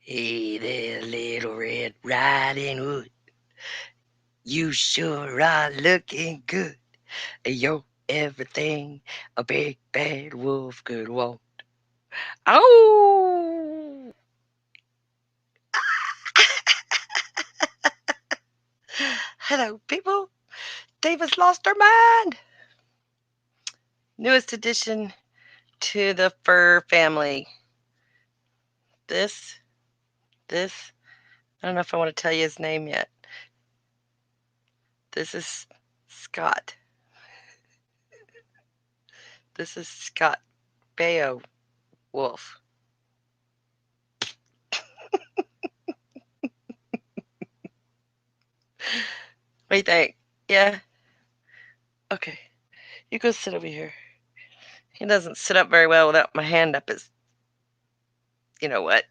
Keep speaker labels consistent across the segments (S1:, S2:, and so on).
S1: Hey there, little Red Riding Hood. You sure are looking good. You're everything a big bad wolf could want. Oh! Hello, people. David's lost her mind. Newest addition to the fur family. This, this, I don't know if I want to tell you his name yet. This is Scott. This is Scott Baio Wolf. What do you think? Yeah? Okay. You go sit over here. He doesn't sit up very well without my hand up his. You know what?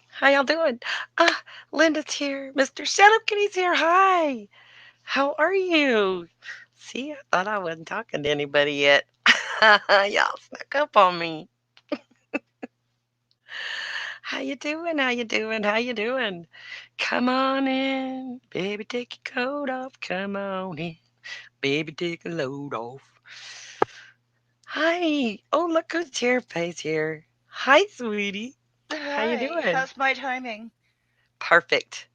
S1: How y'all doing? Ah, Linda's here. Mr. Shadowkitty's here. Hi. How are you? See, I thought I wasn't talking to anybody yet. Y'all snuck up on me. How you doing? How you doing? How you doing? Come on in. Baby, take your coat off. Come on in. Baby, take a load off. Hi. Oh, look who's here. Faye's here. Hi, sweetie. How you
S2: Hi,
S1: doing?
S2: how's my timing?
S1: Perfect.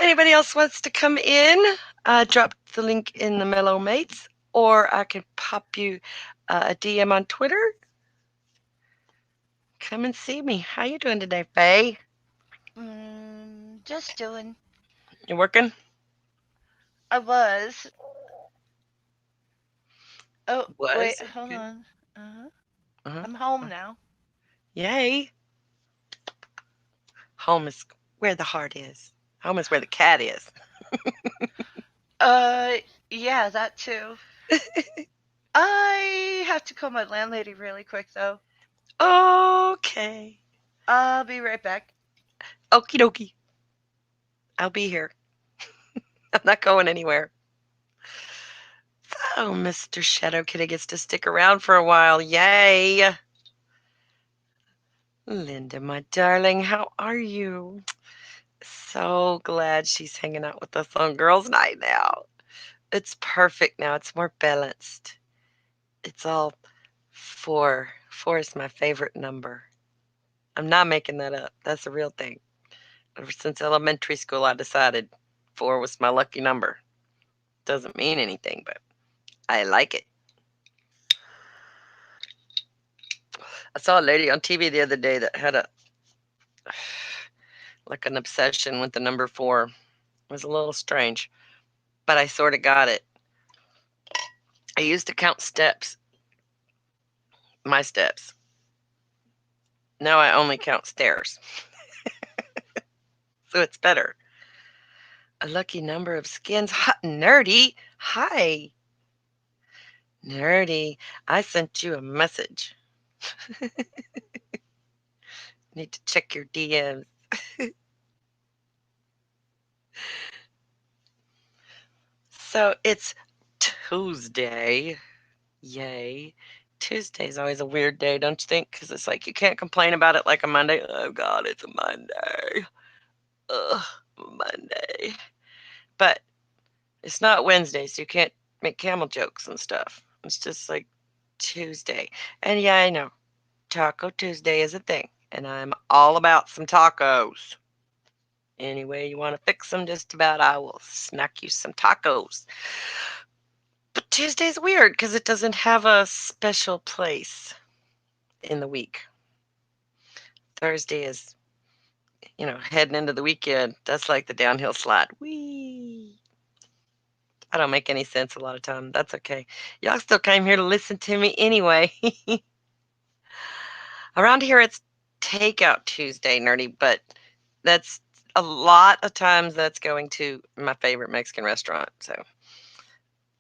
S1: Anybody else wants to come in? Drop the link in the Mellow Mates, or I can pop you a DM on Twitter. Come and see me. How you doing today, Faye?
S2: Just doing.
S1: You working?
S2: I was. Oh, wait,
S1: Was.
S2: hold
S1: Good.
S2: on. Uh-huh.
S1: Uh-huh.
S2: I'm home now.
S1: Yay. Home is where the heart is. Home is where the cat is.
S2: Uh, yeah, that too. I have to call my landlady really quick though.
S1: Okay.
S2: I'll be right back.
S1: Okie dokie. I'll be here. I'm not going anywhere. Oh, Mr. Shadow Kitty gets to stick around for a while. Yay. Linda, my darling, how are you? So glad she's hanging out with us on girls' night now. It's perfect now. It's more balanced. It's all four. Four is my favorite number. I'm not making that up. That's a real thing. Ever since elementary school, I decided four was my lucky number. Doesn't mean anything, but I like it. I saw a lady on TV the other day that had a like an obsession with the number four. It was a little strange, but I sort of got it. I used to count steps, my steps. Now I only count stairs, so it's better. A lucky number of skins. Hot nerdy. Hi, nerdy. I sent you a message. Need to check your DMs. So it's Tuesday. Yay. Tuesday's always a weird day, don't you think? Because it's like you can't complain about it like a Monday. Oh, God, it's a Monday. Ugh, Monday. But it's not Wednesday, so you can't make camel jokes and stuff. It's just like Tuesday. And yeah, I know. Taco Tuesday is a thing. And I'm all about some tacos. Any way you want to fix them, just about, I will snack you some tacos. But Tuesday's weird because it doesn't have a special place in the week. Thursday is, heading into the weekend. That's like the downhill slide. Whee! I don't make any sense a lot of time. That's okay. Y'all still came here to listen to me anyway. Around here, it's Takeout Tuesday, nerdy, but that's a lot of times that's going to my favorite Mexican restaurant. So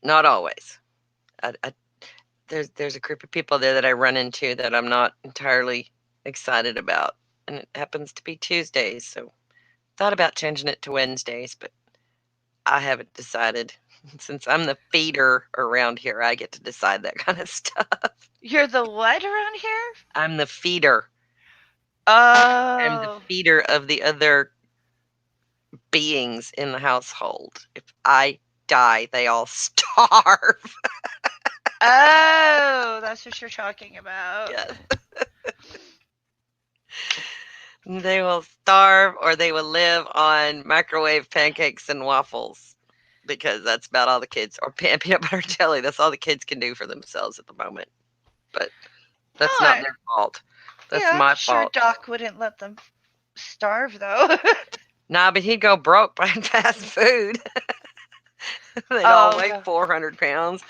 S1: not always. There's a group of people there that I run into that I'm not entirely excited about, and it happens to be Tuesdays. So thought about changing it to Wednesdays, but I haven't decided. Since I'm the feeder around here, I get to decide that kind of stuff.
S2: You're the what around here?
S1: I'm the feeder. I'm the
S2: Oh.
S1: feeder of the other beings in the household. If I die, they all starve.
S2: Oh, that's what you're talking about.
S1: Yes. They will starve or they will live on microwave pancakes and waffles because that's about all the kids, or peanut butter and jelly. That's all the kids can do for themselves at the moment. But that's
S2: Oh,
S1: not their fault. That's
S2: yeah, I'm
S1: my
S2: sure
S1: fault.
S2: Doc wouldn't let them starve, though.
S1: Nah, but he'd go broke buying fast food. They'd all
S2: Oh,
S1: weigh
S2: yeah.
S1: 400 pounds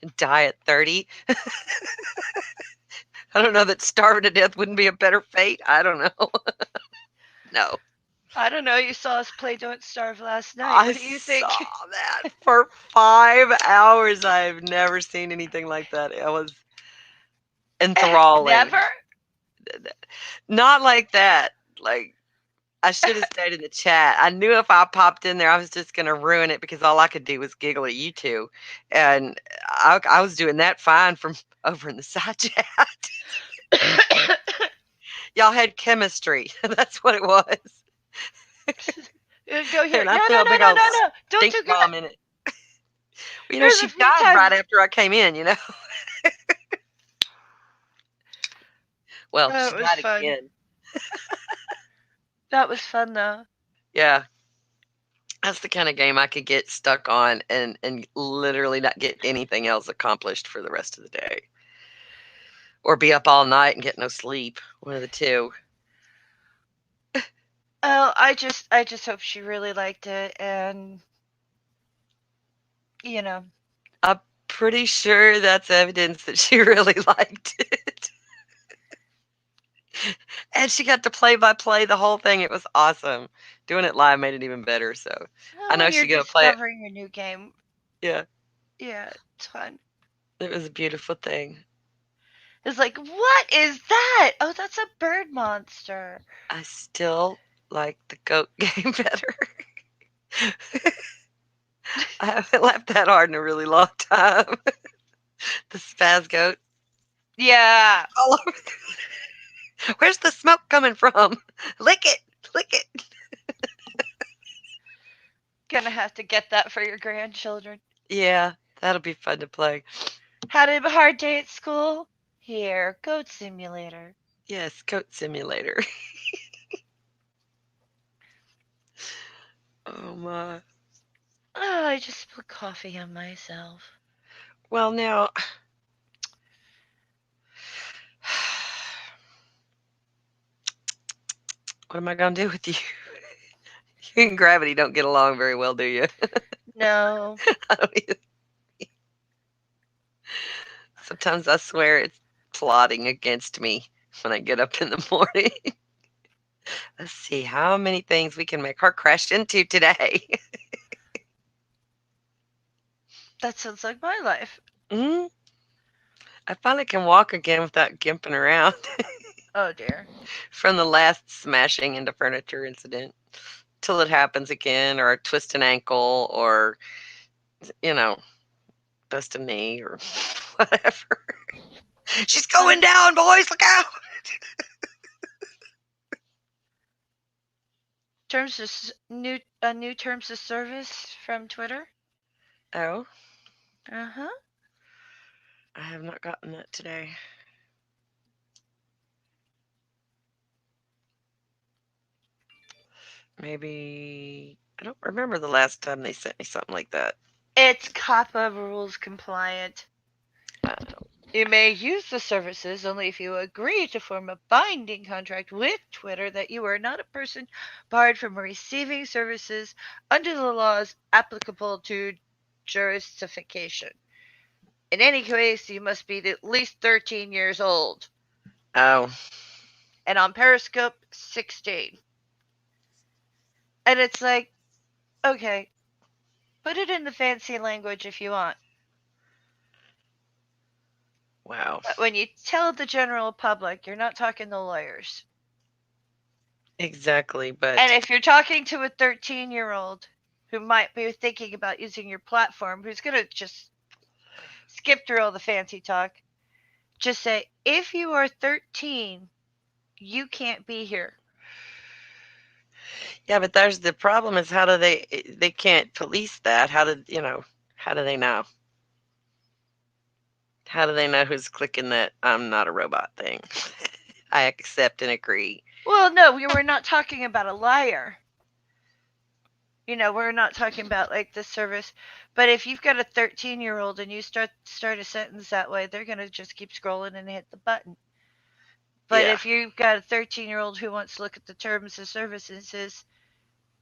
S1: and die at 30. I don't know that starving to death wouldn't be a better fate. I don't know. No.
S2: I don't know. You saw us play Don't Starve last night.
S1: I
S2: What do you think?
S1: saw that for 5 hours. I've never seen anything like that. It was enthralling.
S2: Never?
S1: Not like that. Like, I should have stayed in the chat. I knew if I popped in there, I was just going to ruin it because all I could do was giggle at you two. And I was doing that fine from over in the side chat. Y'all had chemistry. That's what it was.
S2: Go here.
S1: And I
S2: No,
S1: threw
S2: no,
S1: a
S2: no,
S1: big
S2: no,
S1: old
S2: no, no. Don't
S1: stink
S2: do that.
S1: bomb in it.
S2: There's
S1: She
S2: a few
S1: died right
S2: times.
S1: after I came in, you know? Well,
S2: That
S1: she
S2: was
S1: died
S2: fun.
S1: again.
S2: That was fun, though.
S1: Yeah. That's the kind of game I could get stuck on and literally not get anything else accomplished for the rest of the day. Or be up all night and get no sleep. One of the two.
S2: Oh, I just hope she really liked it, and you know,
S1: I'm pretty sure that's evidence that she really liked it. And she got to play by play the whole thing. It was awesome. Doing it live made it even better. So I
S2: well,
S1: know
S2: when you're
S1: she's gonna play it.
S2: discovering a new game,
S1: Yeah,
S2: yeah, it's fun.
S1: it was a beautiful thing.
S2: It's like, what is that? Oh, that's a bird monster.
S1: I still like the goat game better. I haven't laughed that hard in a really long time. The spaz goat.
S2: Yeah,
S1: All over. Where's the smoke coming from? Lick it, lick it.
S2: gonna have to get that for your grandchildren.
S1: Yeah, that'll be fun to play.
S2: Had a hard day at school? Here, Goat Simulator.
S1: Yes, goat simulator. Oh my.
S2: Oh, I just spilled coffee on myself.
S1: Well, now, what am I gonna do with you? You and Gravity don't get along very well, do you?
S2: No,
S1: I don't either. Sometimes I swear it's plotting against me when I get up in the morning. Let's see how many things we can make her crash into today.
S2: that sounds like my life.
S1: Mm, I finally can walk again without gimping around
S2: Oh dear.
S1: from the last smashing into furniture incident till it happens again, or I twist an ankle, or, you know, bust a knee, or whatever. She's going down, boys, look out!
S2: Terms of new terms of service from Twitter.
S1: Oh,
S2: Uh huh.
S1: I have not gotten that today. Maybe I don't remember the last time they sent me something like that.
S2: It's COPPA rules compliant.
S1: Uh,
S2: You may use the services only if you agree to form a binding contract with Twitter that you are not a person barred from receiving services under the laws applicable to jurisdiction. In any case, you must be at least 13 years old.
S1: oh,
S2: And on Periscope, 16. And it's like, okay, put it in the fancy language if you want.
S1: wow.
S2: But when you tell the general public, you're not talking to lawyers.
S1: Exactly,
S2: And
S1: but
S2: if you're talking to a 13-year-old, who might be thinking about using your platform, who's going to just skip through all the fancy talk, just say, if you are 13, you can't be here.
S1: Yeah, but there's the problem is how do they can't police that. How do they know? How do they know who's clicking that I'm not a robot thing? I accept and agree.
S2: Well, no, we were not talking about a liar. We're not talking about like this service. But if you've got a 13-year-old and you start a sentence that way, they're going to just keep scrolling and hit the button. But
S1: Yeah.
S2: if you've got a 13-year-old who wants to look at the terms of service and says,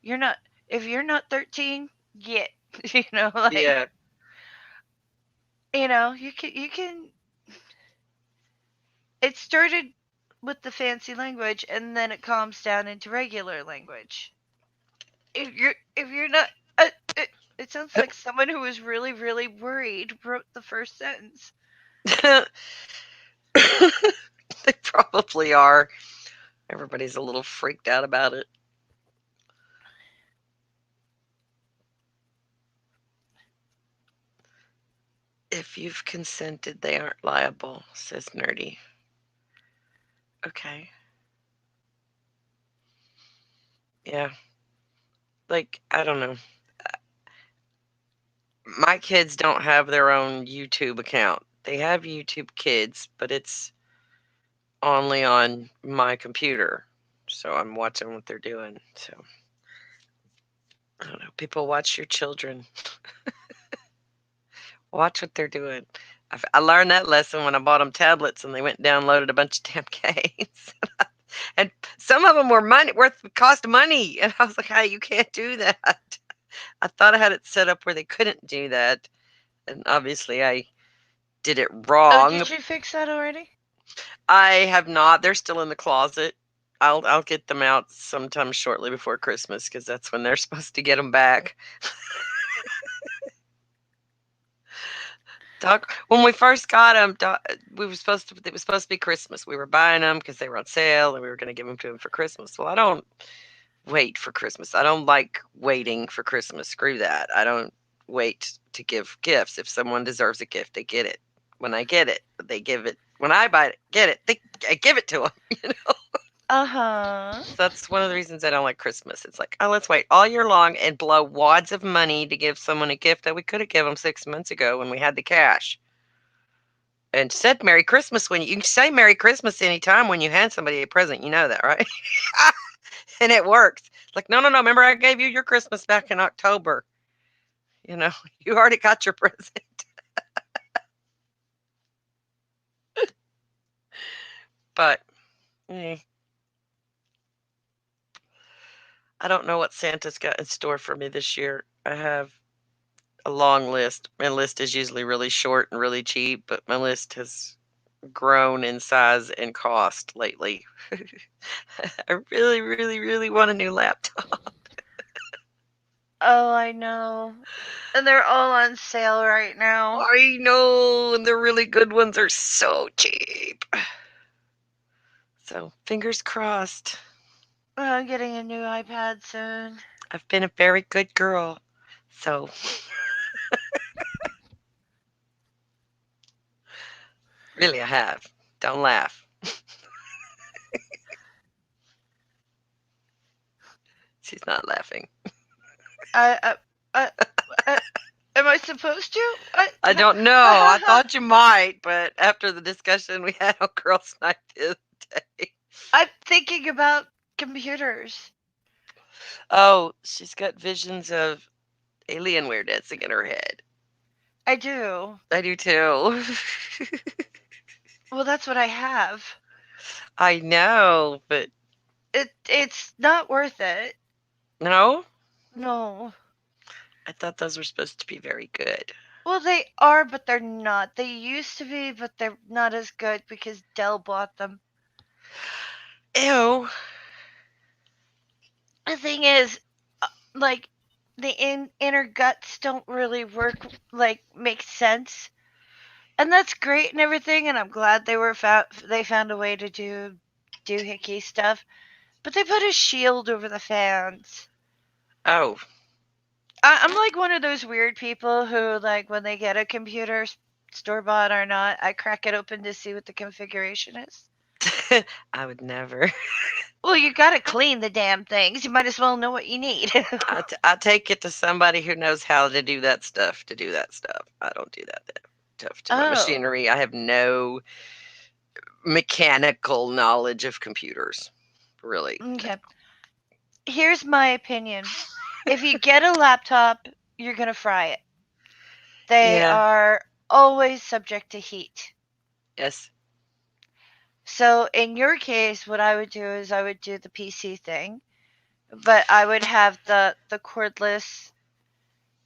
S2: you're not if you're not 13, get like
S1: Yeah.
S2: you can it started with the fancy language and then it calms down into regular language. If you're not uh, it, it sounds like someone who was really really worried wrote the first sentence.
S1: They probably are. Everybody's a little freaked out about it. If you've consented, they aren't liable, says Nerdy. Okay. Yeah. Like, I don't know. My kids don't have their own YouTube account. They have YouTube Kids, but it's only on my computer. So I'm watching what they're doing. So I don't know. People watch your children. Watch what they're doing. I learned that lesson when I bought them tablets and they went and downloaded a bunch of damn games. And some of them were worth cost money. And I was like, hey, you can't do that. I thought I had it set up where they couldn't do that. And obviously I did it
S2: Oh,
S1: wrong.
S2: did you fix that already?
S1: I have not. They're still in the closet. I'll get them out sometime shortly before Christmas because that's when they're supposed to get them back. Doc, when we first got them, we were supposed to. It was supposed to be Christmas. We were buying them because they were on sale, and we were going to give them to him for Christmas. Well, I don't wait for Christmas. I don't like waiting for Christmas. Screw that. I don't wait to give gifts. If someone deserves a gift, they get it. When I get it, they give it. When I buy it, get it. I give it to them. You know.
S2: Uh-huh.
S1: So that's one of the reasons I don't like Christmas. It's like, oh, let's wait all year long and blow wads of money to give someone a gift that we could have given them 6 months ago when we had the cash. And said Merry Christmas when you can say Merry Christmas anytime when you hand somebody a present. You know that, right? And it works. Like, no, no, no. Remember, I gave you your Christmas back in October. You know, you already got your present. But I don't know what Santa's got in store for me this year. I have a long list. My list is usually really short and really cheap, but my list has grown in size and cost lately. I really, really, really want a new laptop.
S2: Oh, I know. And they're all on sale right now.
S1: I know, and the really good ones are so cheap. So, fingers crossed.
S2: I'm getting a new iPad soon.
S1: I've been a very good girl. So, really, I have. Don't laugh. She's not laughing.
S2: I, I, I, I am I supposed to?
S1: I don't know. I thought you might, but after the discussion we had on Girls' Night the other day.
S2: I'm thinking about computers.
S1: Oh, she's got visions of Alienware dancing in her head.
S2: I do.
S1: I do too.
S2: Well, that's what I have.
S1: I know, but
S2: It's not worth it.
S1: no,
S2: No.
S1: I thought those were supposed to be very good.
S2: Well, they are, but they're not. They used to be, but they're not as good because Dell bought them.
S1: Ew.
S2: The thing is, like, the inner guts don't really work, like, make sense. And that's great and everything, and I'm glad they found a way to do doohickey stuff. But they put a shield over the fans.
S1: Oh,
S2: I'm like one of those weird people who, like, when they get a computer, store bought or not, I crack it open to see what the configuration is.
S1: I would never.
S2: Well, you gotta clean the damn things. You might as well know what you need.
S1: I take it to somebody who knows how to do that stuff to do that stuff. I don't do that stuff to my
S2: Oh,
S1: machinery. I have no mechanical knowledge of computers. Really.
S2: okay. Here's my opinion. If you get a laptop, you're gonna fry it. They
S1: Yeah.
S2: are always subject to heat.
S1: Yes.
S2: So in your case, what I would do is I would do the PC thing, but I would have the cordless,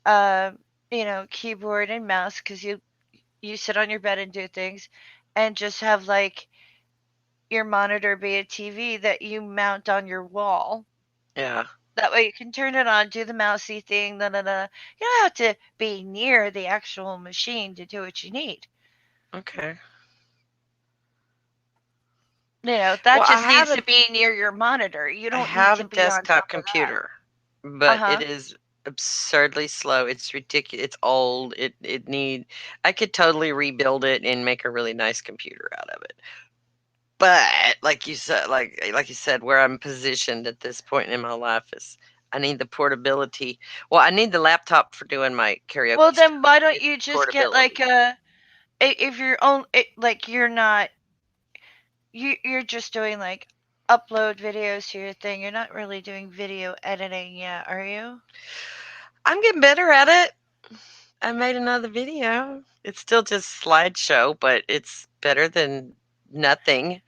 S2: uh, keyboard and mouse because you sit on your bed and do things, and just have like your monitor be a TV that you mount on your wall.
S1: Yeah.
S2: That way you can turn it on, do the mousey thing, da da da. You don't have to be near the actual machine to do what you need.
S1: Okay.
S2: That
S1: Well,
S2: just needs to be near your monitor. You
S1: I
S2: don't need
S1: have
S2: to
S1: a
S2: be on
S1: desktop
S2: top of that.
S1: computer,
S2: Uh
S1: but it
S2: huh.
S1: is absurdly slow. It's ridiculous. It's old. It need I could totally rebuild it and make a really nice computer out of it. But like you said, where I'm positioned at this point in my life is I need the portability. Well, I need the laptop for doing my
S2: Well,
S1: karaoke stuff.
S2: then why don't
S1: It's
S2: you just get like
S1: portability.
S2: if you're on it, like you're not you're just doing like upload videos to your thing. You're not really doing video editing yet, are you?
S1: I'm getting better at it. I made another video. It's still just slideshow, but it's better than nothing.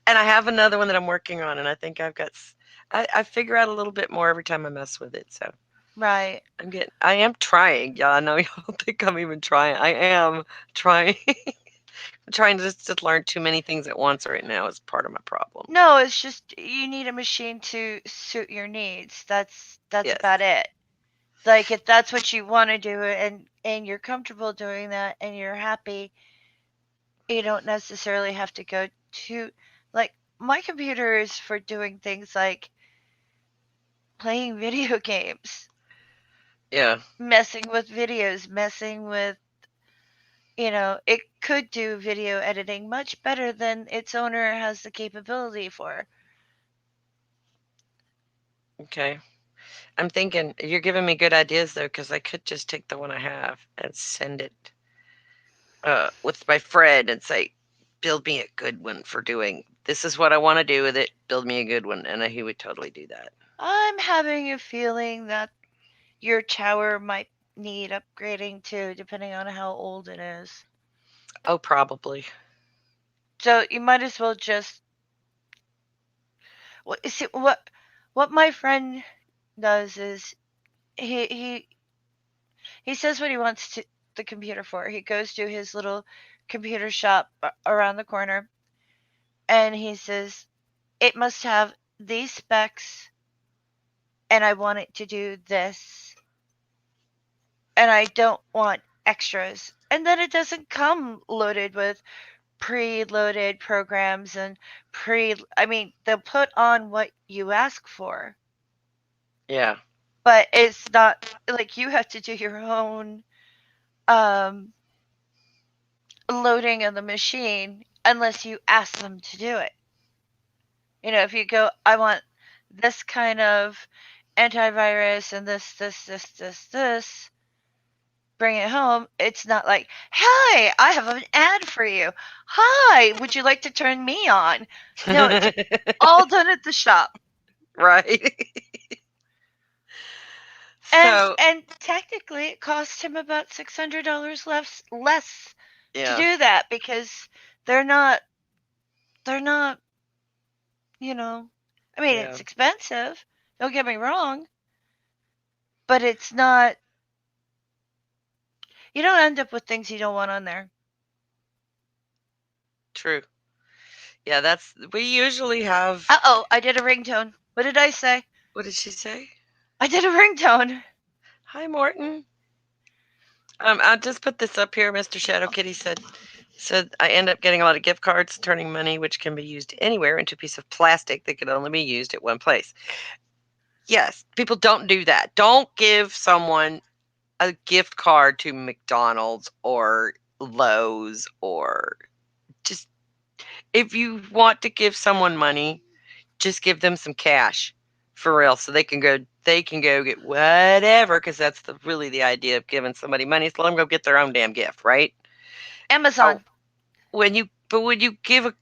S1: And I have another one that I'm working on, and I think I figure out a little bit more every time I mess with it. So
S2: Right.
S1: I am trying. Yeah, I know y'all don't think I'm even trying. I am trying. I'm trying to learn too many things at once right now is part of my problem.
S2: No, it's just you need a machine to suit your needs. That's
S1: Yes.
S2: about it. Like if that's what you want to do and you're comfortable doing that and you're happy, you don't necessarily have to go to like my computer is for doing things like playing video games,
S1: Yeah.
S2: messing with videos, messing with, it could do video editing much better than its owner has the capability for.
S1: Okay. I'm thinking you're giving me good ideas though, because I could just take the one I have and send it with my friend and say, build me a good one for doing this is what I want to do with it. Build me a good one, and he would totally do that.
S2: I'm having a feeling that your tower might need upgrading too, depending on how old it is.
S1: Oh, probably.
S2: So you might as well just see what my friend does is he he he says what he wants the computer for. He goes to his little computer shop around the corner and he says it must have these specs and I want it to do this and I don't want extras. And then it doesn't come loaded with preloaded programs and I mean they'll put on what you ask for,
S1: Yeah.
S2: but it's not like you have to do your own um loading of the machine unless you ask them to do it. If you go, I want this kind of antivirus and this, bring it home. It's not like, hi, I have an ad for you. Hi, would you like to turn me on? No, it's all done at the shop.
S1: Right.
S2: And
S1: So,
S2: and technically it cost him about $600 less to
S1: yeah.
S2: do that because they're not they're not, you know, I mean
S1: Yeah.
S2: it's expensive. Don't get me wrong, but it's not you don't end up with things you don't want on there.
S1: True. Yeah, we usually have.
S2: Uh-oh, I did a ringtone. What did I say?
S1: What did she say?
S2: I did a ringtone.
S1: Hi, Morton. I'll just put this up here. Mr. Shadow Kitty said I end up getting a lot of gift cards, turning money which can be used anywhere into a piece of plastic that could only be used at one place. Yes, people don't do that. Don't give someone a gift card to McDonald's or Lowe's or just if you want to give someone money, just give them some cash for real so they can go get whatever because that's really the idea of giving somebody money is let them go get their own damn gift, right? So
S2: Amazon.
S1: when you give a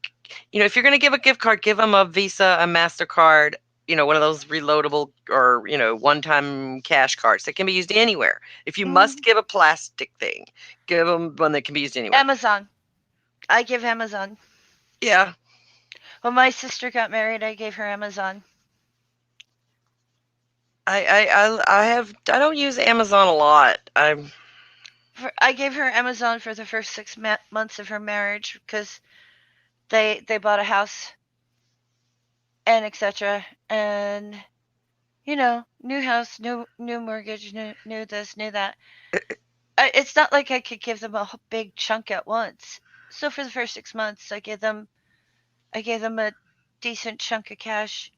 S1: if you're going to give a gift card, give them a Visa, a MasterCard, one of those reloadable or, one-time cash cards that can be used anywhere. If you must
S2: Mm,
S1: give a plastic thing, give them one that can be used anywhere.
S2: Amazon. I give Amazon.
S1: Yeah.
S2: When my sister got married, I gave her Amazon.
S1: I don't use Amazon a lot.
S2: I gave her Amazon for the first 6 months of her marriage because they bought a house and etc. And new house, new mortgage, new this, new that. It's not like I could give them a big chunk at once. So for the first 6 months, I gave them a decent chunk of cash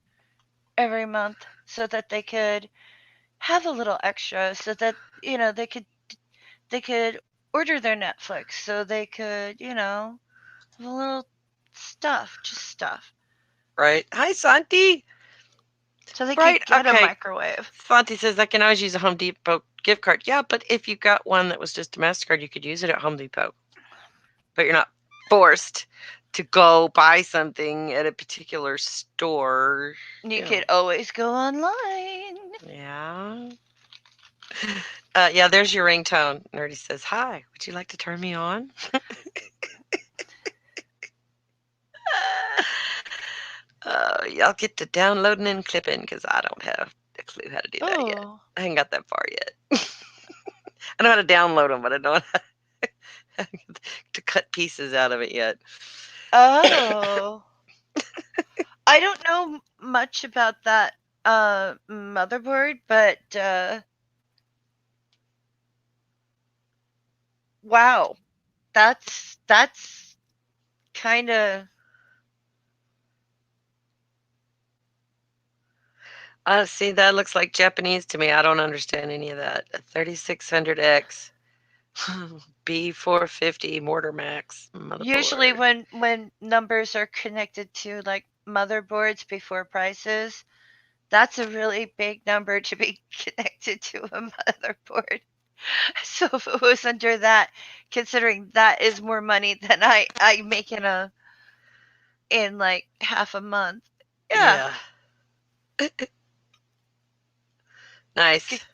S2: every month so that they could have a little extra, so that they could order their Netflix, so they could have a little stuff, just stuff,
S1: Right. Hi, Santi.
S2: so they
S1: Right.
S2: could get a
S1: Okay.
S2: microwave.
S1: Santi says I can always use a Home Depot gift card. Yeah, but if you got one that was just a MasterCard, you could use it at Home Depot. But you're not forced to go buy something at a particular store.
S2: You
S1: You know.
S2: could always go online.
S1: Yeah. Yeah, there's your ringtone. Nerdy says, "Hi, would you like to turn me on?" Y'all get to downloading and clipping because I don't have a clue how to do that yet.
S2: Oh,
S1: I ain't got that far yet. I know how to download them, but I don't know how to cut pieces out of it yet.
S2: oh. I don't know much about that motherboard, but wow, that's kind of
S1: See, that looks like Japanese to me. I don't understand any of that. A 3600X B450 Mortar Max
S2: usually
S1: motherboard.
S2: when numbers are connected to like motherboards before prices. That's a really big number to be connected to a motherboard. So if it was under that, considering that is more money than I make in like half a month. Yeah,
S1: Yeah. Nice.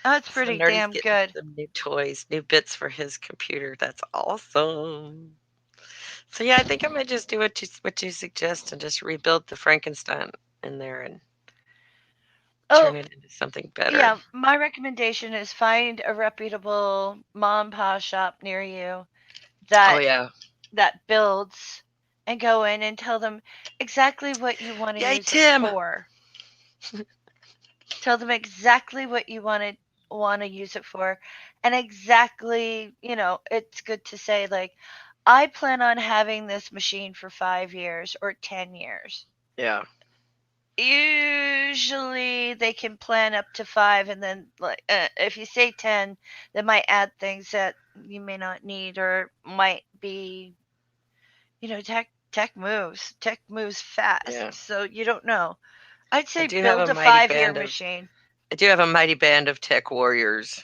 S2: that's
S1: So
S2: pretty
S1: Nerdy's
S2: damn
S1: getting
S2: good.
S1: some new toys, new bits for his computer. That's awesome. So yeah, I think I might just do what you suggest and just rebuild the Frankenstein in there and
S2: Oh,
S1: turn it into something better.
S2: yeah, my recommendation is find a reputable mom and pop shop near you
S1: Oh
S2: that
S1: yeah.
S2: that builds and go in and tell them exactly what you want to
S1: Yay,
S2: use it
S1: Tim.
S2: for. Tell them exactly what you want to use it for, and exactly, it's good to say like, I plan on having this machine for 5 years or 10 years.
S1: Yeah.
S2: Usually they can plan up to five, and then like if you say 10, they might add things that you may not need or might be, tech moves
S1: Yeah.
S2: fast, so you don't know. I'd
S1: I
S2: say
S1: do have a
S2: build a
S1: mighty
S2: 5 year
S1: band of
S2: machine.
S1: I do have a mighty band of tech warriors.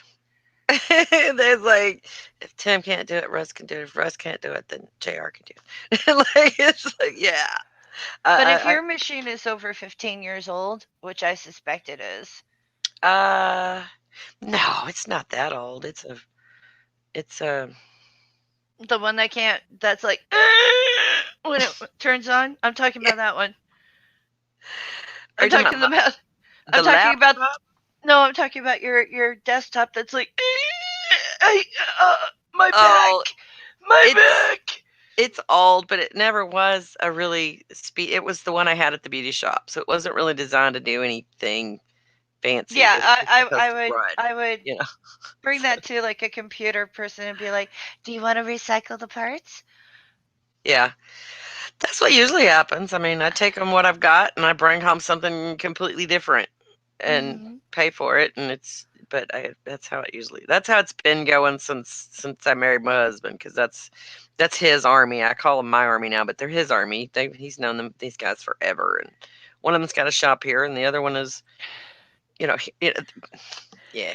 S1: There's like, if Tim can't do it, Russ can do it. If Russ can't do it, then JR can do it. Like it's like, yeah.
S2: But if
S1: I,
S2: your machine is over 15 years old, which I suspect it is,
S1: no, it's not that old. It's a,
S2: the one that can't, that's like, when it turns on, I'm talking
S1: yeah.
S2: about that one.
S1: Are
S2: I'm
S1: you talking
S2: talking
S1: about
S2: about, I'm
S1: the
S2: talking about,
S1: laptop?
S2: no, I'm talking about your desktop that's like, I, my back,
S1: Oh,
S2: my
S1: it's
S2: back.
S1: it's old, but it never was a really speed. It was the one I had at the beauty shop, so it wasn't really designed to do anything fancy.
S2: Yeah,
S1: It was just
S2: I, I,
S1: supposed
S2: I
S1: to
S2: would,
S1: run,
S2: I would
S1: you know.
S2: bring that to like a computer person and be like, do you want to recycle the parts?
S1: Yeah, that's what usually happens. I mean, I take them what I've got and I bring home something completely different. and
S2: Mhm.
S1: pay for it, and but that's how it usually that's how it's been going since I married my husband, because that's his army. I call them my army now, but they're his army. He's known these guys forever, and one of them's got a shop here, and the other one is, you know, yeah.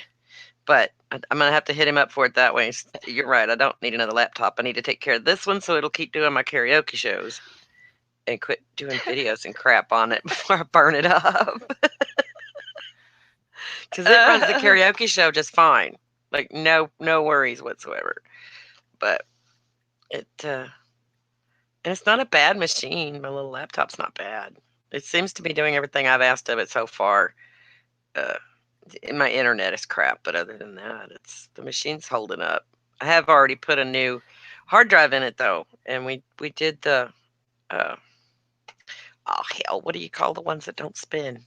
S1: But I'm gonna have to hit him up for it that way. You're right. I don't need another laptop. I need to take care of this one so it'll keep doing my karaoke shows and quit doing videos and crap on it before I burn it up. Because it runs the
S2: Uh,
S1: karaoke show just fine. Like no worries whatsoever. But it and it's not a bad machine. My little laptop's not bad. It seems to be doing everything I've asked of it so far. Uh, my internet is crap, but other than that, it's the machine's holding up. I have already put a new hard drive in it though, and we did the uh, oh hell, what do you call the ones that don't spin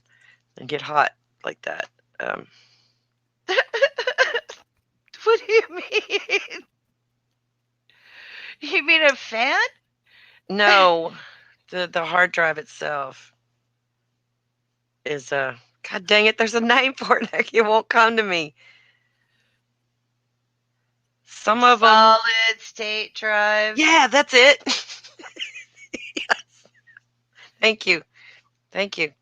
S1: and get hot like that? Um,
S2: what do you mean? You mean a fan?
S1: no, the hard drive itself is God dang it, there's a name for it. It won't come to me. Some of them,
S2: Solid state drive.
S1: yeah, that's it. Thank you, thank you.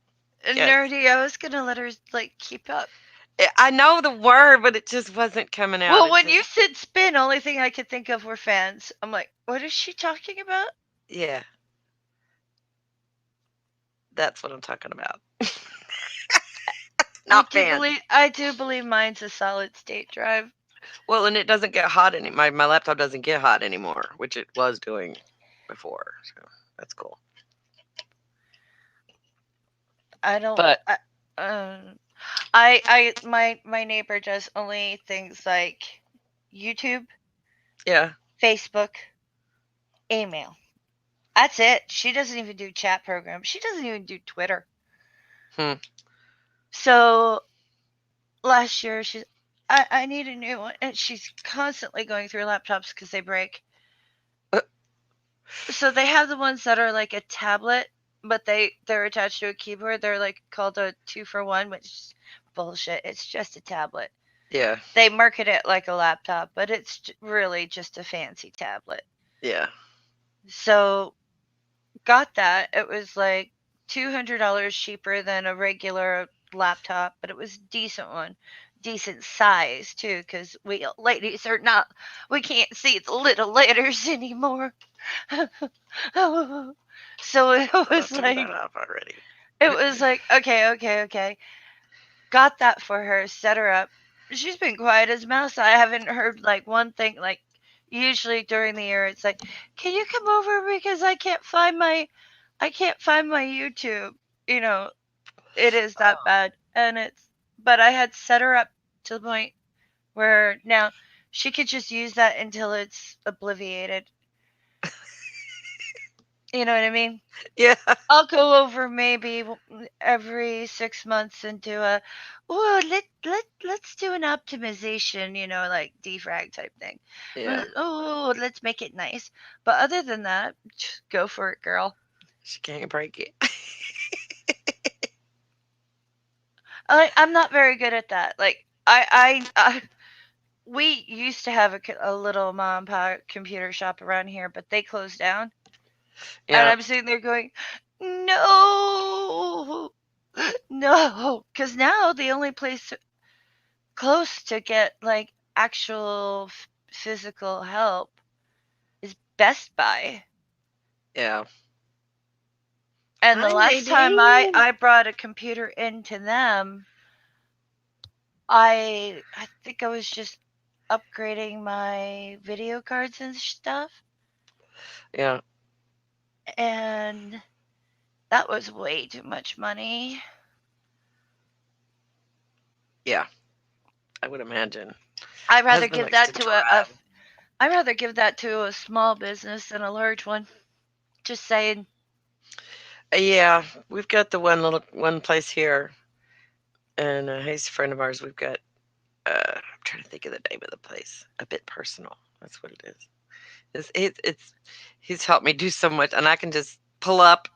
S1: Yes,
S2: Nerdy, I was gonna let her like keep up.
S1: I know the word, but it just wasn't coming out.
S2: Well,
S1: It
S2: when
S1: just
S2: you said spin, only thing I could think of were fans. I'm like, what is she talking about?
S1: yeah, that's what I'm talking about. Not fans.
S2: I do believe mine's a solid state drive.
S1: Well, and it doesn't get hot any. My laptop doesn't get hot anymore, which it was doing before. So that's cool.
S2: I don't.
S1: But
S2: Um, my neighbor does only things like YouTube,
S1: yeah,
S2: Facebook, email. That's it. She doesn't even do chat programs. She doesn't even do Twitter.
S1: hmm,
S2: So last year I need a new one, and she's constantly going through laptops because they break.
S1: uh,
S2: So they have the ones that are like a tablet, but they're attached to a keyboard. They're like called a 2-for-1, which is bullshit. It's just a tablet.
S1: yeah,
S2: They market it like a laptop, but it's really just a fancy tablet.
S1: yeah,
S2: So got that. It was like $200 cheaper than a regular laptop, but it was a decent one. Decent size too, because we ladies are not, we can't see the little letters anymore. So
S1: thought I turned that off already.
S2: it was like, okay, okay, okay. Got that for her, set her up. She's been quiet as a mouse. I haven't heard like one thing. Like usually during the year, it's like, can you come over because I can't find my YouTube. You know, it is that
S1: Oh,
S2: bad, and it's. But I had set her up to the point where now she could just use that until it's obliviated. You know what I mean?
S1: yeah,
S2: I'll go over maybe every 6 months and do a, oh, let's do an optimization, like defrag type thing.
S1: yeah.
S2: Oh, let's make it nice. But other than that, just go for it, girl.
S1: She can't break it.
S2: I'm not very good at that. Like we used to have a little mom and pop computer shop around here, but they closed down. And
S1: Yeah,
S2: I'm sitting there going, no, no, because now the only place close to get like actual physical help is Best Buy.
S1: yeah.
S2: And the
S1: Hi,
S2: last time I
S1: Nadine.
S2: I brought a computer into them, I think I was just upgrading my video cards and stuff,
S1: Yeah,
S2: and that was way too much money.
S1: yeah. I would imagine.
S2: I'd
S1: My
S2: rather
S1: husband
S2: give
S1: likes to
S2: that to
S1: drive.
S2: I'd rather give that to a small business than a large one. Just saying.
S1: Yeah, we've got the one place here, and he's a friend of ours. We've got. I'm trying to think of the name of the place. A bit personal. That's what it is. It's he's helped me do so much, and I can just pull up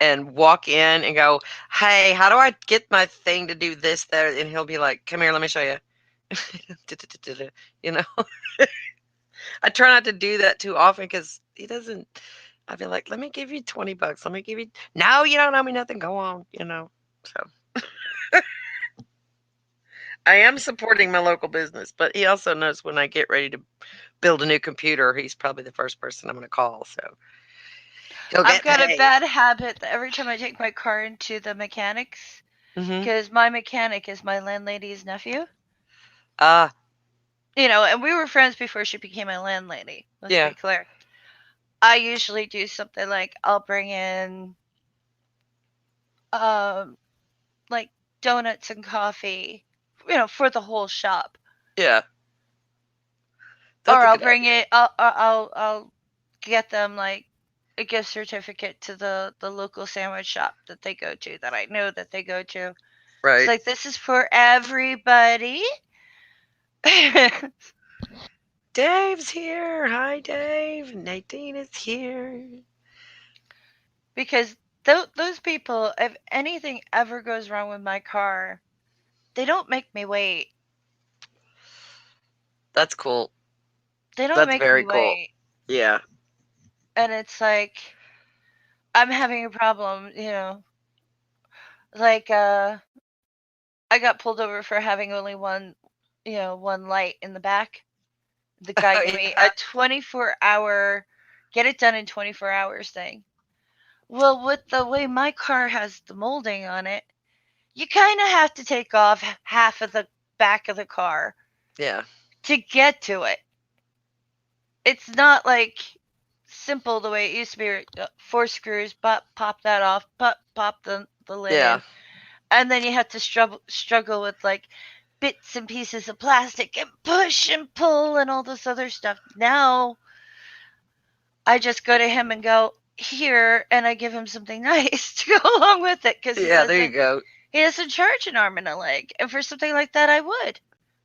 S1: and walk in and go, "Hey, how do I get my thing to do this there?" And he'll be like, "Come here, let me show you." You know, I try not to do that too often because he doesn't. I'd be like, "Let me give you $20. Let me give you." No, you don't owe me nothing. Go on. So I am supporting my local business, but he also knows when I get ready to build a new computer, he's probably the first person I'm going to call. So he'll
S2: I've
S1: get
S2: got a
S1: paid.
S2: bad habit that every time I take my car into the mechanics,
S1: Hmm.
S2: because my mechanic is my landlady's nephew,
S1: Ah,
S2: and we were friends before she became my landlady. Let's
S1: yeah,
S2: be clear. I usually do something like I'll bring in, um, like donuts and coffee, for the whole shop,
S1: yeah. That's
S2: or
S1: a
S2: I'll
S1: good
S2: bring
S1: idea.
S2: it. I'll get them like a gift certificate to the local sandwich shop that they go to, that I know that they go to. It's
S1: Right.
S2: like, this is for everybody.
S1: Dave's here. Hi, Dave. Nadine is here.
S2: Because those people, if anything ever goes wrong with my car, they don't make me wait.
S1: That's cool.
S2: They don't
S1: That's
S2: make me
S1: very cool.
S2: wait.
S1: Yeah.
S2: And it's like, I'm having a problem, like, I got pulled over for having only one light in the back. The guy
S1: Oh,
S2: gave me
S1: yeah.
S2: a 24-hour, get it done in 24 hours thing. Well, with the way my car has the molding on it, you kind of have to take off half of the back of the car
S1: Yeah.
S2: to get to it. It's not like simple the way it used to be. Four screws, pop that off, pop the lid
S1: Yeah.
S2: in, and then you have to struggle with like bits and pieces of plastic and push and pull and all this other stuff. Now I just go to him and go, here, and I give him something nice to go along with it, because he
S1: Yeah. There you
S2: doesn't
S1: go.
S2: he doesn't charge an arm and a leg. And for something like that, I would.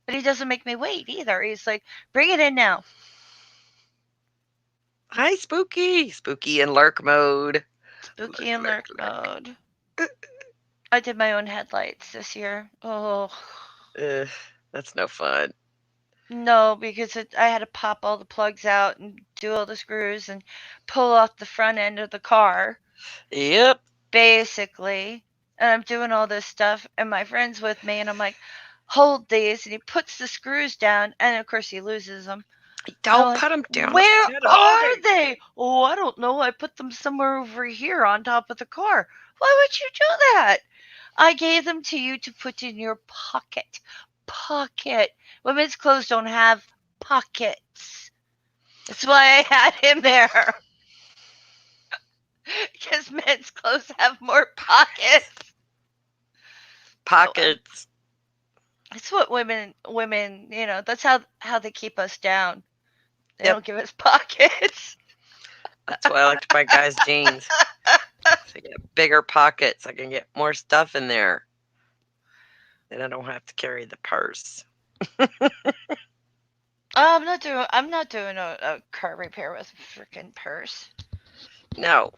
S2: But he doesn't make me wait either. He's like, bring it in now.
S1: Hi, Spooky. Spooky in lurk mode.
S2: Spooky
S1: Lurk,
S2: and
S1: lurk,
S2: lurk
S1: lurk.
S2: mode. I did my own headlights this year. Oh,
S1: Ugh, that's no fun.
S2: no, because I had to pop all the plugs out and do all the screws and pull off the front end of the car,
S1: Yep.
S2: basically. And I'm doing all this stuff, and my friend's with me, and I'm like, hold these. And he puts the screws down, and of course, he loses them. And I'm
S1: Don't
S2: like,
S1: put them down the
S2: where
S1: bed
S2: are
S1: holding.
S2: they? Oh, I don't know. I put them somewhere over here on top of the car. Why would you do that? I gave them to you to put in your pocket. Pocket. Women's clothes don't have pockets. That's why I had him there. Because men's clothes have more pockets. So
S1: Pockets.
S2: it's what women, that's how they keep us down. They
S1: Yep.
S2: don't give us pockets.
S1: That's why I like to buy guys' jeans. So I get bigger pockets. I can get more stuff in there. Then I don't have to carry the purse.
S2: Oh, I'm not doing a car repair with a freaking purse.
S1: No,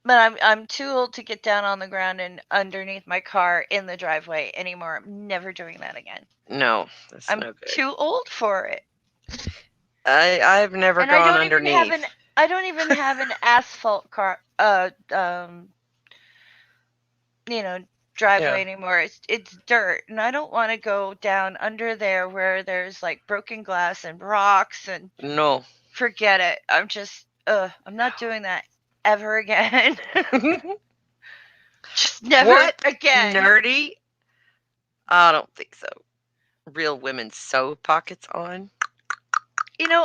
S2: But I'm too old to get down on the ground and underneath my car in the driveway anymore. I'm never doing that again.
S1: no, that's
S2: I'm
S1: no good.
S2: too old for it.
S1: I've never
S2: And I
S1: gone
S2: don't even have an
S1: underneath.
S2: I don't even have an asphalt car you know,
S1: Yeah,
S2: driveway anymore. It's dirt, and I don't want to go down under there where there's like broken glass and rocks, and
S1: no.
S2: forget it. I'm not doing that ever again. Just never
S1: What
S2: again.
S1: nerdy? I don't think so. Real women sew pockets on?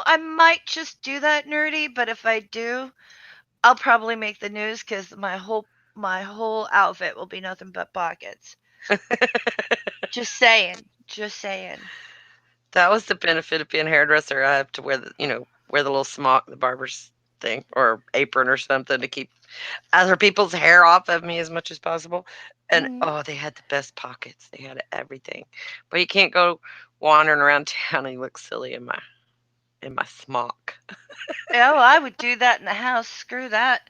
S2: I might just do that, nerdy, but if I do, I'll probably make the news because my whole outfit will be nothing but pockets. Just saying. Just saying.
S1: That was the benefit of being a hairdresser. I have to wear the little smock, the barber's thing, or apron or something to keep other people's hair off of me as much as possible. And
S2: Mm.
S1: oh, they had the best pockets. They had everything. But you can't go wandering around town and you look silly in my smock.
S2: Oh, I would do that in the house. Screw that.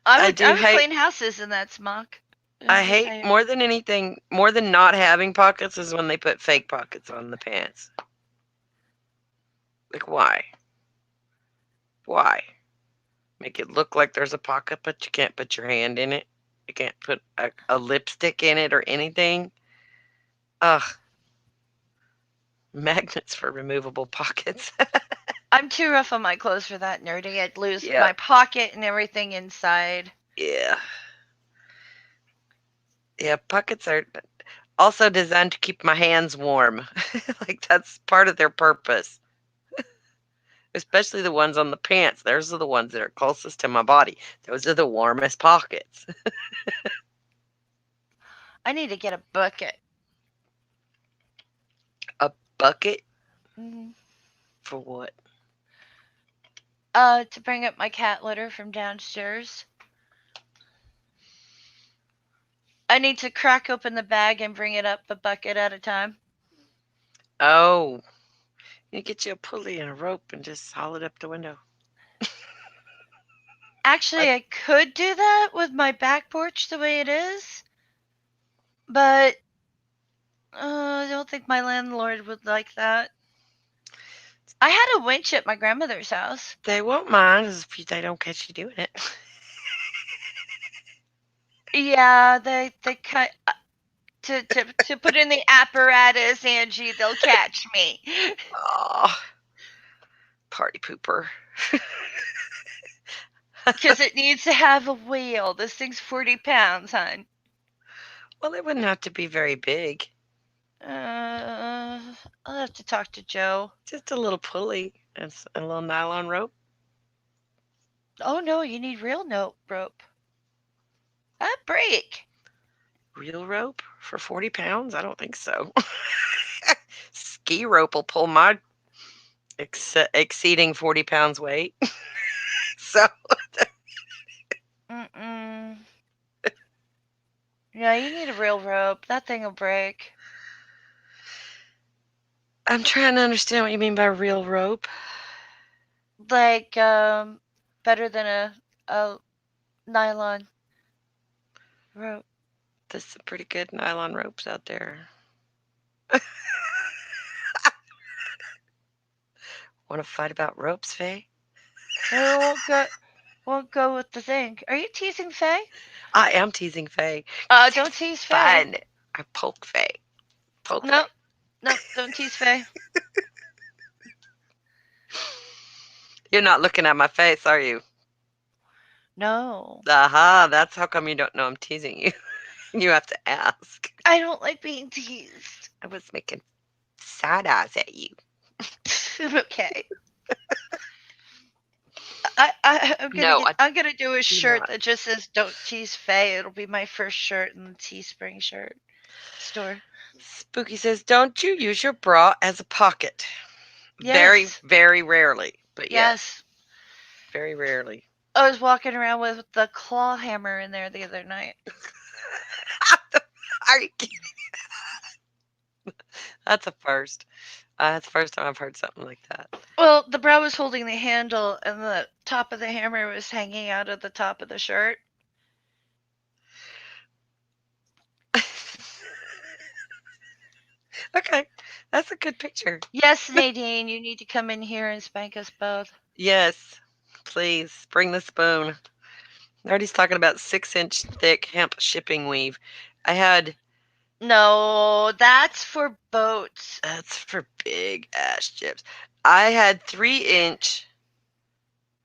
S1: I do
S2: I would
S1: hate
S2: clean houses in that smock.
S1: I
S2: Just
S1: hate
S2: saying.
S1: more than anything, more than not having pockets is when they put fake pockets on the pants. Like why? Why? Make it look like there's a pocket, but you can't put your hand in it. You can't put a lipstick in it or anything. Ugh, magnets for removable pockets.
S2: I'm too rough on my clothes for that nerdy. I'd lose
S1: Yeah,
S2: my pocket and everything inside.
S1: yeah, yeah. Pockets are also designed to keep my hands warm. Like that's part of their purpose. Especially the ones on the pants. Those are the ones that are closest to my body. Those are the warmest pockets.
S2: I need to get a bucket.
S1: A bucket
S2: Hmm.
S1: for what?
S2: To bring up my cat litter from downstairs. I need to crack open the bag and bring it up a bucket at a time.
S1: Oh, you get you a pulley and a rope and just haul it up the window.
S2: Actually,
S1: Like
S2: I could do that with my back porch the way it is, but I don't think my landlord would like that. I had a winch at my grandmother's house.
S1: they won't mind if they don't catch you doing it.
S2: Yeah, they cut to put in the apparatus, Angie. They'll catch me
S1: Oh, party pooper.
S2: because it needs to have a wheel. This thing's 40 pounds, hon.
S1: Well, it wouldn't have to be very big.
S2: Uh, I'll have to talk to Joe.
S1: Just a little pulley and a little nylon rope.
S2: Oh no, you need real note rope. Break.
S1: Real rope for 40 pounds? I don't think so. Ski rope will pull my exceeding 40 pounds weight. So
S2: Mm-mm. Yeah, you need a real rope. That thing will break.
S1: I'm trying to understand what you mean by real rope.
S2: Like, better than a nylon rope.
S1: There's some pretty good nylon ropes out there. Want to fight about ropes, Faye?
S2: It won't go with the thing. Are you teasing Faye?
S1: I am teasing Faye because
S2: Don't
S1: it's
S2: tease Faye.
S1: fun. I poke Faye. Poke
S2: No,
S1: Faye.
S2: no, don't tease Faye.
S1: You're not looking at my face, are you?
S2: No.
S1: Aha, that's how come you don't know I'm teasing you. You have to ask.
S2: I don't like being teased.
S1: I was making side eyes at you.
S2: Okay.
S1: No, I
S2: I'm gonna do a
S1: do
S2: shirt
S1: not.
S2: that just says "Don't tease Faye." It'll be my first shirt in the Teespring shirt store.
S1: Spooky says, don't you use your bra as a pocket? Very,
S2: Yes,
S1: very rarely. But yes,
S2: yes.
S1: very rarely.
S2: I was walking around with the claw hammer in there the other night.
S1: Are you kidding? That's a first. That's the first time I've heard something like that.
S2: Well, the bra was holding the handle, and the top of the hammer was hanging out of the top of the shirt.
S1: Okay, that's a good picture.
S2: Yes, Nadine, you need to come in here and spank us both.
S1: Yes, please bring the spoon. Already's talking about 6-inch thick hemp shipping weave. I had
S2: No, that's for boats.
S1: That's for big ass chips. I had 3-inch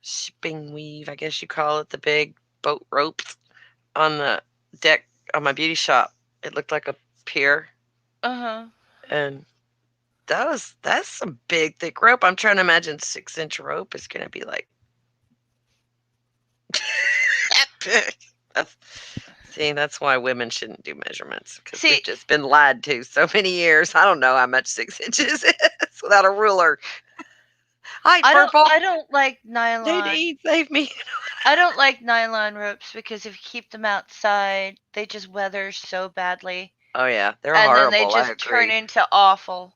S1: shipping weave, I guess you call it, the big boat ropes on the deck on my beauty shop. It looked like a pier,
S2: Uh huh.
S1: and that's some big thick rope. I'm trying to imagine 6-inch rope is gonna be like that big. That's, see, that's why women shouldn't do measurements because we've
S2: See,
S1: just been lied to so many years. I don't know how much 6 inches is without a ruler. Hi, purple.
S2: I don't like nylon.
S1: Nadine, save me.
S2: I don't like nylon ropes because if you keep them outside, they just weather so badly,
S1: Oh yeah, they're
S2: and then they
S1: horrible. I
S2: just turn
S1: agree.
S2: into awful.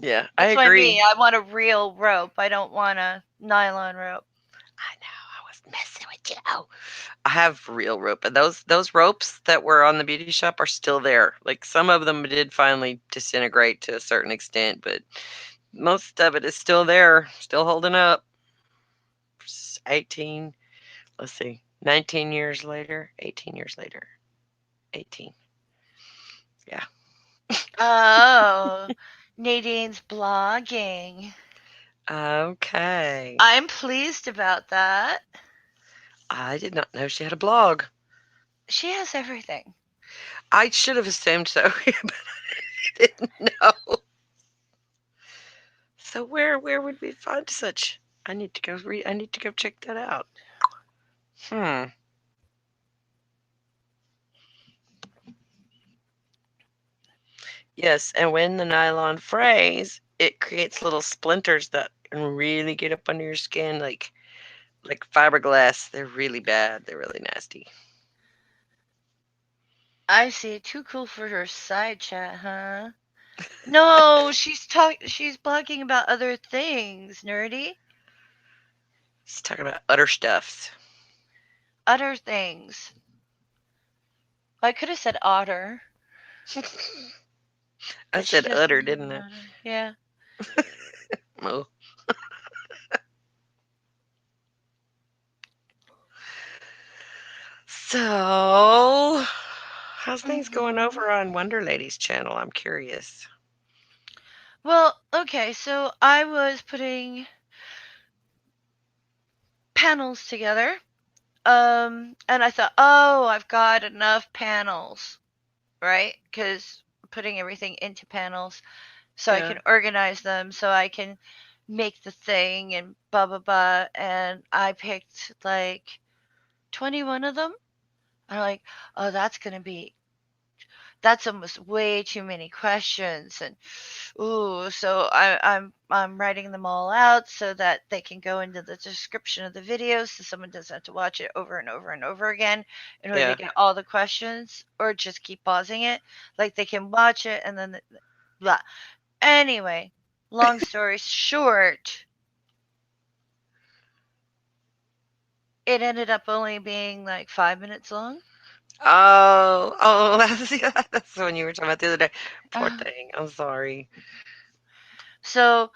S1: Yeah, I
S2: That's what I
S1: agree.
S2: mean. I want a real rope. I don't want a nylon rope.
S1: I know. I was messing with you. I have real rope, and those ropes that were on the beauty shop are still there. Like some of them did finally disintegrate to a certain extent, but most of it is still there, still holding up. 18, let's see, 19 years later, 18 years later, 18. Yeah.
S2: Oh, Nadine's blogging.
S1: Okay.
S2: I'm pleased about that.
S1: I did not know she had a blog.
S2: She has everything.
S1: I should have assumed so, but I didn't know. So where would we find such? I need to go read. I need to go check that out. Hmm. Yes, and when the nylon frays, it creates little splinters that can really get up under your skin, like fiberglass. They're really bad. They're really nasty.
S2: I see. Too cool for her side chat, huh? No, she's blogging about other things, nerdy.
S1: She's talking about utter stuffs.
S2: Other things. I could have said otter,
S1: I
S2: but she
S1: said
S2: doesn't
S1: utter,
S2: live
S1: didn't
S2: in
S1: I?
S2: otter. Yeah.
S1: Oh. So, how's things going
S2: Hmm.
S1: over on Wonder Lady's channel? I'm curious.
S2: Well, okay, so I was putting panels together. And I thought, oh, I've got enough panels, right? Because putting everything into panels so I
S1: Yeah,
S2: can organize them, so I can make the thing and blah blah blah. And I picked like 21 of them. I'm like, oh, that's almost way too many questions. And ooh, so I'm writing them all out so that they can go into the description of the video, so someone doesn't have to watch it over and over and over again in order to
S1: yeah.
S2: get all the questions, or just keep pausing it. Like they can watch it and then blah. Anyway, long story short, it ended up only being like 5 minutes long.
S1: Oh, that's yeah, that's the one you were talking about the other day. Poor
S2: Uh,
S1: thing. I'm sorry.
S2: so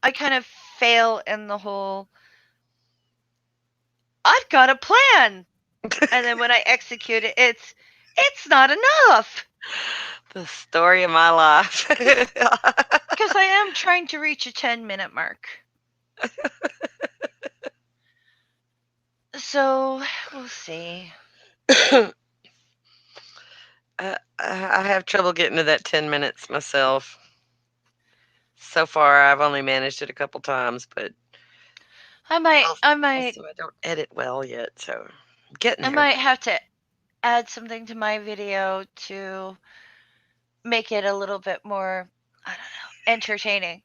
S2: I kind of fail in the whole I've got a plan, and then when I execute it, it's not enough
S1: The story of my life.
S2: because I am trying to reach a 10-minute mark. So we'll see.
S1: I have trouble getting to that 10 minutes myself. So far, I've only managed it a couple times, but
S2: I might,
S1: also,
S2: I might,
S1: also I don't edit well yet, so I'm getting
S2: I
S1: there.
S2: might have to add something to my video to make it a little bit more, I don't know, entertaining.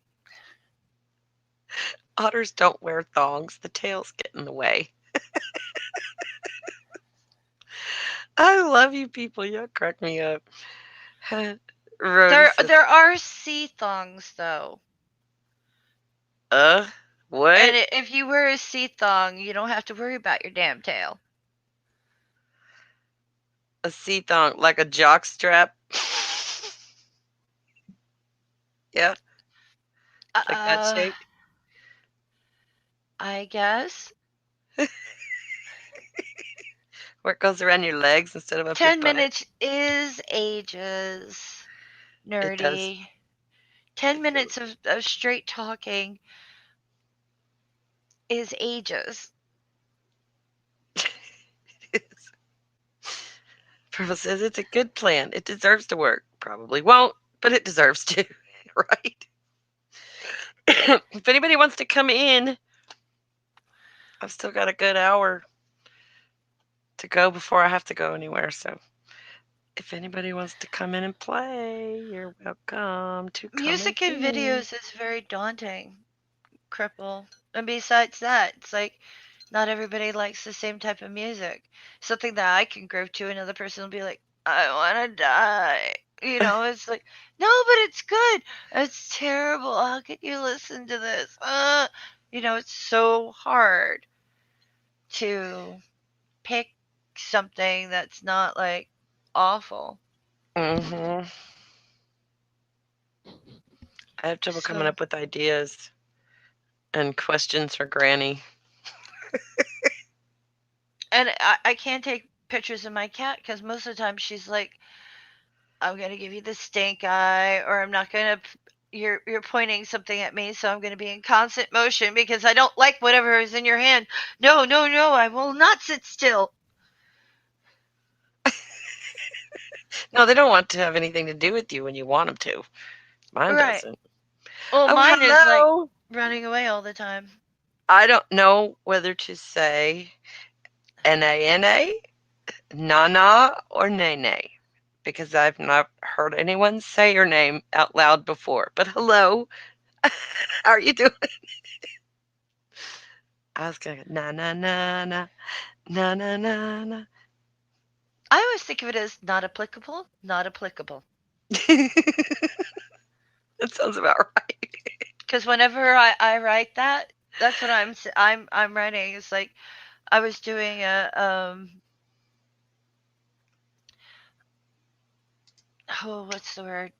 S1: Otters don't wear thongs. The tails get in the way. I love you people. Y'all crack me up. Rhodey
S2: There,
S1: says,
S2: there are sea thongs though,
S1: uh,
S2: and
S1: what?
S2: if you wear a sea thong, you don't have to worry about your damn tail.
S1: A sea thong, like a jock strap? Yeah, like that
S2: Uh,
S1: shape.
S2: I guess
S1: Where it goes around your legs instead of up your
S2: 10
S1: butt.
S2: minutes is ages,
S1: It does.
S2: nerdy. 10
S1: It feels
S2: minutes of straight talking is ages.
S1: it is. Purple says it's a good plan. It deserves to work. Probably won't, but it deserves to. Right? If anybody wants to come in, I've still got a good hour to go before I have to go anywhere. So if anybody wants to come in and play, you're welcome to come and
S2: Music and
S1: see.
S2: videos is very daunting, cripple. And besides that, it's like not everybody likes the same type of music. Something that I can groove to, another person will be like, I want to die. You know, it's like, no, but it's good. It's terrible. How can you listen to this? You know, it's so hard to pick something that's not like awful.
S1: Mm-hmm. I have trouble coming
S2: So,
S1: up with ideas and questions for Granny.
S2: and I can't take pictures of my cat because most of the time she's like, I'm gonna give you the stink eye, or I'm not gonna. You're pointing something at me, so I'm gonna be in constant motion because I don't like whatever is in your hand. No, no, no, I will not sit still.
S1: No, they don't want to have anything to do with you when you want them to. Mine
S2: Right.
S1: doesn't.
S2: Well,
S1: Oh,
S2: mine is like
S1: hello.
S2: running away all the time.
S1: I don't know whether to say Nana, Nana, or Nene because I've not heard anyone say your name out loud before. But hello, how are you doing? I was going na na na na na na na na.
S2: I always think of it as not applicable, not applicable.
S1: That sounds about right.
S2: Because whenever I write that, that's what I'm writing. It's like I was doing a oh, what's the word?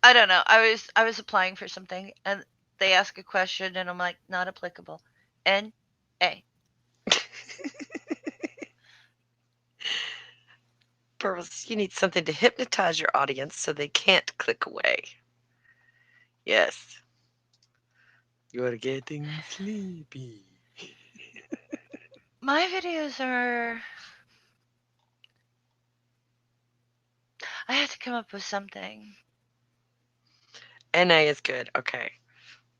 S2: I don't know. I was applying for something and they ask a question and I'm like not applicable. N A.
S1: Pearls, you need something to hypnotize your audience so they can't click away. Yes. You're getting sleepy.
S2: My videos are. I have to come up with something.
S1: NA is good. Okay.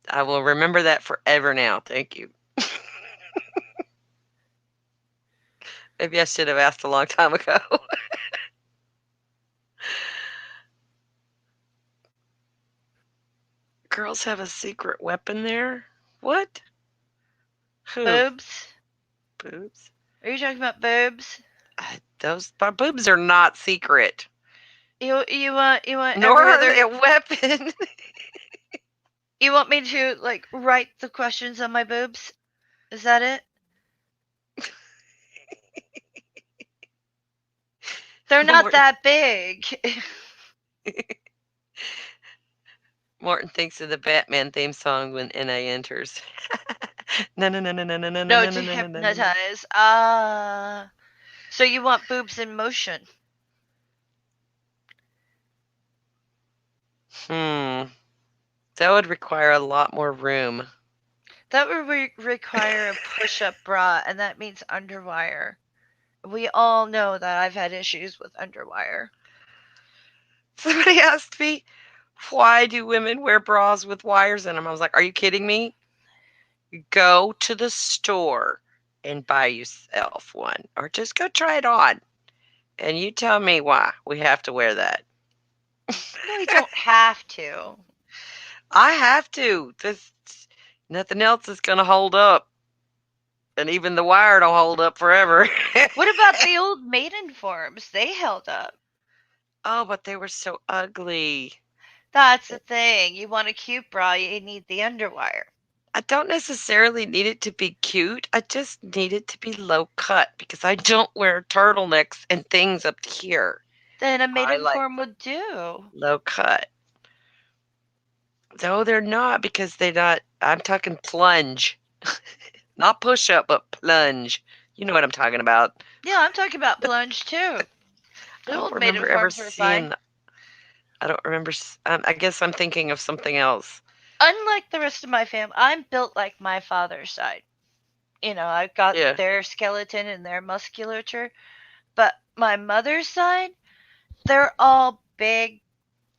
S1: I will remember that forever now. Thank you. Maybe I should have asked a long time ago. Girls have a secret weapon there? What? Who?
S2: Boobs?
S1: Boobs?
S2: Are you talking about boobs?
S1: Those my boobs are not secret.
S2: You want
S1: Nor
S2: every
S1: are they
S2: other.
S1: a weapon.
S2: You want me to like write the questions on my boobs? Is that it? They're not
S1: Morton,
S2: that big.
S1: Morton thinks of the Batman theme song when NA enters. No, no, no, no, no, no, no, no,
S2: No,
S1: no,
S2: to
S1: no, no, no, no.
S2: hypnotize. Ah. So you want boobs in motion?
S1: Hmm. That would require a lot more room.
S2: That would require a push-up bra, and that means underwire. We all know that I've had issues with underwire.
S1: Somebody asked me, why do women wear bras with wires in them? I was like, are you kidding me? Go to the store and buy yourself one, or just go try it on. And you tell me why we have to wear that.
S2: No, we don't have to.
S1: I have to. This nothing else is gonna hold up. And even the wire don't hold up forever.
S2: What about the old maiden forms? They held up.
S1: Oh, but they were so ugly.
S2: That's the thing. You want a cute bra, you need the underwire.
S1: I don't necessarily need it to be cute. I just need it to be low cut because I don't wear turtlenecks and things up here.
S2: Then a
S1: I
S2: maiden
S1: like
S2: form would do.
S1: low cut. No, they're not because they're not. I'm talking plunge, not push up, but plunge. You know what I'm talking about.
S2: Yeah, I'm talking about plunge too.
S1: I
S2: The
S1: don't
S2: old maiden
S1: remember ever
S2: forms were fine.
S1: seeing. I don't remember. I guess I'm thinking of something else.
S2: Unlike the rest of my family, I'm built like my father's side. I've got
S1: Yeah.
S2: their skeleton and their musculature. But my mother's side, they're all big,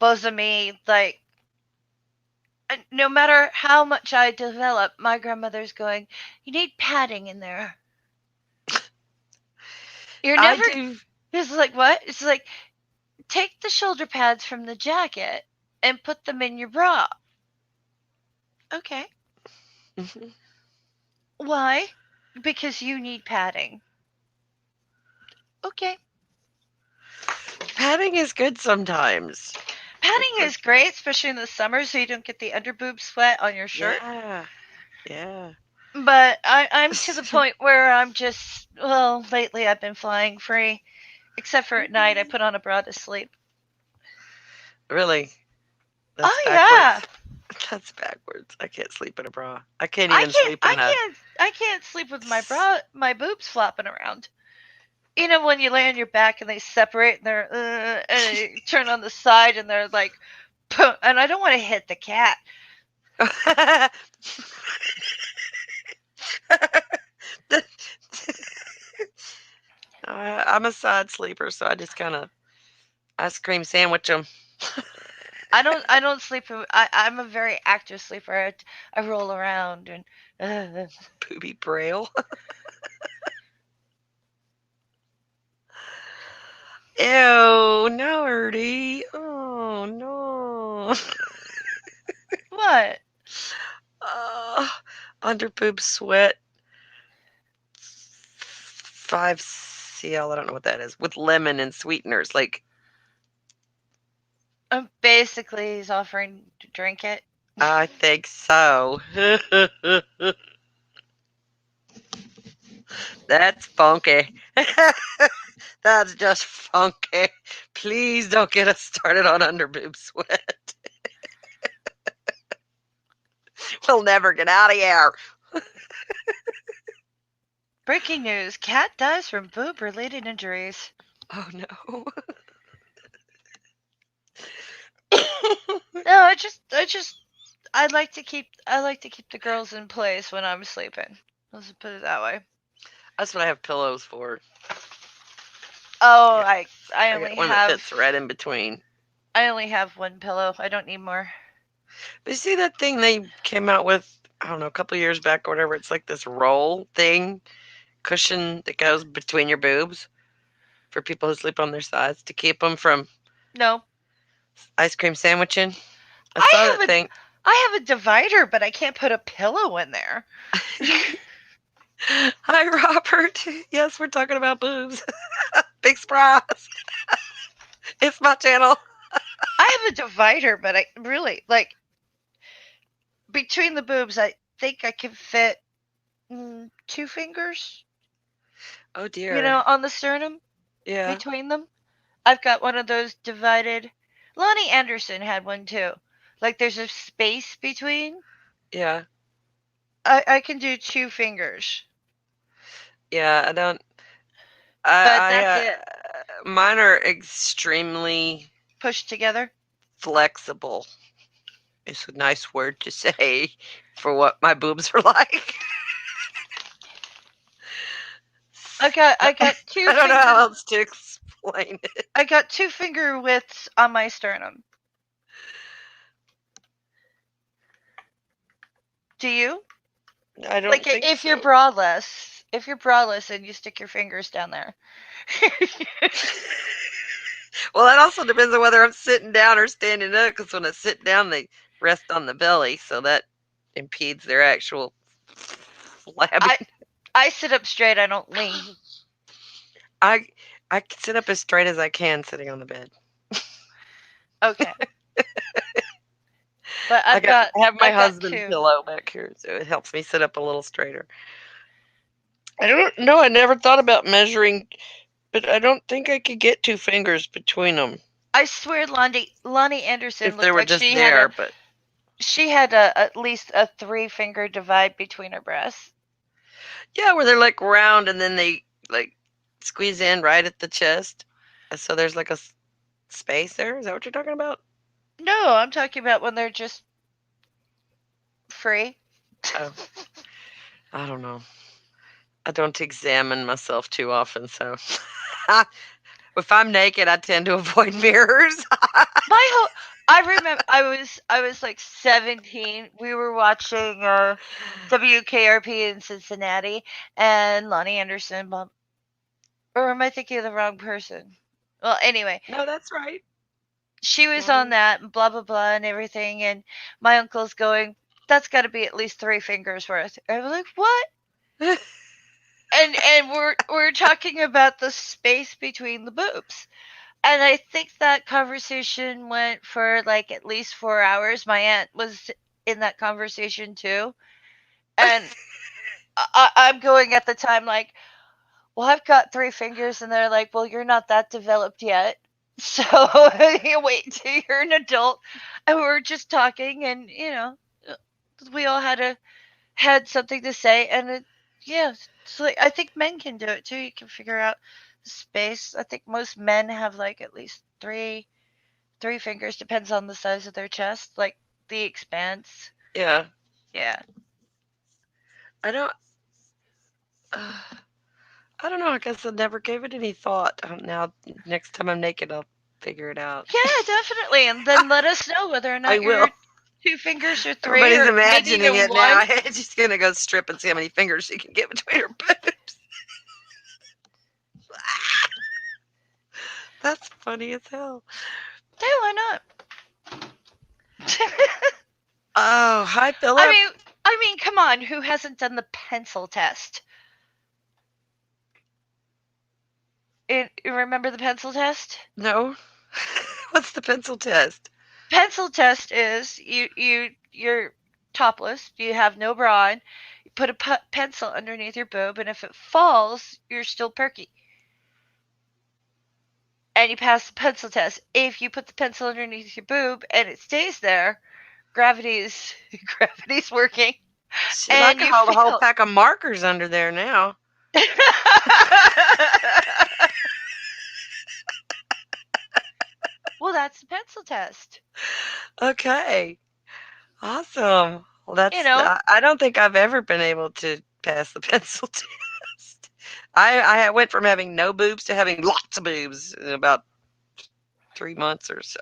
S2: bosomy, like no matter how much I develop, my grandmother's going, you need padding in there. You're
S1: I
S2: never.
S1: do.
S2: It's like, what? It's like, take the shoulder pads from the jacket and put them in your bra. Okay.
S1: Mhm.
S2: Why? Because you need padding. Okay.
S1: Padding is good sometimes.
S2: Padding is great, especially in the summer, so you don't get the underboob sweat on your shirt.
S1: Yeah. Yeah.
S2: But I'm to the point where I'm just, well, lately I've been flying free. Except for at night, I put on a bra to sleep.
S1: Really? That's
S2: Oh yeah,
S1: backwards. That's backwards. I can't sleep in a bra. I can't even sleep in a.
S2: I can't sleep with my boobs flopping around. You know when you lay on your back and they separate and they're and you turn on the side and they're like, and I don't want to hit the cat.
S1: I'm a side sleeper, so I just kind of ice cream sandwich them.
S2: I don't sleep. I'm a very active sleeper. I roll around and.
S1: Poopy braille. Ew, no, Ernie. Oh no.
S2: What?
S1: uh, Under boob sweat 5 cl. I don't know what that is. With lemon and sweeteners. Like,
S2: Basically, he's offering to drink it.
S1: I think so. That's funky. That's just funky. Please don't get us started on underboob sweat. We'll never get out of here.
S2: Breaking news: cat dies from boob-related injuries.
S1: Oh no.
S2: No, I like to keep the girls in place when I'm sleeping. Let's put it that way.
S1: That's what I have pillows for.
S2: Oh,
S1: I got, I got one that fits right in between.
S2: I only have one pillow. I don't need more.
S1: But you see that thing they came out with, I don't know, a couple of years back or whatever? It's like this roll thing, cushion that goes between your boobs for people who sleep on their sides to keep them from
S2: No,
S1: ice cream sandwiching. I
S2: I
S1: saw that
S2: have a
S1: thing.
S2: I have a divider, but I can't put a pillow in there.
S1: Hi, Robert. Yes, we're talking about boobs. Big surprise. It's my channel.
S2: I have a divider, but I really like between the boobs. I think I can fit 2 fingers.
S1: Oh,
S2: You
S1: dear.
S2: know, on the sternum
S1: Yeah,
S2: between them. I've got one of those divided. Lonnie Anderson had one too. Like there's a space between.
S1: yeah,
S2: I can do 2 fingers,
S1: yeah. I don't.
S2: but that's it.
S1: Mine are extremely
S2: Pushed together.
S1: flexible. It's a nice word to say for what my boobs are like.
S2: I got two
S1: I don't know how
S2: finger
S1: else to explain it.
S2: I got 2 finger widths on my sternum. Do you?
S1: I don't
S2: Like
S1: think so.
S2: if you're braless and you stick your fingers down there.
S1: Well, that also depends on whether I'm sitting down or standing up. Because when I sit down, they rest on the belly, so that impedes their actual flabbing.
S2: I I sit up straight. I don't lean.
S1: I I can sit up as straight as I can sitting on the bed.
S2: Okay, but
S1: I have my
S2: I've got
S1: husband
S2: two.
S1: pillow back here, so it helps me sit up a little straighter. I don't know. I never thought about measuring, but I don't think I could get 2 fingers between them
S2: I swear, Lonnie Anderson
S1: if they
S2: looked
S1: were
S2: like
S1: just there. But
S2: she had a at least a 3 finger divide between her breasts.
S1: yeah, where they're like round and then they like squeeze in right at the chest, and so there's like a space there. Is that what you're talking about?
S2: No, I'm talking about when they're just free.
S1: Oh, I don't know. I don't examine myself too often, so if I'm naked, I tend to avoid mirrors.
S2: My whole I remember I was like 17. We were watching WKRP in Cincinnati and Lonnie Anderson. Or am I thinking of the wrong person? Well, anyway,
S1: No, that's right.
S2: she was on
S1: Lonnie.
S2: that and blah blah blah and everything, and my uncle's going, "That's got to be at least 3 fingers worth." I was like, "What?" And we're talking about the space between the boobs. And I think that conversation went for like at least 4 hours. My aunt was in that conversation too. And I'm going at the time like, well, I've got 3 fingers, and they're like, well, you're not that developed yet. So you wait till you're an adult. And we were just talking, and we all had something to say, and yeah, so like, I think men can do it too. You can figure out the space. I think most men have like at least three fingers. Depends on the size of their chest, like the expanse.
S1: Yeah.
S2: Yeah.
S1: I don't. Uh, I don't know. I guess I never gave it any thought. Now, next time I'm naked, I'll figure it out.
S2: Yeah, definitely. And then let us know whether or
S1: I
S2: not
S1: will.
S2: you're 2 fingers or three
S1: Everybody's
S2: or maybe
S1: imagining
S2: even
S1: it
S2: one.
S1: now. She's gonna go strip and see how many fingers she can get between her boobs. That's funny as hell.
S2: Yeah, why not?
S1: Oh, hi,
S2: I
S1: Philip.
S2: mean, I mean, come on, who hasn't done the pencil test? You remember the pencil test?
S1: No. What's the pencil test?
S2: Pencil test is you're topless, you have no bra on, you put a pencil underneath your boob, and if it falls, you're still perky, and you pass the pencil test. If you put the pencil underneath your boob and it stays there, gravity's gravity's working,
S1: Shit, I
S2: and
S1: could
S2: you
S1: hold a whole
S2: fail.
S1: pack of markers under there now.
S2: Well, that's the pencil test.
S1: Okay. Awesome. Well,
S2: You
S1: that's.
S2: know,
S1: I don't think I've ever been able to pass the pencil test. I went from having no boobs to having lots of boobs in about 3 months or so.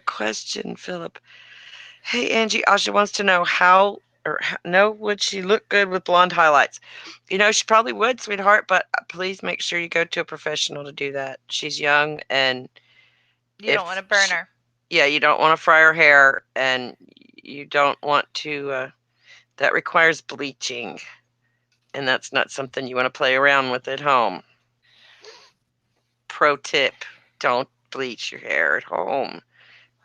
S1: Question, Philip. Hey, Angie. Asha wants to know how or no, would she look good with blonde highlights? She probably would, sweetheart. But please make sure you go to a professional to do that. She's young, and
S2: you don't want
S1: if
S2: to burn
S1: she,
S2: her.
S1: yeah, you don't want to fry her hair, and you don't want to. That requires bleaching, and that's not something you want to play around with at home. Pro tip: don't bleach your hair at home.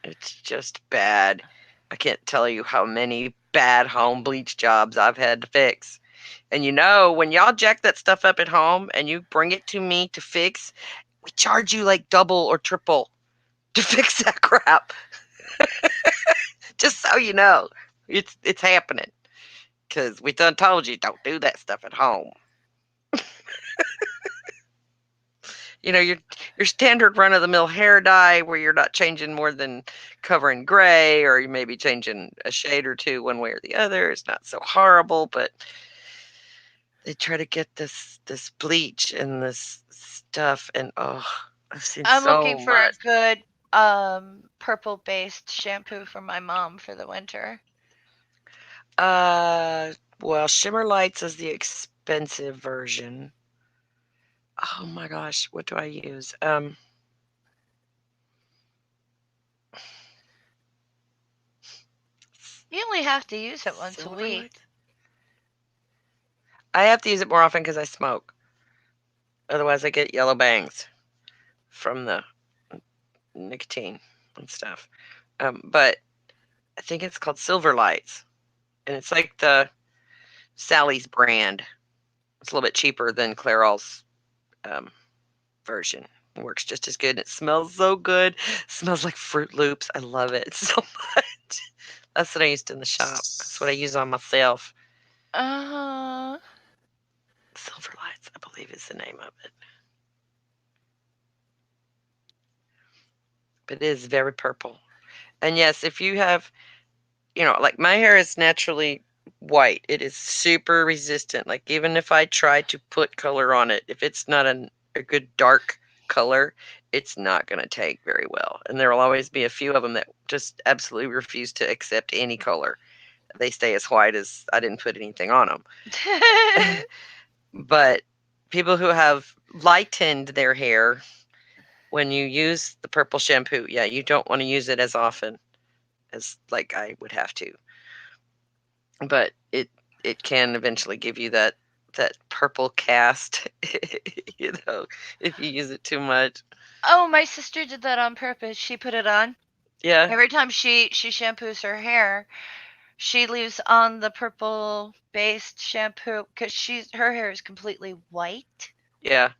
S1: It's just bad. I can't tell you how many bad home bleach jobs I've had to fix. And when y'all jack that stuff up at home and you bring it to me to fix, we charge you like double or triple to fix that crap. Just so you know, it's happening because we done told you don't do that stuff at home. Your standard run of the mill hair dye where you're not changing more than covering gray, or you may be changing a shade or two one way or the other. It's not so horrible, but they try to get this bleach and this stuff, and oh, I've seen
S2: I'm looking
S1: so
S2: for a
S1: much.
S2: good purple based shampoo for my mom for the winter.
S1: Uh, well, Shimmer Lights is the expensive version. Oh my gosh, what do I use?
S2: You only have to use it once a
S1: Silver
S2: week.
S1: Lights. I have to use it more often because I smoke. Otherwise, I get yellow bangs from the nicotine and stuff. But I think it's called Silver Lights, and it's like the Sally's brand. It's a little bit cheaper than Clairol's um, version. It works just as good. It smells so good. It smells like Fruit Loops. I love it so much. That's what I used in the shop. That's what I use on myself.
S2: Uh,
S1: Silver Lights, I believe is the name of it. But it is very purple. And yes, if you have, like my hair is naturally white. It is super resistant. Like even if I try to put color on it, if it's not a good dark color, it's not going to take very well. And there will always be a few of them that just absolutely refuse to accept any color. They stay as white as I didn't put anything on them. But people who have lightened their hair, when you use the purple shampoo, yeah, you don't want to use it as often as like I would have to. But it can eventually give you that purple cast, if you use it too much.
S2: oh, my sister did that on purpose. She put it on
S1: Yeah.
S2: every time she shampoos her hair. She leaves on the purple based shampoo because her hair is completely white.
S1: Yeah.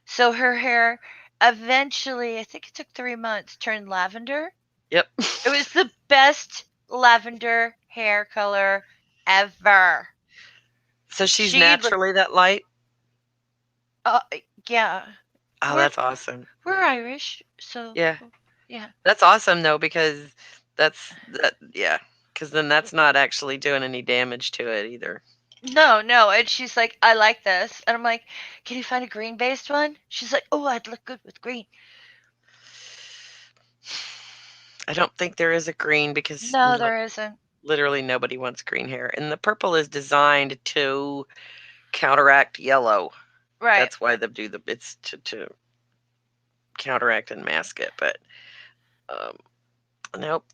S2: So her hair eventually, I think it took 3 months, turned lavender.
S1: Yep.
S2: It was the best lavender hair color ever.
S1: So she's
S2: She looked,
S1: naturally that light?
S2: uh, yeah,
S1: Oh,
S2: we're
S1: that's awesome.
S2: we're Irish, so
S1: Yeah.
S2: yeah.
S1: That's awesome though, because yeah, because then that's not actually doing any damage to it either.
S2: No, no, and she's like, I like this, and I'm like, can you find a green based one? She's like, oh, I'd look good with green.
S1: I don't think there is a green because
S2: No, there isn't.
S1: literally nobody wants green hair. And the purple is designed to counteract yellow.
S2: Right.
S1: That's why they do it's to counteract and mask it. But um, nope.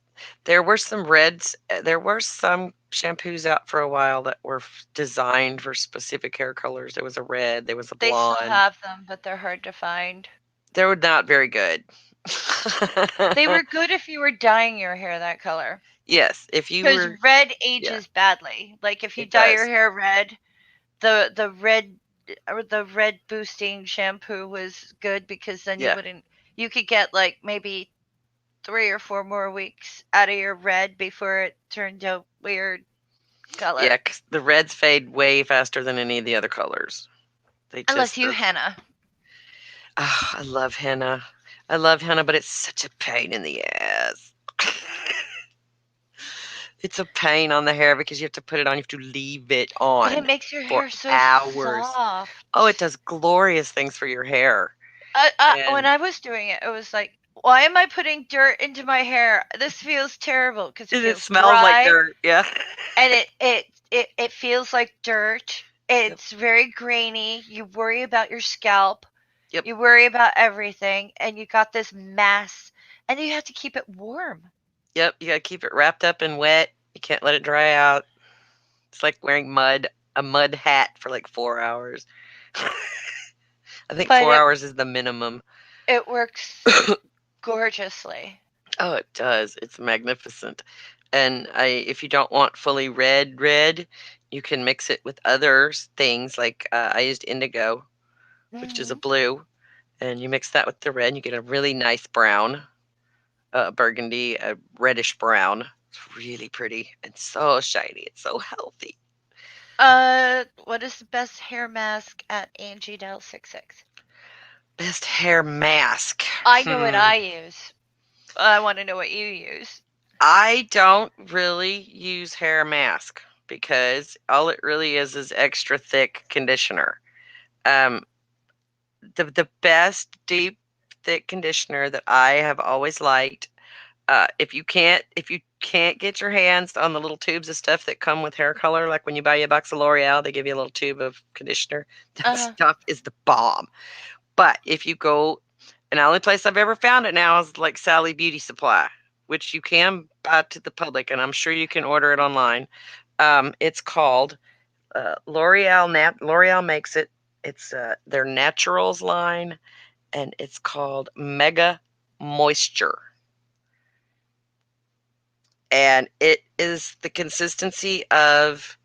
S1: There were some reds. There were some shampoos out for a while that were designed for specific hair colors. There was a red. There was a
S2: They still
S1: blonde.
S2: have them, but they're hard to find.
S1: They were not very good.
S2: They were good if you were dyeing your hair that color.
S1: Yes, if you
S2: Because
S1: were,
S2: red
S1: yeah,
S2: ages badly. Like if you
S1: it
S2: dye your
S1: does.
S2: hair red, the red or the red boosting shampoo was good because then
S1: Yeah,
S2: you could get like maybe 3 or 4 more weeks out of your red before it turned a weird
S1: yeah.
S2: color.
S1: 'Cause the reds fade way faster than any of the other colors. They
S2: Unless
S1: just
S2: you
S1: are.
S2: henna.
S1: Oh, I love henna. I love henna, but it's such a pain in the ass. It's a pain on the hair because you have to put it on. You have to leave it
S2: But it
S1: on
S2: makes your
S1: for
S2: hair so
S1: hours.
S2: soft.
S1: Oh, it does glorious things for your hair.
S2: When
S1: And
S2: I was doing it, it was like, why am I putting dirt into my hair? This feels terrible because it
S1: it
S2: feels
S1: smells like
S2: dry
S1: dirt. Yeah.
S2: and it feels like dirt.
S1: Yep.
S2: It's very grainy. You worry about your scalp.
S1: Yep.
S2: You worry about everything, and you got this mass, and you have to keep it warm.
S1: Yep. You got to keep it wrapped up and wet. You can't let it dry out. It's like wearing a mud hat for like 4 hours. I think
S2: But
S1: 4 hours is the minimum.
S2: it works gorgeously.
S1: Oh, it does. It's magnificent. And if you don't want fully red, you can mix it with other things. Like I used indigo, which is a
S2: Hmm.
S1: blue, and you mix that with the red, and you get a really nice brown, burgundy, a reddish brown. It's really pretty and so shiny. It's so healthy.
S2: What is the best hair mask at Angie Dell 66?
S1: Best hair mask.
S2: I know what
S1: Hmm.
S2: I use. I want to know what you use.
S1: I don't really use hair mask because all it really is extra thick conditioner. Um, the best deep thick conditioner that I have always liked. If you can't get your hands on the little tubes of stuff that come with hair color, like when you buy a box of L'Oreal, they give you a little tube of conditioner. That
S2: Uh,
S1: stuff is the bomb. But if you go, and the only place I've ever found it now is like Sally Beauty Supply, which you can buy to the public, and I'm sure you can order it online. It's called L'Oreal. L'Oreal makes it. It's their Naturals line, and it's called Mega Moisture. And it is the consistency of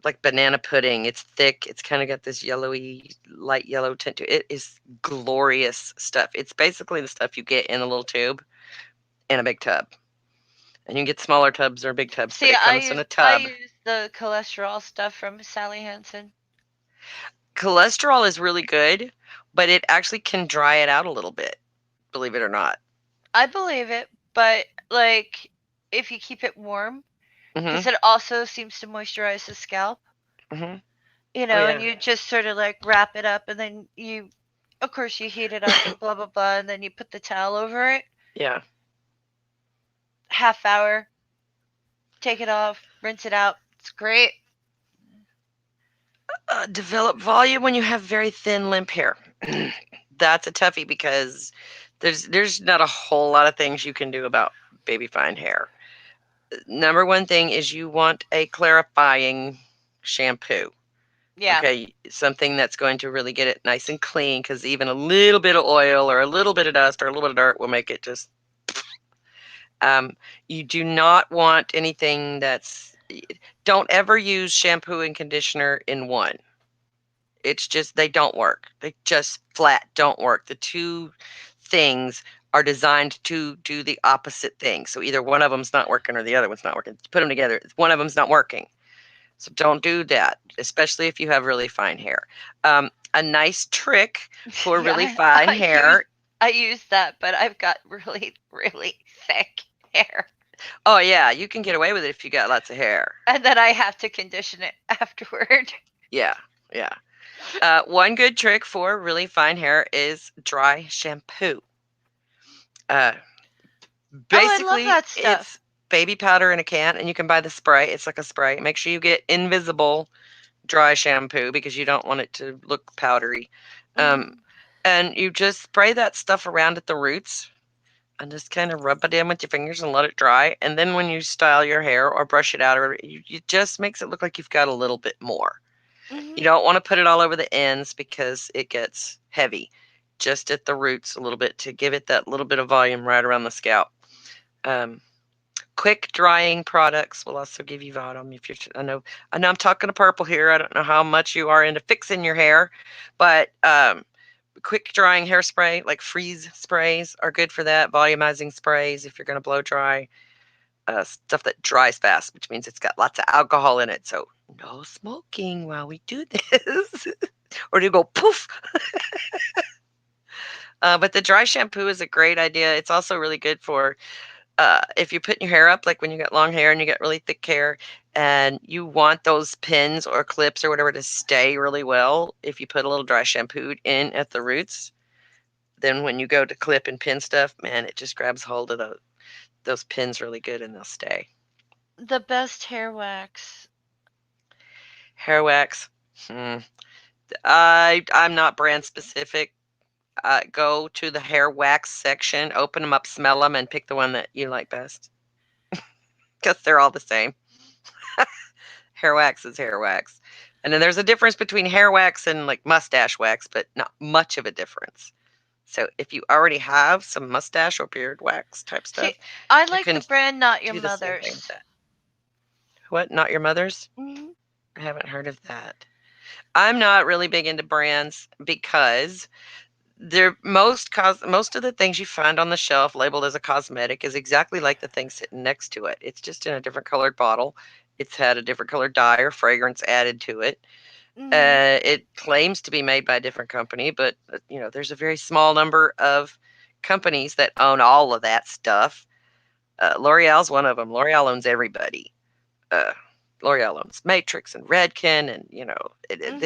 S1: like banana pudding. It's thick. It's kind of got this yellowy, light yellow tint to it. It is glorious stuff. It's basically the stuff you get in a little tube in a big tub. And you can get smaller tubs or big tubs, but
S2: See,
S1: it comes in a
S2: I
S1: tub.
S2: use the cholesterol stuff from Sally Hansen.
S1: Cholesterol is really good, but it actually can dry it out a little bit, believe it or not.
S2: I believe it, but like if you keep it warm, because
S1: Mhm.
S2: it also seems to moisturize the scalp,
S1: Mhm. Oh
S2: and
S1: yeah.
S2: you just sort of like wrap it up, and then of course, you heat it up and blah blah blah, and then you put the towel over it,
S1: Yeah.
S2: half hour, take it off, rinse it out. It's great.
S1: Develop volume when you have very thin limp hair. That's a toughie because there's not a whole lot of things you can do about baby fine hair. Number one thing is you want a clarifying shampoo.
S2: Yeah.
S1: Okay, something that's going to really get it nice and clean because even a little bit of oil or a little bit of dust or a little bit of dirt will make it just. Um, you do not want anything that's. Don't ever use shampoo and conditioner in one. It's just they don't work. They just flat don't work. The two things are designed to do the opposite thing. So either one of them's not working or the other one's not working. Put them together, one of them's not working. So don't do that, especially if you have really fine hair. A nice trick for really
S2: Yeah,
S1: fine hair.
S2: I use that, but I've got really, really thick hair.
S1: Oh yeah, you can get away with it if you got lots of hair.
S2: And then I have to condition it afterward.
S1: Yeah, yeah. One good trick for really fine hair is dry shampoo. Uh,
S2: Oh, I love
S1: Basically,
S2: that stuff.
S1: it's baby powder in a can, and you can buy the spray. It's like a spray. Make sure you get invisible dry shampoo because you don't want it to look powdery. Um,
S2: Hmm.
S1: and you just spray that stuff around at the roots and just kind of rub it in with your fingers and let it dry. And then when you style your hair or brush it out, or it just makes it look like you've got a little bit more.
S2: Hmm.
S1: You don't want to put it all over the ends because it gets heavy. Just at the roots a little bit to give it that little bit of volume right around the scalp. Um, Quick drying products will also give you volume. If you're, I know I'm talking to purple here. I don't know how much you are into fixing your hair, but quick drying hairspray like freeze sprays are good for that. Volumizing sprays if you're going to blow dry. Stuff that dries fast, which means it's got lots of alcohol in it. So no smoking while we do this, or do you go poof? But the dry shampoo is a great idea. It's also really good for if you're putting your hair up, like when you got long hair and you got really thick hair, and you want those pins or clips or whatever to stay really well, if you put a little dry shampoo in at the roots, then when you go to clip and pin stuff, man, it just grabs hold of those pins really good and they'll stay.
S2: The best hair wax.
S1: Hair wax. Hmm. I'm not brand specific. Go to the hair wax section, open them up, smell them, and pick the one that you like best because they're all the same. Hair wax is hair wax. And then there's a difference between hair wax and like mustache wax, but not much of a difference. So if you already have some mustache or beard wax type
S2: See,
S1: stuff,
S2: I
S1: you
S2: like the
S1: can
S2: brand Not Your
S1: do the same thing with
S2: Mother's.
S1: that. What? Not your mother's?
S2: Hmm.
S1: I haven't heard of that. I'm not really big into brands because they're most of the things you find on the shelf labeled as a cosmetic is exactly like the thing sitting next to it. It's just in a different colored bottle. It's had a different colored dye or fragrance added to it.
S2: Hmm.
S1: It claims to be made by a different company, but there's a very small number of companies that own all of that stuff. L'Oreal's one of them. L'Oreal owns everybody. Uh, L'Oreal owns Matrix and Redken, and
S2: Hmm.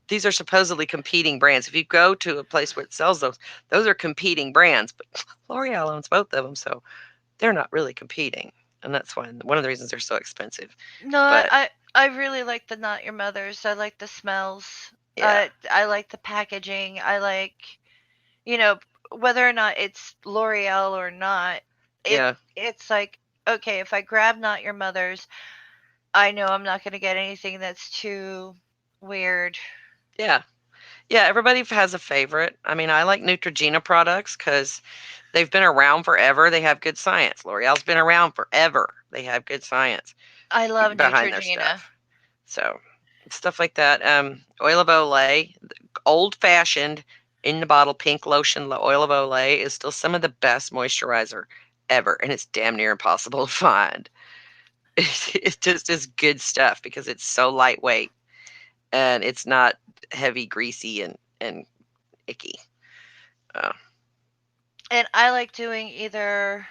S1: these are supposedly competing brands. If you go to a place where it sells those are competing brands, but L'Oreal owns both of them, so they're not really competing, and that's one of the reasons they're so expensive.
S2: No,
S1: But
S2: I really like the Not Your Mother's. I like the smells.
S1: yeah,
S2: I like the packaging. I like, you know, whether or not it's L'Oreal or not. It
S1: yeah,
S2: it's like, okay, if I grab Not Your Mother's, I know I'm not going to get anything that's too weird.
S1: yeah. Yeah, everybody has a favorite. I mean, I like Neutrogena products because they've been around forever. They have good science. L'Oreal's been around forever. They have good science
S2: I love
S1: behind their
S2: Neutrogena.
S1: stuff. So, stuff like that. Oil of Olay, old fashioned in the bottle pink lotion, oil of Olay is still some of the best moisturizer ever. And it's damn near impossible to find. It just is good stuff because it's so lightweight and it's not heavy, greasy, and icky. Uh,
S2: And I like doing either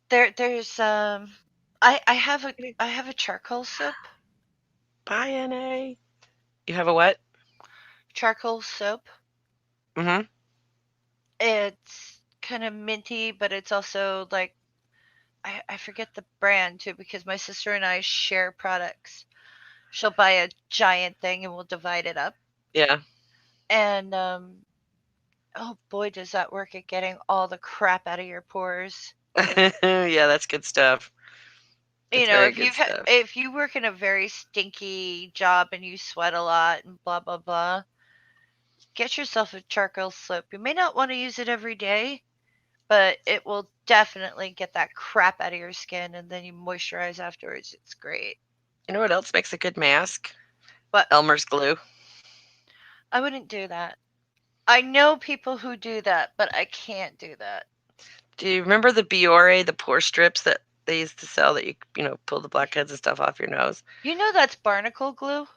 S2: there's I have a charcoal soap.
S1: Bye, NA. You have a what?
S2: Charcoal soap.
S1: Mm-hmm.
S2: It's kind of minty, but it's also like I forget the brand too because my sister and I share products. She'll buy a giant thing and we'll divide it up.
S1: Yeah.
S2: And oh boy, does that work at getting all the crap out of your pores.
S1: Yeah, that's good stuff.
S2: You
S1: That's
S2: know,
S1: very good stuff.
S2: if you work in a very stinky job and you sweat a lot and blah blah blah, get yourself a charcoal soap. You may not want to use it every day, but it will definitely get that crap out of your skin, and then you moisturize afterwards. It's great.
S1: You know what else makes a good mask?
S2: But
S1: Elmer's glue.
S2: I wouldn't do that. I know people who do that, but I can't do that.
S1: Do you remember the Biore, the pore strips that they used to sell that you pull the blackheads and stuff off your nose?
S2: You know that's barnacle glue?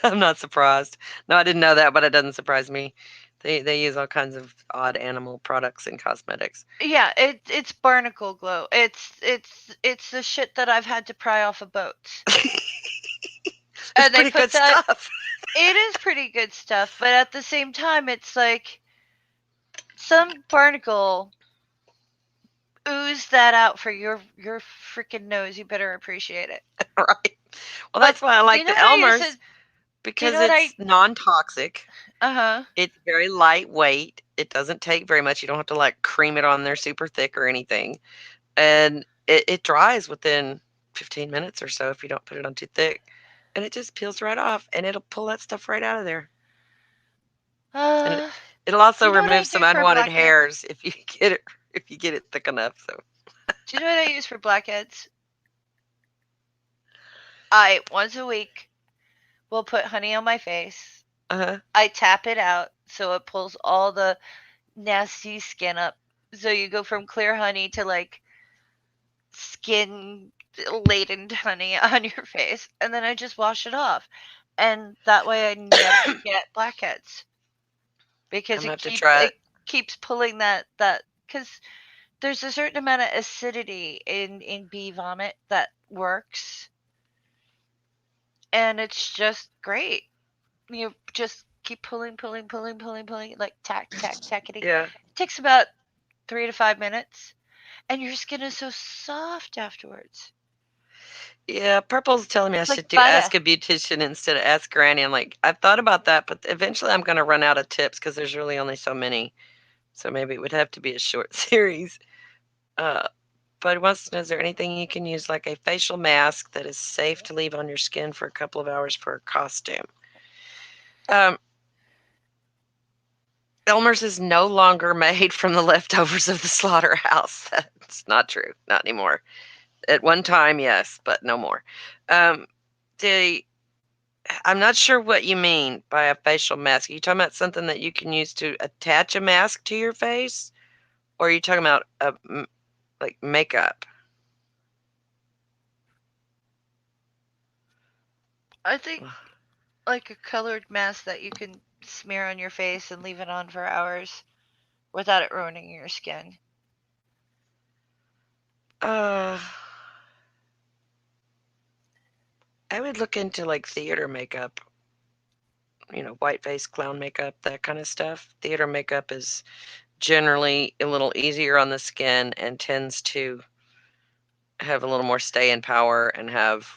S1: I'm not surprised. No, I didn't know that, but it doesn't surprise me. They use all kinds of odd animal products and cosmetics.
S2: Yeah, it's barnacle glue. It's the shit that I've had to pry off of boats.
S1: It's
S2: And they
S1: pretty
S2: put
S1: good
S2: that.
S1: stuff.
S2: It is pretty good stuff, but at the same time, it's like some barnacle ooze that out for your freaking nose. You better appreciate it.
S1: Right. Well,
S2: But
S1: that's why I
S2: do you
S1: like
S2: know
S1: the
S2: what I use?
S1: Elmer's
S2: Do you
S1: because
S2: know what I?
S1: it's non-toxic.
S2: Uh huh.
S1: It's very lightweight. It doesn't take very much. You don't have to like cream it on there super thick or anything. And it dries within 15 minutes or so if you don't put it on too thick. And it just peels right off and it'll pull that stuff right out of there. And
S2: Uh,
S1: it'll also
S2: you know what I
S1: remove
S2: do
S1: some
S2: for
S1: unwanted
S2: blackheads?
S1: hairs if you get it thick enough. So
S2: Do you know what I use for blackheads? I once a week will put honey on my face.
S1: uh-huh.
S2: I tap it out so it pulls all the nasty skin up. So you go from clear honey to like skin laden honey on your face, and then I just wash it off. And that way I never get blackheads
S1: I'm
S2: because
S1: gonna
S2: it
S1: have to
S2: keep
S1: try
S2: it
S1: it.
S2: keeps pulling that because there's a certain amount of acidity in bee vomit that works, and it's just great. You just keep pulling, like tack, tack, tackety. It
S1: Yeah.
S2: takes about 3 to 5 minutes, and your skin is so soft afterwards.
S1: Yeah, Purple's telling me I
S2: It's like
S1: should do
S2: butter.
S1: ask a beautician instead of ask Granny. I'm like, I've thought about that, but eventually I'm gonna run out of tips because there's really only so many. So maybe it would have to be a short series. Uh, but he wants to know, is there anything you can use like a facial mask that is safe to leave on your skin for a couple of hours for a costume? Um, Elmer's is no longer made from the leftovers of the slaughterhouse. That's not true. Not anymore. At one time, yes, but no more. Um, the I'm not sure what you mean by a facial mask. Are you talking about something that you can use to attach a mask to your face, or are you talking about like makeup?
S2: I think like a colored mask that you can smear on your face and leave it on for hours without it ruining your skin.
S1: Uh, I would look into like theater makeup, white face, clown makeup, that kind of stuff. Theater makeup is generally a little easier on the skin and tends to have a little more stay in power and have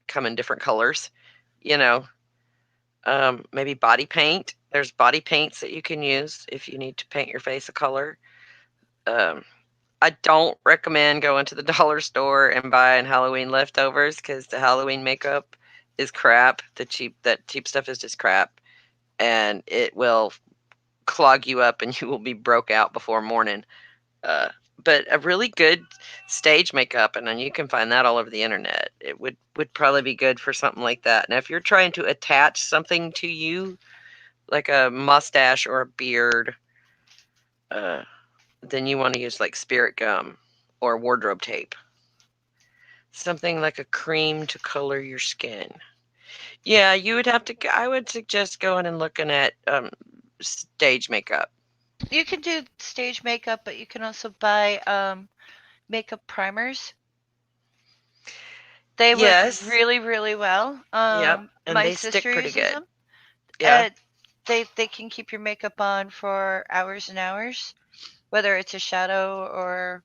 S1: come in different colors. You know, maybe body paint. There's body paints that you can use if you need to paint your face a color. Um, I don't recommend going to the dollar store and buying Halloween leftovers because the Halloween makeup is crap. That cheap stuff is just crap, and it will clog you up, and you will be broke out before morning. Uh, but a really good stage makeup, and then you can find that all over the internet. It would probably be good for something like that. Now, if you're trying to attach something to you, like a mustache or a beard, uh, then you want to use like spirit gum or wardrobe tape. Something like a cream to color your skin. Yeah, you would have to. I would suggest going and looking at stage makeup.
S2: You can do stage makeup, but you can also buy makeup primers. They work
S1: Yes.
S2: really, really well.
S1: Yep. And
S2: My
S1: they stick
S2: sister
S1: pretty
S2: uses
S1: good.
S2: them.
S1: Yeah.
S2: Uh, they can keep your makeup on for hours and hours, whether it's a shadow or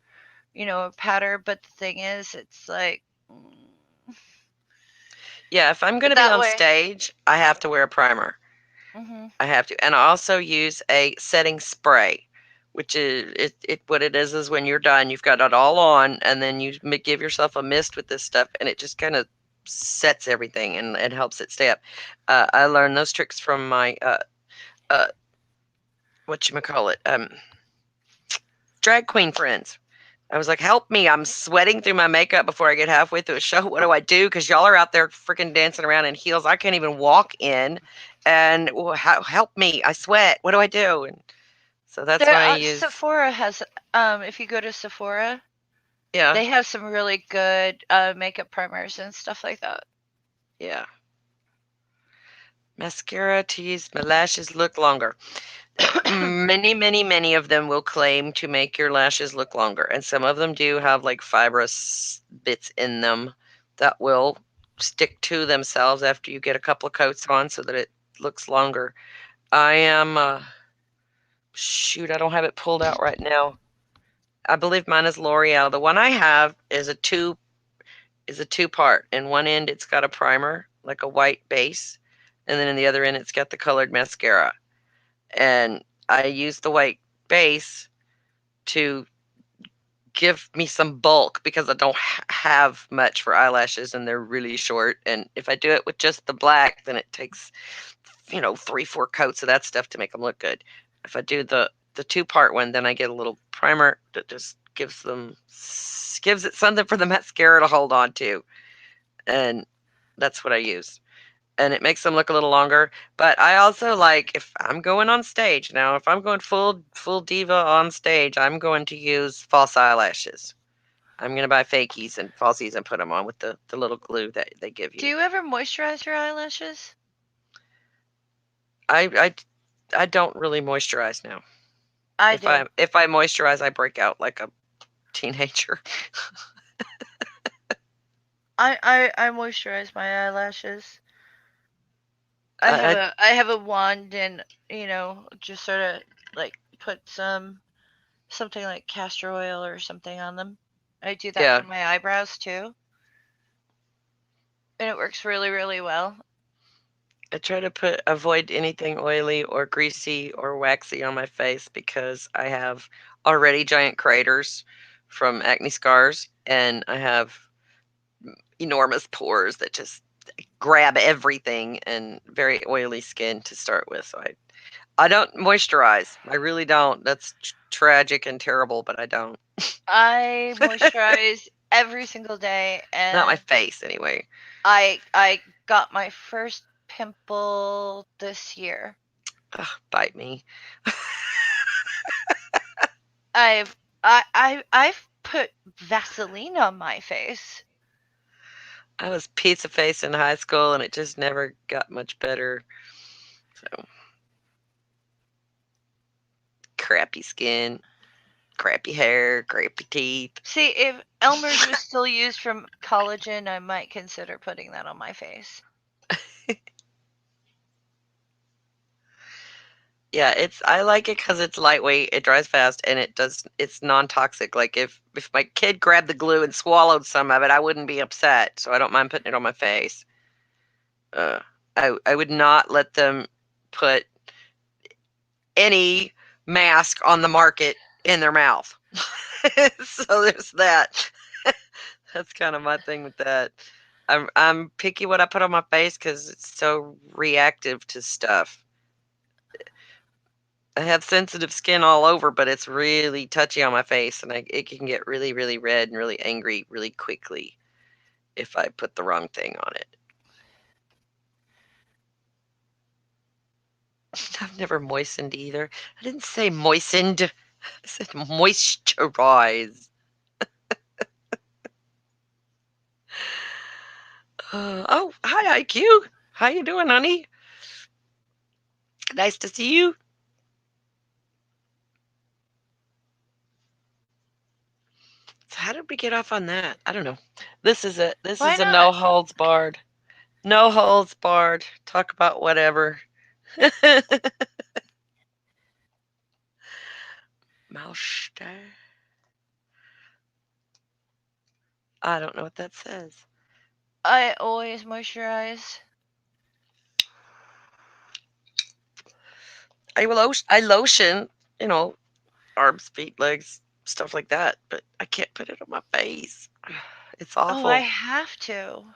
S2: a powder. But the thing is, it's like
S1: Yeah. If I'm going
S2: but
S1: to be
S2: that
S1: on
S2: way.
S1: stage, I have to wear a primer.
S2: Hmm.
S1: I have to. And I also use a setting spray, which is what it is when you're done, you've got it all on, and then you give yourself a mist with this stuff, and it just kind of sets everything and it helps it stay up. I learned those tricks from my, what you call it, drag queen friends. I was like, help me. I'm sweating through my makeup before I get halfway through a show. What do I do? Because y'all are out there freaking dancing around in heels. I can't even walk in. And well, help me. I sweat. What do I do? And so that's
S2: There,
S1: when I use,
S2: Sephora has, if you go to Sephora,
S1: yeah,
S2: they have some really good makeup primers and stuff like that.
S1: yeah. Mascara to use my lashes look longer. Many, many, many of them will claim to make your lashes look longer. And some of them do have like fibrous bits in them that will stick to themselves after you get a couple of coats on so that it looks longer. I am, shoot, I don't have it pulled out right now. I believe mine is L'Oreal. The one I have is a two part. In one end it's got a primer, like a white base, and then in the other end it's got the colored mascara. And I use the white base to give me some bulk because I don't have much for eyelashes and they're really short. And if I do it with just the black, then it takes, 3, 4 coats of that stuff to make them look good. If I do the two-part one, then I get a little primer that just gives it something for the mascara to hold on to. And that's what I use. And it makes them look a little longer. But I also like if I'm going on stage now, if I'm going full diva on stage, I'm going to use false eyelashes. I'm gonna buy fakies and falsies and put them on with the little glue that they give
S2: Do
S1: you.
S2: you ever moisturize your eyelashes?
S1: I I I don't really moisturize now.
S2: I
S1: If
S2: do.
S1: I moisturize, I break out like a teenager.
S2: I moisturize my eyelashes.
S1: I
S2: I have a wand and just sort of like put something like castor oil or something on them. I do that
S1: yeah,
S2: for my eyebrows too, and it works really really well.
S1: I try to avoid anything oily or greasy or waxy on my face because I have already giant craters from acne scars and I have enormous pores that just grab everything and very oily skin to start with. So I don't moisturize. I really don't. That's tragic and terrible, but I don't.
S2: I moisturize every single day,
S1: Not my
S2: and
S1: face anyway.
S2: I got my first pimple this year.
S1: Ugh, bite me.
S2: I've put Vaseline on my face.
S1: I was pizza face in high school and it just never got much better. So crappy skin, crappy hair, crappy teeth.
S2: See, if Elmer's was still used from collagen, I might consider putting that on my face.
S1: Yeah, I like it because it's lightweight, it dries fast, and it's non-toxic. Like if my kid grabbed the glue and swallowed some of it, I wouldn't be upset. So I don't mind putting it on my face. Uh, I would not let them put any mask on the market in their mouth. So there's that. That's kind of my thing with that. I'm picky what I put on my face because it's so reactive to stuff. I have sensitive skin all over, but it's really touchy on my face, and it can get really, really red and really angry really quickly if I put the wrong thing on it. I've never moistened either. I didn't say moistened. I said moisturize. Oh, hi IQ. How you doing, honey? Nice to see you. So how did we get off on that? I don't know. This
S2: Why
S1: is a
S2: not?
S1: no holds barred. No holds barred. Talk about whatever. Mouse. I don't know what that says.
S2: I always moisturize.
S1: I lotion, you know, arms, feet, legs, stuff like that, but I can't put it on my face. It's
S2: Oh, I
S1: awful.
S2: have to.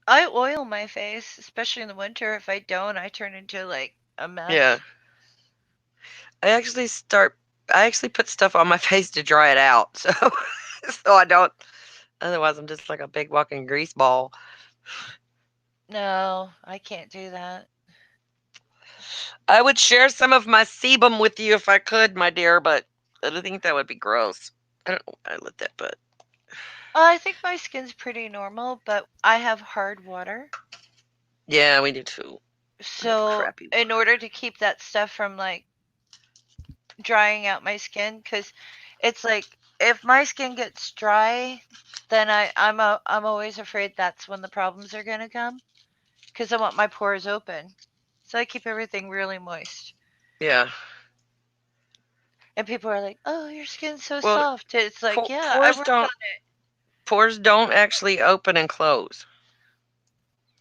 S2: I oil my face, especially in the winter. If I don't, I turn into like a
S1: Yeah.
S2: mess.
S1: I actually start I actually put stuff on my face to dry it out, so so I don't. Otherwise, I'm just like a big walking grease ball.
S2: No, I can't do that.
S1: I would share some of my sebum with you if I could, my dear, but I don't think that would be gross. I don't know why I let that, but
S2: I think my skin's pretty normal, but I have hard water.
S1: yeah, we do too. I have
S2: So,
S1: crappy
S2: in
S1: water.
S2: order to keep that stuff from like drying out my skin, because it's like if my skin gets dry, then I'm always afraid that's when the problems are gonna come. Because I want my pores open, so I keep everything really moist.
S1: Yeah.
S2: And people are like, "Oh, your skin's so
S1: Well,
S2: soft." It's like, yeah, I
S1: pores
S2: worked on
S1: don't pores don't actually open and close.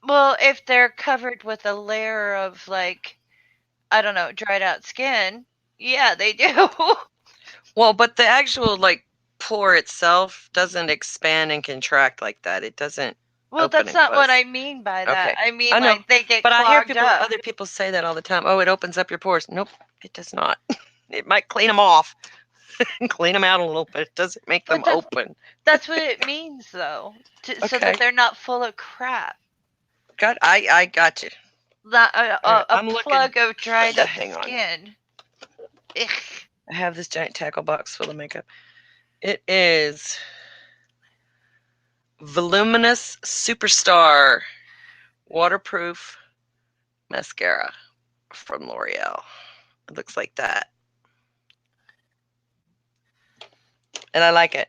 S2: it. Well, if they're covered with a layer of like, I don't know, dried out skin, yeah, they do.
S1: Well, but the actual like pore itself doesn't expand and contract like that. It doesn't
S2: Well,
S1: open
S2: that's
S1: and
S2: not what
S1: close.
S2: I mean by that.
S1: Okay.
S2: I mean
S1: I know.
S2: like they get
S1: But I hear
S2: clogged
S1: people
S2: up.
S1: other people say that all the time. Oh, it opens up your pores. Nope, it does not. It might clean them off and clean them out a little, but it doesn't make them
S2: But
S1: open.
S2: that's what it means though, so that
S1: Okay.
S2: they're not full of crap.
S1: I got you.
S2: Not
S1: All right,
S2: a
S1: I'm looking.
S2: plug of dried up
S1: Hang on.
S2: skin. Ugh.
S1: I have this giant tackle box full of makeup. It is Voluminous Superstar Waterproof Mascara from L'Oreal. It looks like that. And I like it.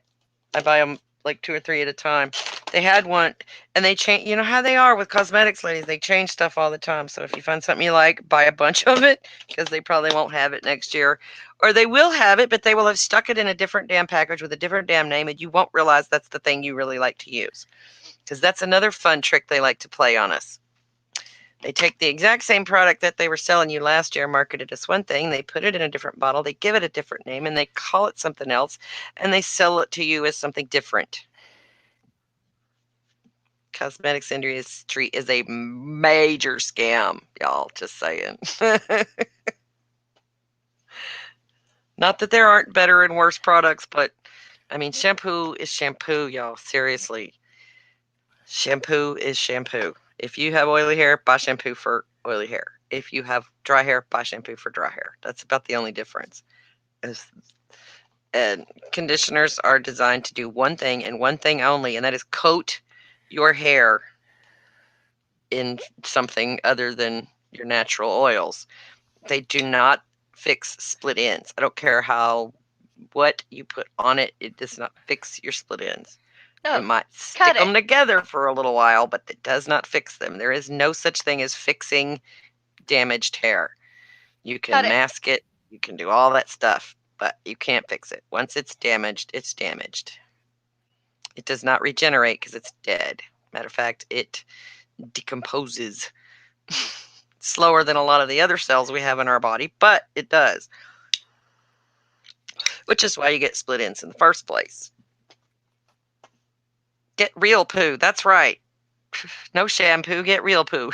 S1: I buy them like 2 or 3 at a time. They had one, and they change. You know how they are with cosmetics, ladies. They change stuff all the time. So if you find something you like, buy a bunch of it because they probably won't have it next year, or they will have it, but they will have stuck it in a different damn package with a different damn name, and you won't realize that's the thing you really like to use. Because that's another fun trick they like to play on us. They take the exact same product that they were selling you last year, marketed as one thing, they put it in a different bottle, they give it a different name, and they call it something else, and they sell it to you as something different. Cosmetics industry is a major scam, y'all. Just saying. Not that there aren't better and worse products, but I mean, shampoo is shampoo, y'all. Seriously. Shampoo is shampoo. If you have oily hair, buy shampoo for oily hair. If you have dry hair, buy shampoo for dry hair. That's about the only difference. And conditioners are designed to do one thing and one thing only, and that is coat your hair in something other than your natural oils. They do not fix split ends. I don't care how what you put on it, it does not fix your split ends. It
S2: No,
S1: might
S2: cut
S1: stick
S2: it.
S1: them together for a little while, but it does not fix them. There is no such thing as fixing damaged hair. You
S2: Cut
S1: can
S2: it.
S1: mask it, you can do all that stuff, but you can't fix it. Once it's damaged, it's damaged. It does not regenerate because it's dead. Matter of fact, it decomposes slower than a lot of the other cells we have in our body, but it does, which is why you get split ends in the first place. Get real poo. That's right. No shampoo, get real poo.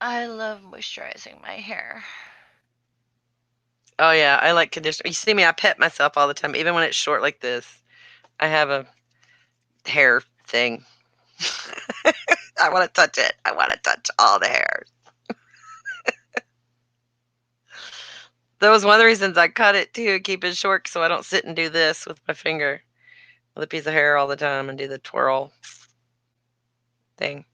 S2: I love moisturizing my hair.
S1: Oh yeah, I like conditioner. You see me, I pet myself all the time, even when it's short like this. I have a hair thing. I want to touch it. I want to touch all the hairs. That was one of the reasons I cut it too, keep it short so I don't sit and do this with my finger with a piece of hair all the time and do the twirl thing.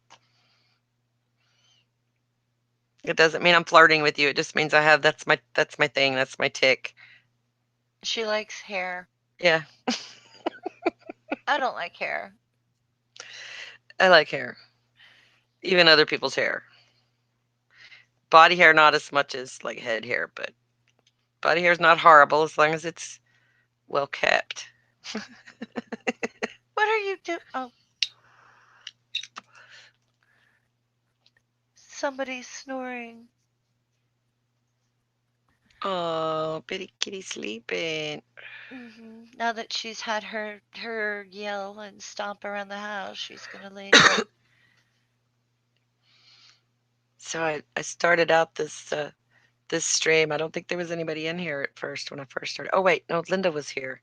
S1: It doesn't mean I'm flirting with you. It just means I have that's my thing. That's my tick.
S2: She likes hair.
S1: Yeah,
S2: I don't like hair.
S1: I like hair. Even other people's hair. Body hair not as much as like head hair, but body hair is not horrible as long as it's well kept.
S2: What are you doing? Oh, somebody's snoring.
S1: Oh, bitty kitty sleeping.
S2: Now that she's had her yell and stomp around the house, she's gonna lay down.
S1: So I started out this stream. I don't think there was anybody in here at first when I first started. Oh wait, no, Linda was here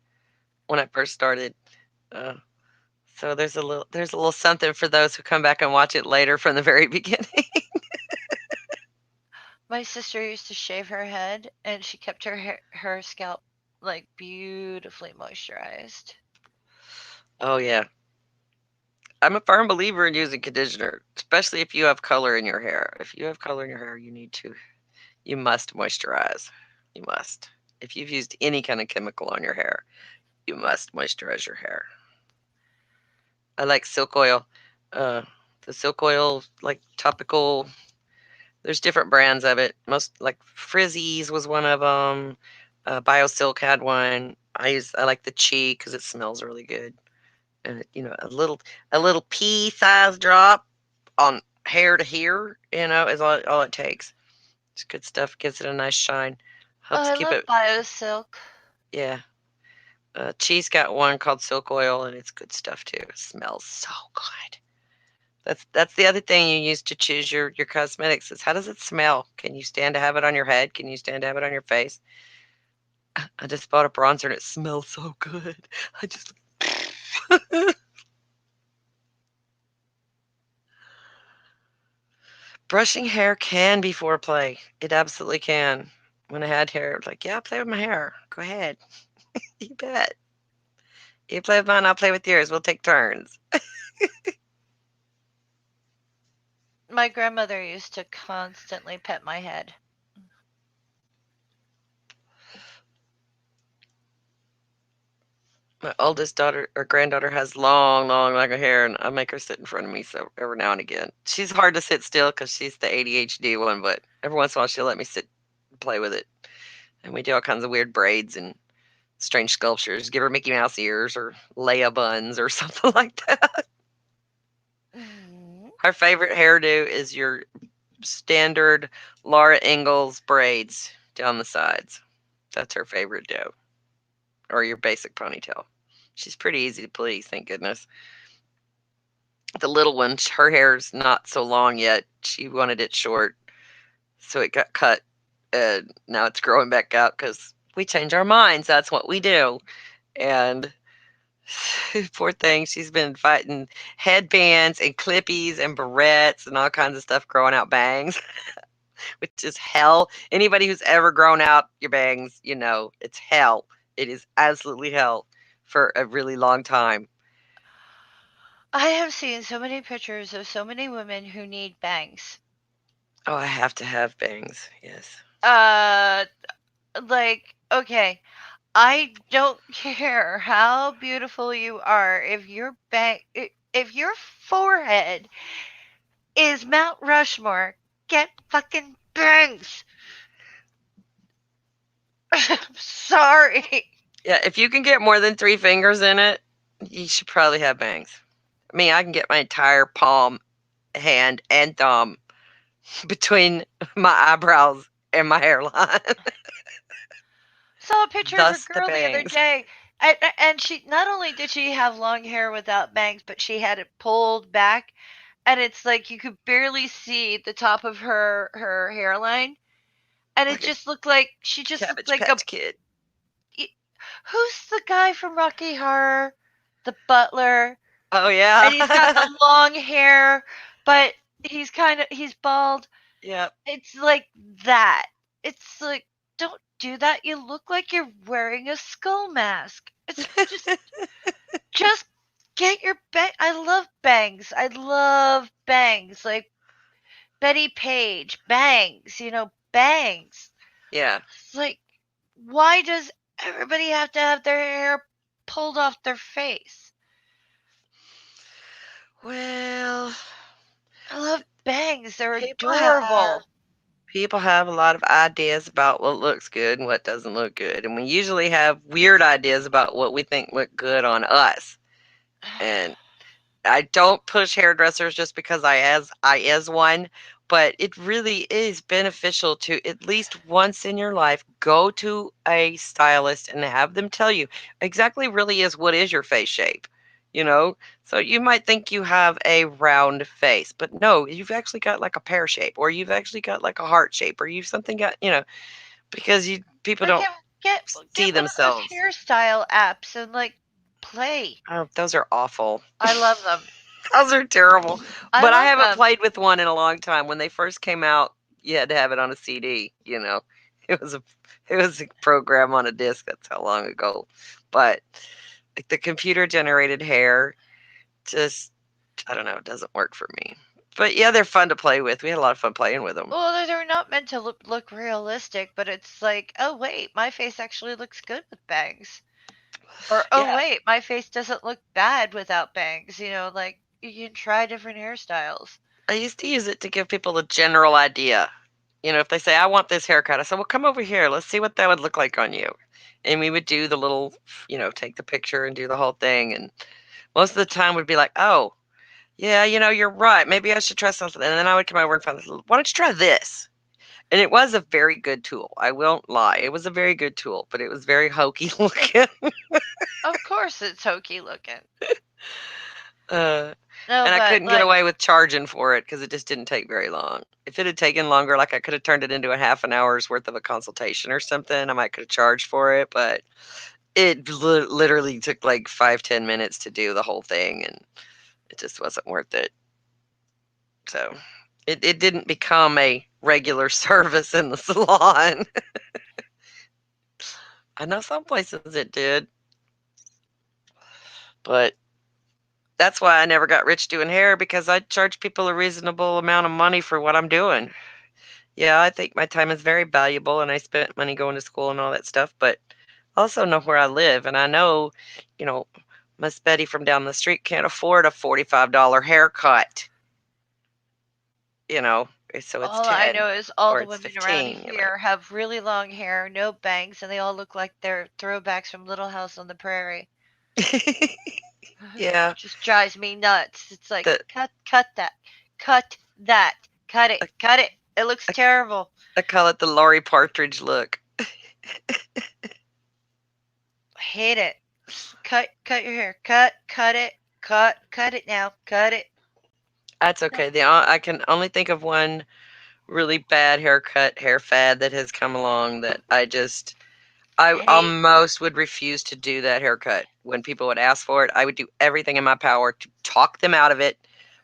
S1: when I first started. Uh, so there's a little something for those who come back and watch it later from the very beginning.
S2: My sister used to shave her head, and she kept her scalp like beautifully moisturized.
S1: Oh yeah, I'm a firm believer in using conditioner, especially if you have color in your hair. If you have color in your hair, you must moisturize. You must. If you've used any kind of chemical on your hair, you must moisturize your hair. I like silk oil. Uh, the silk oil, like topical. There's different brands of it. Most like Frizzies was one of them. BioSilk had one. I like the Chi because it smells really good. And a little pea size drop on hair to hair, is all it takes. It's good stuff. Gives it a nice shine.
S2: Oh,
S1: Helps
S2: I
S1: keep
S2: love
S1: it.
S2: BioSilk.
S1: Yeah. Chi's got one called Silk Oil, and it's good stuff too. It smells so good. That's the other thing you use to choose your cosmetics is how does it smell? Can you stand to have it on your head? Can you stand to have it on your face? I just bought a bronzer and it smells so good. I just brushing hair can be foreplay. It absolutely can. When I had hair, I was like, yeah, play with my hair. Go ahead. You bet. You play with mine, I'll play with yours. We'll take turns.
S2: My grandmother used to constantly pet my head.
S1: My oldest daughter or granddaughter has long, long, long hair, and I make her sit in front of me so every now and again. She's hard to sit still because she's the ADHD one, but every once in a while she'll let me sit and play with it. And we do all kinds of weird braids and strange sculptures. Give her Mickey Mouse ears or Leia buns or something like that.
S2: Mm.
S1: Her favorite hairdo is your standard Laura Ingalls braids down the sides. That's her favorite do, or your basic ponytail. She's pretty easy to please, thank goodness. The little one, her hair's not so long yet. She wanted it short, so it got cut. And now it's growing back out because we change our minds. That's what we do. And poor thing, she's been fighting headbands and clippies and barrettes and all kinds of stuff growing out bangs, which is hell. Anybody who's ever grown out your bangs, it's hell. It is absolutely hell for a really long time.
S2: I have seen so many pictures of so many women who need bangs.
S1: Oh, I have to have bangs. Yes.
S2: Uh, okay, I don't care how beautiful you are if your forehead is Mount Rushmore, get fucking bangs. Sorry.
S1: Yeah, if you can get more than 3 fingers in it, you should probably have bangs. Me, I can get my entire palm, hand, and thumb between my eyebrows and my hairline.
S2: Saw a picture of a
S1: Thus the
S2: girl the other
S1: bangs.
S2: day, and she not only did she have long hair without bangs, but she had it pulled back, and it's like you could barely see the top of her hairline, and it
S1: Like a
S2: just looked like she just looked
S1: Cabbage
S2: like a.
S1: Patch Kid.
S2: Who's the guy from Rocky Horror? The butler,
S1: Oh, yeah.
S2: and he's got the long hair, but he's bald.
S1: Yep.
S2: It's like that. It's like, don't do that. You look like you're wearing a skull mask. It's just get your bang. I love bangs. I love bangs. Like Betty Page, bangs. Bangs.
S1: Yeah.
S2: It's like, why does everybody have to have their hair pulled off their face?
S1: Well,
S2: I love bangs. They're
S1: people have
S2: adorable.
S1: people have a lot of ideas about what looks good and what doesn't look good, and we usually have weird ideas about what we think look good on us. And I don't push hairdressers just because I is one, but it really is beneficial to at least once in your life go to a stylist and have them tell you exactly really is what is your face shape. you know? So you might think you have a round face, but no, you've actually got like a pear shape, or you've actually got like a heart shape, or you've something got, because people
S2: Or
S1: don't see
S2: get one of those
S1: themselves.
S2: hairstyle apps and like play.
S1: Oh, those are awful.
S2: I love them.
S1: Those are terrible.
S2: I
S1: But I
S2: love
S1: haven't
S2: them.
S1: played with one in a long time. When they first came out, you had to have it on a CD. It was a it was a program on a disc. That's how long ago. But like the computer generated hair just I don't know, it doesn't work for me. But yeah, they're fun to play with. We had a lot of fun playing with them.
S2: Well, they're not meant to look realistic, but it's like, oh wait, my face actually looks good with bangs. Or oh
S1: Yeah,
S2: wait, my face doesn't look bad without bangs. Like you can try different hairstyles.
S1: I used to use it to give people a general idea. If they say, I want this haircut, I said, well, come over here. Let's see what that would look like on you. And we would do the little, take the picture and do the whole thing. And most of the time would be like, oh, yeah, you're right. Maybe I should try something. And then I would come over and find this, why don't you try this? And it was a very good tool. I won't lie. It was a very good tool, but it was very hokey looking.
S2: Of course, it's hokey looking.
S1: Uh,
S2: No,
S1: and I
S2: but
S1: couldn't get
S2: like,
S1: away with charging for it because it just didn't take very long. If it had taken longer, like I could have turned it into a half an hour's worth of a consultation or something, I might could have charged for it. But it literally took like 5-10 minutes to do the whole thing, and it just wasn't worth it. So it didn't become a regular service in the salon. I know some places it did, but that's why I never got rich doing hair because I charge people a reasonable amount of money for what I'm doing. Yeah, I think my time is very valuable and I spent money going to school and all that stuff, but I also know where I live and I know, you know, Miss Betty from down the street can't afford a $45 haircut, you know, so it's
S2: all I
S1: 10
S2: know is all
S1: or
S2: the
S1: it's
S2: women around
S1: 15,
S2: here have really long hair, no bangs, and they all look like they're throwbacks from Little House on the Prairie.
S1: Yeah,
S2: Just drives me nuts. It's like
S1: the
S2: cut that, cut that, cut it,
S1: I,
S2: cut it. It looks
S1: I,
S2: terrible.
S1: I call it the Laurie Partridge look.
S2: Hate it. Cut your hair. Cut it. Cut it now. Cut it.
S1: That's
S2: No,
S1: okay. I can only think of one really bad hair fad that has come along that I
S2: hate.
S1: almost would refuse to do that haircut. When people would ask for it, I would do everything in my power to talk them out of it.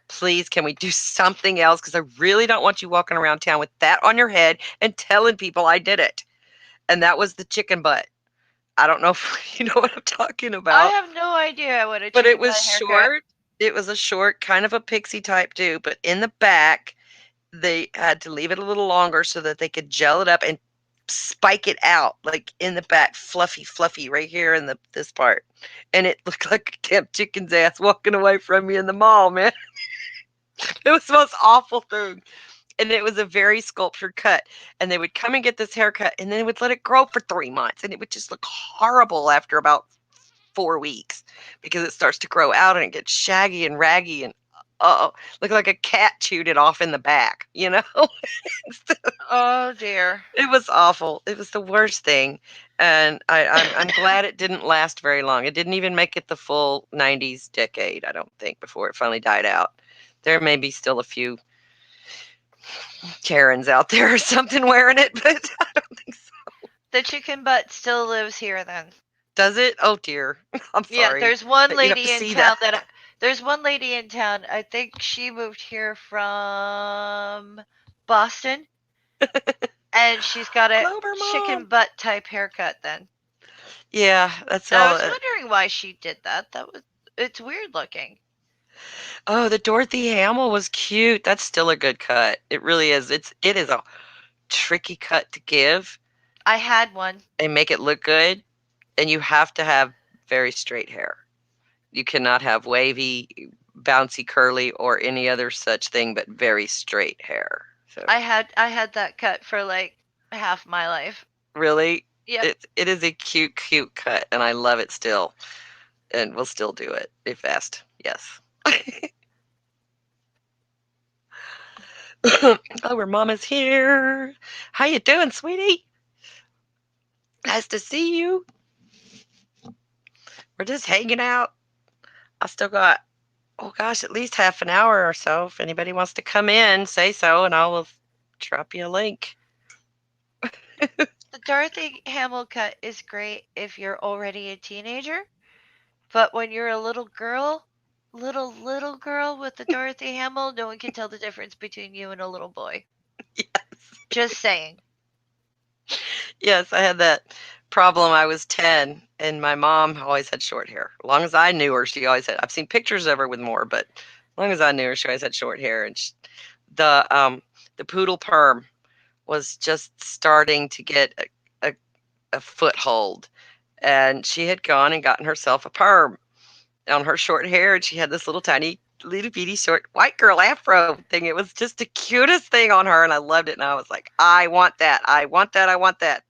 S1: Please, can we do something else? Because I really don't want you walking around town with that on your head and telling people I did it. And that was the chicken butt. I don't know if you know what I'm talking
S2: I
S1: about,
S2: have no idea what a
S1: but it
S2: chicken
S1: was
S2: butt haircut.
S1: short. It was a short, kind of a pixie type too, but in the back, they had to leave it a little longer so that they could gel it up and spike it out like in the back, fluffy right here in the this part. And it looked like a damn chicken's ass walking away from me in the mall, man. It was the most awful thing. And it was a very sculptured cut. And they would come and get this haircut and then they would let it grow for 3 months. And it would just look horrible after about 4 weeks because it starts to grow out and it gets shaggy and raggy and look like a cat chewed it off in the back.
S2: Oh dear.
S1: It was awful. It was the worst thing, and I'm glad it didn't last very long. It didn't even make it the full '90s decade, I don't think, before it finally died out. There may be still a few Karens out there or something wearing it, but I don't think so.
S2: The chicken butt still lives here then.
S1: Does it? Oh dear. I'm
S2: Yeah,
S1: sorry that you have to see that.
S2: there's one lady in town. I think she moved here from Boston, and she's got a
S1: Clover
S2: chicken
S1: Mom.
S2: butt type haircut then.
S1: Yeah, that's
S2: And I
S1: all.
S2: was wondering why she did that. It's weird looking.
S1: Oh, the Dorothy Hamill was cute. That's still a good cut. It really is. It is a tricky cut to give
S2: I had one.
S1: and make it look good, and you have to have very straight hair. You cannot have wavy, bouncy, curly, or any other such thing but very straight hair. So,
S2: I had that cut for like half my life.
S1: really,
S2: Yep.
S1: it is a cute cut, and I love it still, and we'll still do it if asked. Yes. Oh, our mama's here. How you doing, sweetie? Nice to see you. We're just hanging out. I still got, oh gosh, at least half an hour or so. If anybody wants to come in, say so, and I will drop you a link.
S2: The Dorothy Hamill cut is great if you're already a teenager, but when you're a little girl with the Dorothy Hamill, no one can tell the difference between you and a little boy.
S1: Yes.
S2: Just saying.
S1: Yes, I had that problem. I was 10, and my mom always had short hair. As long as I knew her, she always had. I've seen pictures of her with more, but as long as I knew her, she always had short hair. And the um, the poodle perm was just starting to get a, a foothold, and she had gone and gotten herself a perm on her short hair, and she had this little tiny little bitty short white girl afro thing. It was just the cutest thing on her, and I loved it. And I was like, I want that. I want that. I want that.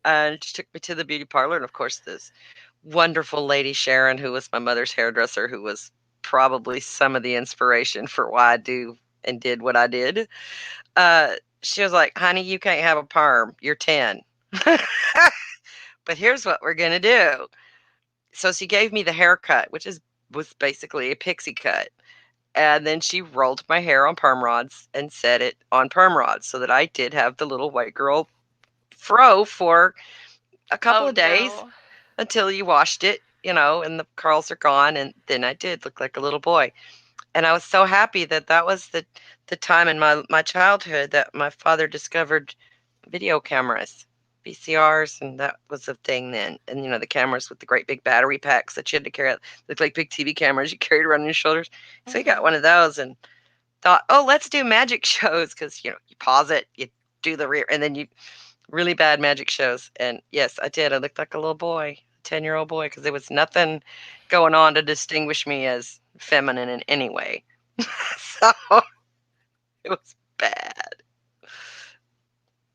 S1: And she took me to the beauty parlor, and of course, this wonderful lady Sharon, who was my mother's hairdresser, who was probably some of the inspiration for why I do and did what I did. She was like, "Honey, you can't have a perm. You're 10." But here's what we're gonna do. So she gave me the haircut, which is was basically a pixie cut. And then she rolled my hair on perm rods and set it on perm rods so that I did have the little white girl fro for a couple
S2: Oh
S1: of days
S2: no.
S1: until you washed it, and the curls are gone. And then I did look like a little boy. And I was so happy that that was the time in my childhood that my father discovered video cameras, VCRs, and that was a thing then. And the cameras with the great big battery packs that you had to carry out, looked like big TV cameras you carried around on your shoulders. So he got
S2: Mhm.
S1: one of those and thought, oh, let's do magic shows because you pause it, you do the rear, and then you really bad magic shows. And yes, I did. I looked like a little boy, 10-year-old boy, because there was nothing going on to distinguish me as feminine in any way. So it was bad.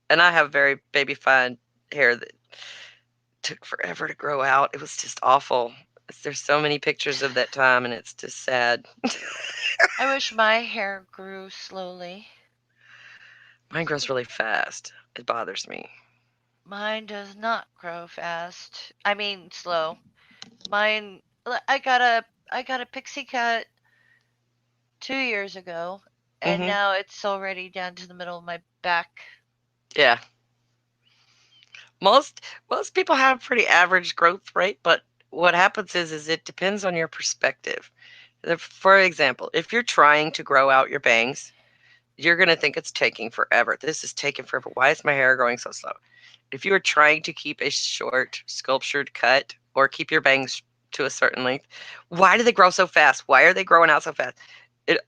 S1: And I have very baby fine hair that took forever to grow out. It was just awful. There's so many pictures of that time, and it's just sad.
S2: I wish my hair grew slowly.
S1: Mine grows really fast. It bothers me.
S2: Mine does not grow fast. I mean slow. Mine I got a pixie cut 2 years ago, and
S1: Hmm.
S2: now it's already down to the middle of my back.
S1: Yeah, most most people have a pretty average growth rate, but what happens is it depends on your perspective. For example, if you're trying to grow out your bangs, you're going to think it's taking forever. This is taking forever. Why is my hair growing so slow? If you are trying to keep a short, sculptured cut or keep your bangs to a certain length, why do they grow so fast? Why are they growing out so fast?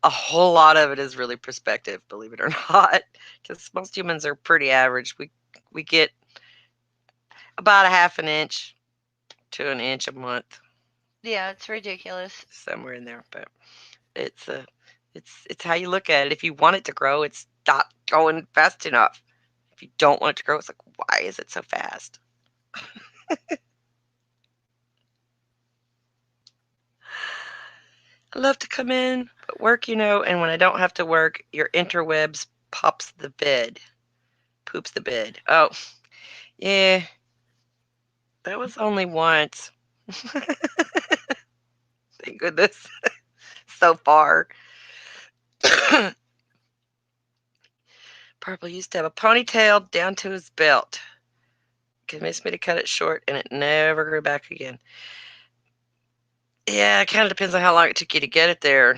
S1: A whole lot of it is really perspective, believe it or not, because most humans are pretty average. We get about a half an inch to an inch a month,
S2: Yeah, it's ridiculous.
S1: somewhere in there. But it's a it's how you look at it. If you want it to grow, it's not going fast enough. If you don't want it to grow, it's like, why is it so fast? I love to come in, but work, and when I don't have to work, your interwebs pops the bed, poops the bed. Oh, yeah, that was only once. Thank goodness so far. Purple used to have a ponytail down to his belt. Convinced me to cut it short, and it never grew back again. Yeah, it kind of depends on how long it took you to get it there.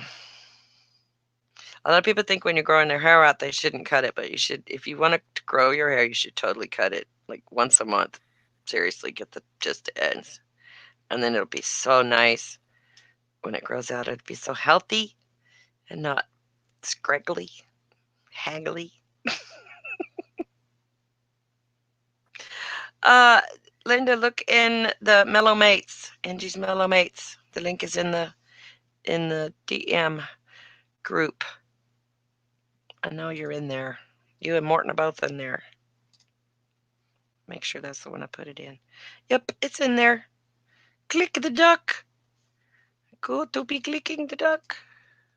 S1: A lot of people think when you're growing their hair out, they shouldn't cut it, but you should. If you want to grow your hair, you should totally cut it like once a month. Seriously, get the just the ends, and then it'll be so nice when it grows out. It'll be so healthy and not scraggly, haggly. Uh, Linda, look in the Mellow Mates, Angie's Mellow Mates. The link is in the DM group. I know you're in there. You and Morton are both in there. Make sure that's the one I put it in. Yep, it's in there. Click the duck. Go to be clicking the duck.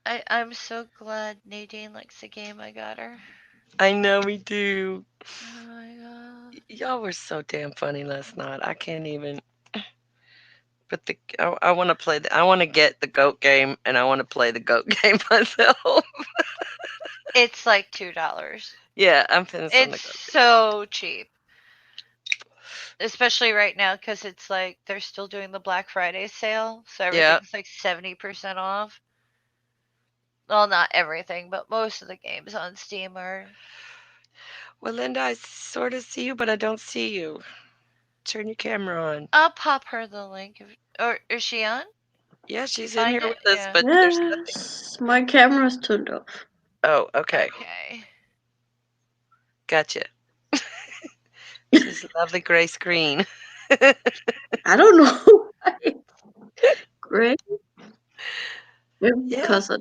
S2: I'm so glad Nadine likes the game I got her.
S1: I know we do.
S2: Oh my god.
S1: Y'all were so damn funny last night. I can't even. But I want to play I want to get the goat game, and I want to play the goat game myself.
S2: It's like $2.
S1: Yeah, I'm finished on
S2: It's
S1: the goat game.
S2: so cheap, especially right now because it's like they're still doing the Black Friday sale, so
S1: Yeah.
S2: everything's like 70% off. Well, not everything, but most of the games on Steam are.
S1: Well, Linda, I sort of see you, but I don't see you. Turn your camera on.
S2: I'll pop her the link. Or is she on?
S1: Yeah, she's in
S2: Find
S1: here
S2: it?
S1: with us,
S2: Yeah.
S1: but there's nothing.
S3: Yes, my camera's turned off.
S1: Oh, okay.
S2: Okay.
S1: Gotcha. This lovely gray screen.
S3: I don't know why. Great. Maybe
S1: Yeah.
S3: because I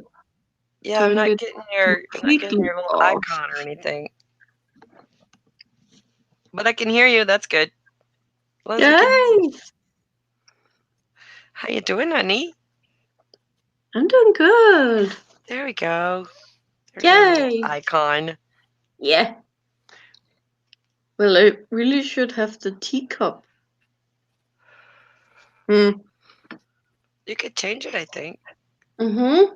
S1: Yeah,
S3: turned it
S1: I'm not getting
S3: completely
S1: your little
S3: off.
S1: icon or anything. But I can hear you. That's good. As long as we can hear you.
S3: Yay!
S1: How you doing, honey?
S3: I'm doing good.
S1: There we go. There's our little
S3: Yay!
S1: icon.
S3: Yeah. Well, I really should have the teacup. Hmm.
S1: You could change it, I think.
S3: Mm-hmm.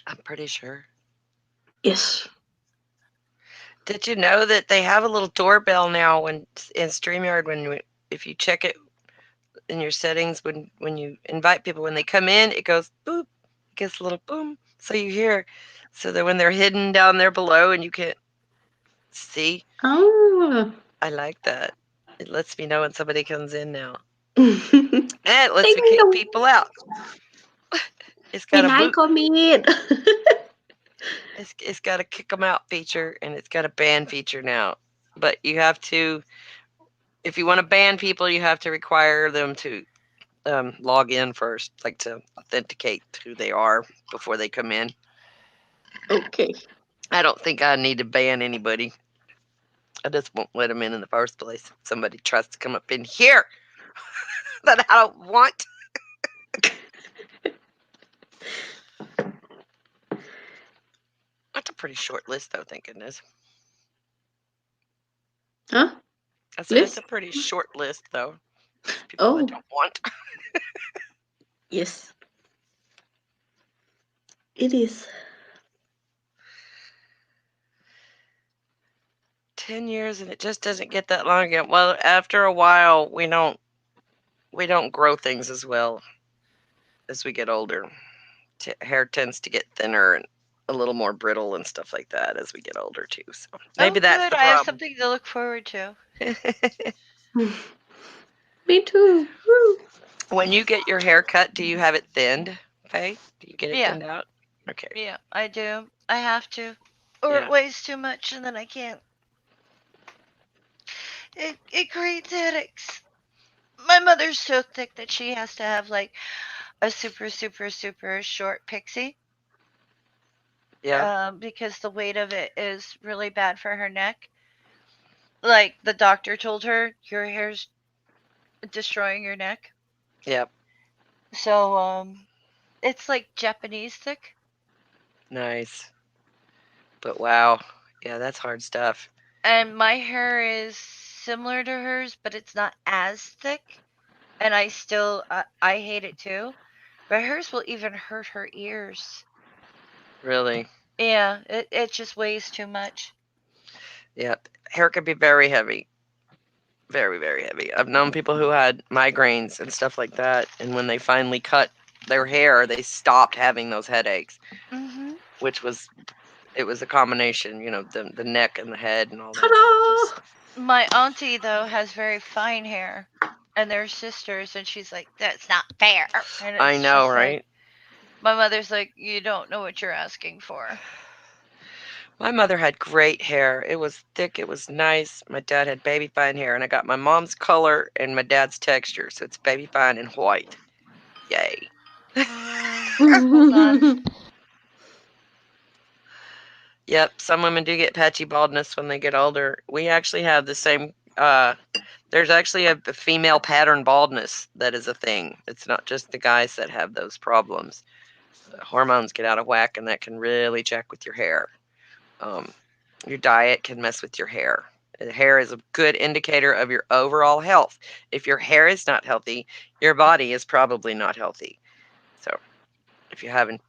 S1: I'm pretty sure.
S3: Yes.
S1: Did you know that they have a little doorbell now when in StreamYard if you check it in your settings when you invite people when they come in, it goes boop. It gets a little boom, so you hear, so that when they're hidden down there below and you can't see.
S3: Oh.
S1: I like that. It lets me know when somebody comes in now,
S3: Ding
S1: and it lets me kick
S3: dong.
S1: people out. It's got
S3: When
S1: a
S3: I
S1: boot.
S3: come in.
S1: It's got a kick them out feature, and it's got a ban feature now. But you have to, if you want to ban people, you have to require them to log in first, like to authenticate who they are before they come in.
S3: Okay.
S1: I don't think I need to ban anybody. I just won't let them in the first place. If somebody tries to come up in here that I don't want. That's a pretty short list, though, thank goodness.
S3: Huh?
S1: I said it's
S3: List?
S1: a pretty short list, though. People I
S3: Oh,
S1: don't want.
S3: yes. It is.
S1: 10 years, and it just doesn't get that long again. Well, after a while, we don't grow things as well as we get older. Hair tends to get thinner and a little more brittle and stuff like that as we get older too. So
S2: Oh,
S1: maybe that's
S2: good.
S1: the
S2: I have
S1: problem.
S2: something to look forward to.
S3: Me too. Woo.
S1: When you get your hair cut, do you have it thinned, Faye? Do you get it
S2: Yeah.
S1: thinned out? Okay.
S2: Yeah, I do. I have to. Or it
S1: Yeah.
S2: weighs too much and then I can't. It creates headaches. My mother's so thick that she has to have like a super, super, super short pixie.
S1: Yeah.
S2: Because the weight of it is really bad for her neck. Like the doctor told her, your hair's destroying your neck.
S1: Yep.
S2: So, it's like Japanese thick.
S1: Nice. But wow. Yeah, that's hard stuff.
S2: And my hair is similar to hers, but it's not as thick. And I hate it too. But hers will even hurt her ears.
S1: Really.
S2: Yeah, it just weighs too much.
S1: Yep. Hair can be very heavy. Very, very heavy. I've known people who had migraines and stuff like that, and when they finally cut their hair, they stopped having those headaches,
S2: Hmm.
S1: which was it was a combination, the neck and the head and all that.
S3: Ta-da!
S2: My auntie though has very fine hair, and they're sisters, and she's like, "That's not fair." And
S1: I
S2: it's
S1: know,
S2: just like
S1: right?
S2: my mother's like, "You don't know what you're asking for."
S1: My mother had great hair. It was thick, it was nice. My dad had baby fine hair, and I got my mom's color and my dad's texture, so it's baby fine and white. Yay.
S2: Hold on.
S1: Yep, some women do get patchy baldness when they get older. We actually have the same. There's actually a female pattern baldness that is a thing. It's not just the guys that have those problems. Hormones get out of whack, and that can really check with your hair. Um, your diet can mess with your hair Hair is a good indicator of your overall health. If your hair is not healthy, your body is probably not healthy. So if you're having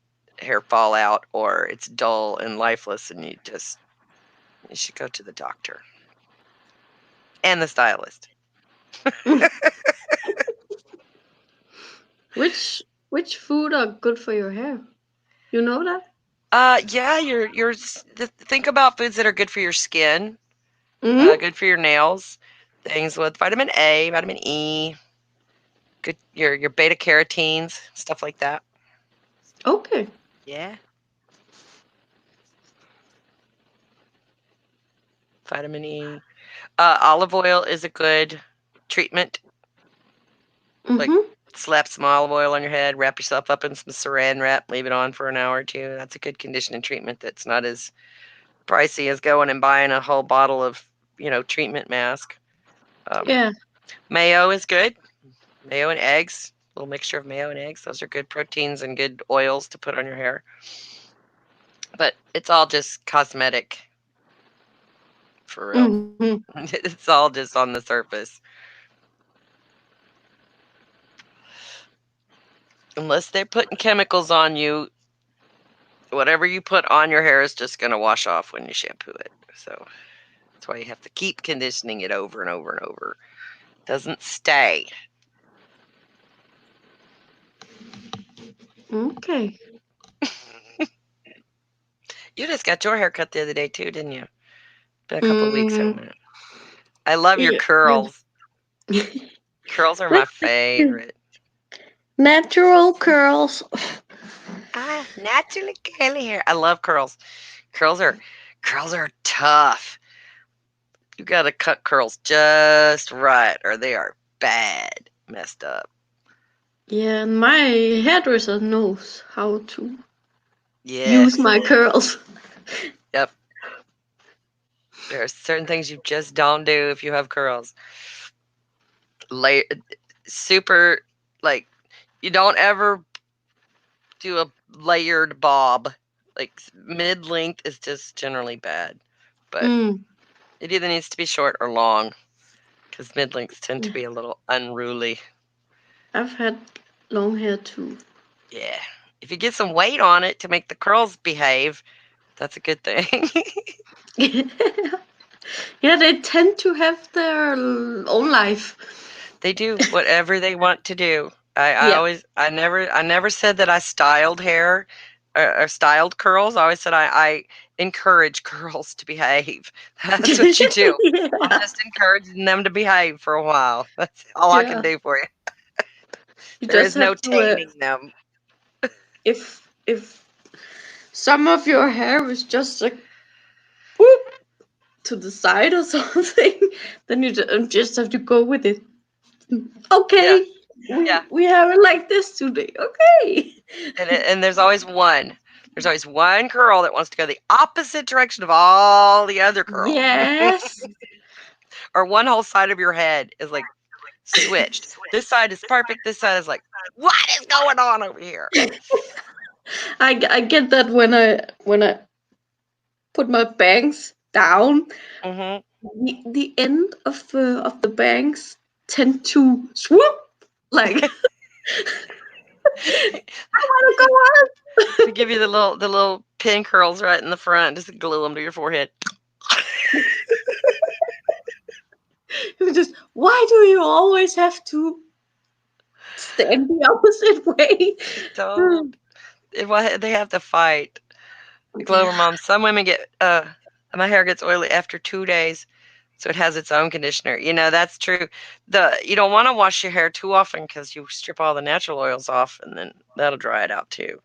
S1: hair fall out or it's dull and lifeless, and you should go to the doctor and the stylist.
S3: Mm. Which food are good for your hair? You know that?
S1: Yeah, think about foods that are good for your skin,
S3: Mm-hmm.
S1: good for your nails, things with vitamin A, vitamin E, good your beta carotenes, stuff like that.
S3: Okay.
S1: Yeah, vitamin E. Olive oil is a good treatment. Like
S3: Mm-hmm.
S1: slap some olive oil on your head, wrap yourself up in some saran wrap, leave it on for an hour or two. That's a good conditioning treatment. That's not as pricey as going and buying a whole bottle of treatment mask. Um,
S3: Yeah.
S1: Mayo is good. Mayo and eggs. A little mixture of mayo and eggs. Those are good proteins and good oils to put on your hair. But it's all just cosmetic for real.
S3: Mm-hmm.
S1: It's all just on the surface. Unless they're putting chemicals on you, whatever you put on your hair is just going to wash off when you shampoo it. So that's why you have to keep conditioning it over and over and over. It doesn't stay.
S3: Okay.
S1: You just got your hair cut the other day too, didn't you? Been a couple of weeks,
S3: Mm,
S1: hasn't it? I love your
S3: yeah. Yeah.
S1: curls. Curls are
S3: Well,
S1: my favorite.
S3: natural curls.
S1: Naturally curly hair. I love curls. Curls are curls are tough. You got to cut curls just right, or they are bad, messed up.
S3: Yeah, and my hairdresser knows how to
S1: Yeah.
S3: use my curls.
S1: Yep. There are certain things you just don't do if you have curls. Lay super like you don't ever do a layered bob. Like mid length is just generally bad, but
S3: Mm,
S1: it either needs to be short or long because mid lengths tend to
S3: yeah.
S1: be a little unruly.
S3: I've had long hair too.
S1: Yeah. If you get some weight on it to make the curls behave, that's a good thing.
S3: Yeah, they tend to have their own life.
S1: They do whatever they want to do. I
S3: Yeah.
S1: always I never said that I styled hair or styled curls. I always said I encourage curls to behave. That's what you do. I'm
S3: Yeah.
S1: just encouraging them to behave for a while. That's all I can
S3: Yeah.
S1: do for you.
S3: You
S1: There
S3: just
S1: is no
S3: have to
S1: taming them.
S3: if some of your hair is just like whoop to the side or something, then you just have to go with it.
S1: Yeah,
S3: Okay,
S1: yeah.
S3: we have it like this today. Okay.
S1: And there's always one. There's always one curl that wants to go the opposite direction of all the other curls.
S3: Yes.
S1: Or one whole side of your head is like switched. This side is perfect. This side is like, what is going on over here?
S3: I get that when I put my bangs down,
S1: Hmm.
S3: the end of the bangs tend to swoop like I want to go
S1: They give you the little pin curls right in the front. Just glue them to your forehead.
S3: on. Just why do you always have to stand the opposite way?
S1: Don't. They have to fight. Glower
S3: Yeah.
S1: mom. Some women get my hair gets oily after 2 days, so it has its own conditioner. That's true. You don't want to wash your hair too often because you strip all the natural oils off, and then that'll dry it out too.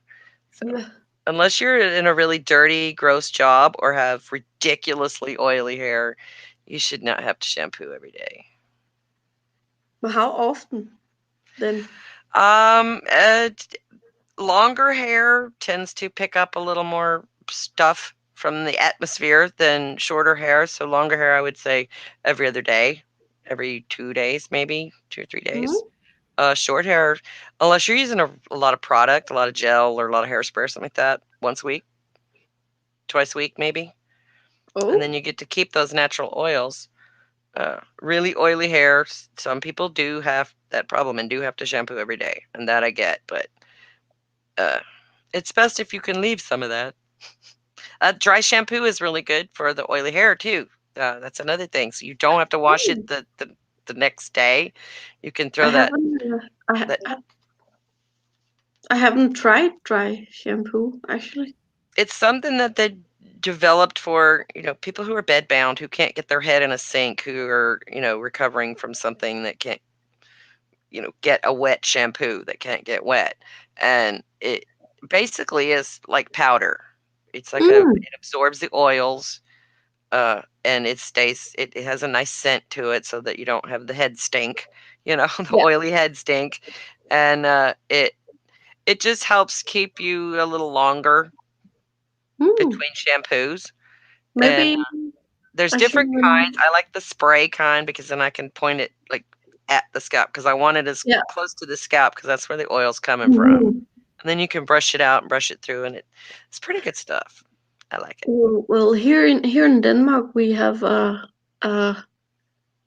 S1: So
S3: Yeah.
S1: unless you're in a really dirty, gross job or have ridiculously oily hair, you should not have to shampoo every day.
S3: But how often then?
S1: Um, uh, Longer hair tends to pick up a little more stuff from the atmosphere than shorter hair. So longer hair, I would say every other day, every 2 days, maybe 2 or 3 days.
S3: Hmm?
S1: Short hair, unless you're using a lot of product, a lot of gel or a lot of hairspray or something like that, once a week, twice a week, maybe. And
S3: Oh.
S1: then you get to keep those natural oils. Really oily hair, some people do have that problem and do have to shampoo every day, and that I get, but uh, it's best if you can leave some of that. Dry shampoo is really good for the oily hair too. That's another thing. So you don't have to wash it
S3: Mm,
S1: the next day. You can
S3: I
S1: throw
S3: haven't.
S1: that
S3: I haven't tried dry shampoo actually.
S1: it's something that they developed for, people who are bedbound, who can't get their head in a sink, who are, recovering from something that can't, get a wet shampoo that can't get wet. And it basically is like powder. It's like
S3: Mm,
S1: it absorbs the oils, and it has a nice scent to it so that you don't have the head stink, the
S3: yeah.
S1: oily head stink. And it just helps keep you a little longer
S3: Mm,
S1: between shampoos. And
S3: maybe
S1: there's
S3: I should.
S1: different kinds. I like the spray kind because then I can point it like at the scalp because I want it as
S3: Yeah.
S1: close to the scalp because that's where the oil's coming from.
S3: Mhm.
S1: And then you can brush it out and brush it through, and it's pretty good stuff. I like it.
S3: Well, here in Denmark, we have a